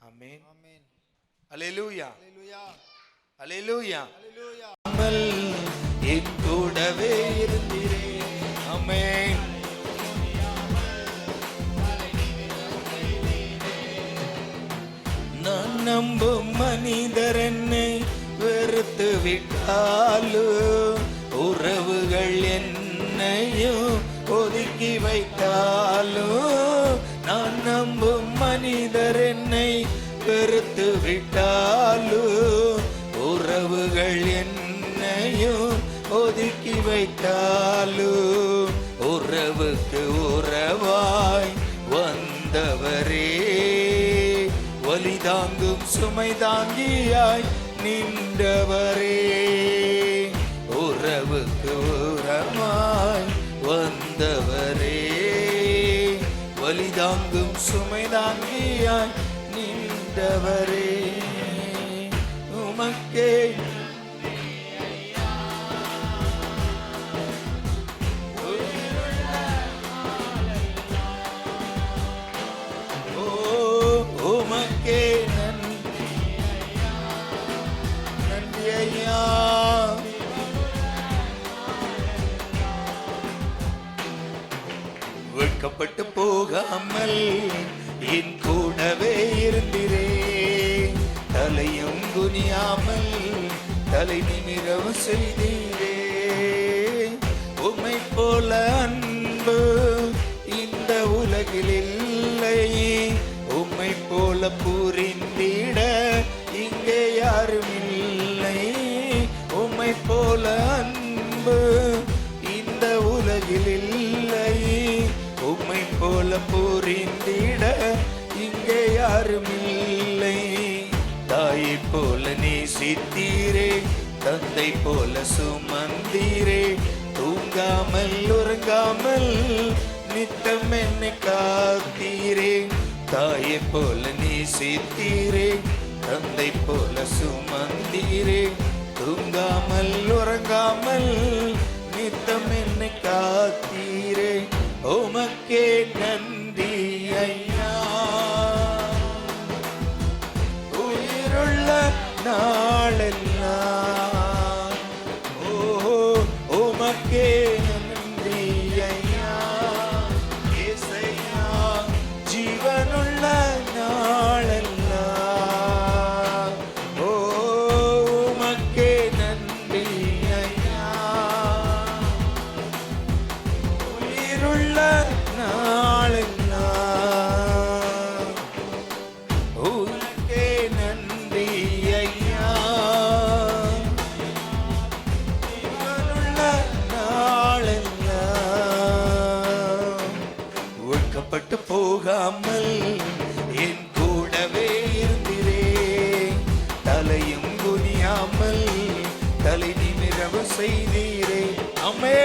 ஆமென். ఆమేన్. அல்லேலூயா, హల్లెలూయా, அல்லேலூயா. హల్లెలూయా. என் கூடவே இருந்தீரே. ஆமென். நான் நம்பும் மனிதர் என்னை வெறுத்து விட்டாலும், உறவுகள் என்னையும் ஒதுக்கி வைத்தாலும், நான் நம்பும் மனிதர் என்னை வெறுத்து விட்டாலும், உறவுகள் என்னையும் ஒதுக்கி வைத்தாலும், உறவுக்கு உறவாய் வந்தவரே, வலி தாங்கும் சுமை தாங்கியாய் நின்றவரே, உறவுக்கு உறவாய் வந்தவரே, வலி தாங்கும் சுமை தாங்கியாய் நின்றவரே, உமக்கே உமக்கே நன்றி ஐயா. வெட்கப்பட்டு போகாமல் என் கூடவே இருந்திரே, தலையும் குனியாமல் தலை நிமிரவும் செய்தீரே, உம்மை போல அன்பு இந்த உலகில் இல்லை, உம்மை போல புரிந்திட இங்கே யாரும் இல்லை, உம்மை போல அன்பு இந்த உலகில் இல்லை, உம்மை போல புரிந்திட இங்கே யாரும் இல்லை, தாயை போல நேசித்தீரே, தந்தை போல சுமந்தீரே, தூங்காமல் உறங்காமல் நித்தம் என்னை காத்தீரே, தாயை போல நேசித்தீரே, தந்தை போல சுமந்தீரே, தூங்காமல் உறங்காமல் நித்தம் என்னை காத்தீரே, உமக்கே நன்றி ஐயா. உயிருள்ள நாளெல்லாம் ஓ உமக்கே நன்றி ஐயா. ஏசையா, ஜீவனுள்ள நாளெல்லாம் ஓ உமக்கே நன்றி ஐயா. உயிருள்ள நாளெல்லாம் உமக்கே நன்றி ஐயா. ஜீவனுள்ள நாளெல்லாம் ஒடுக்கப்பட்டு போகாமல் என் கூடவே இருந்திரே, தலையும் குனியாமல் தலை நிமிரவும் செய்தீரே, அம்மே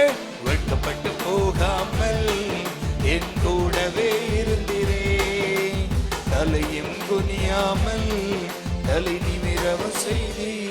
வெட்கப்பட்டு போகாமல் என் கூடவே இருந்திரே, தலையும் குனியாமல் தலை நிமிரவும் செய்தீரே.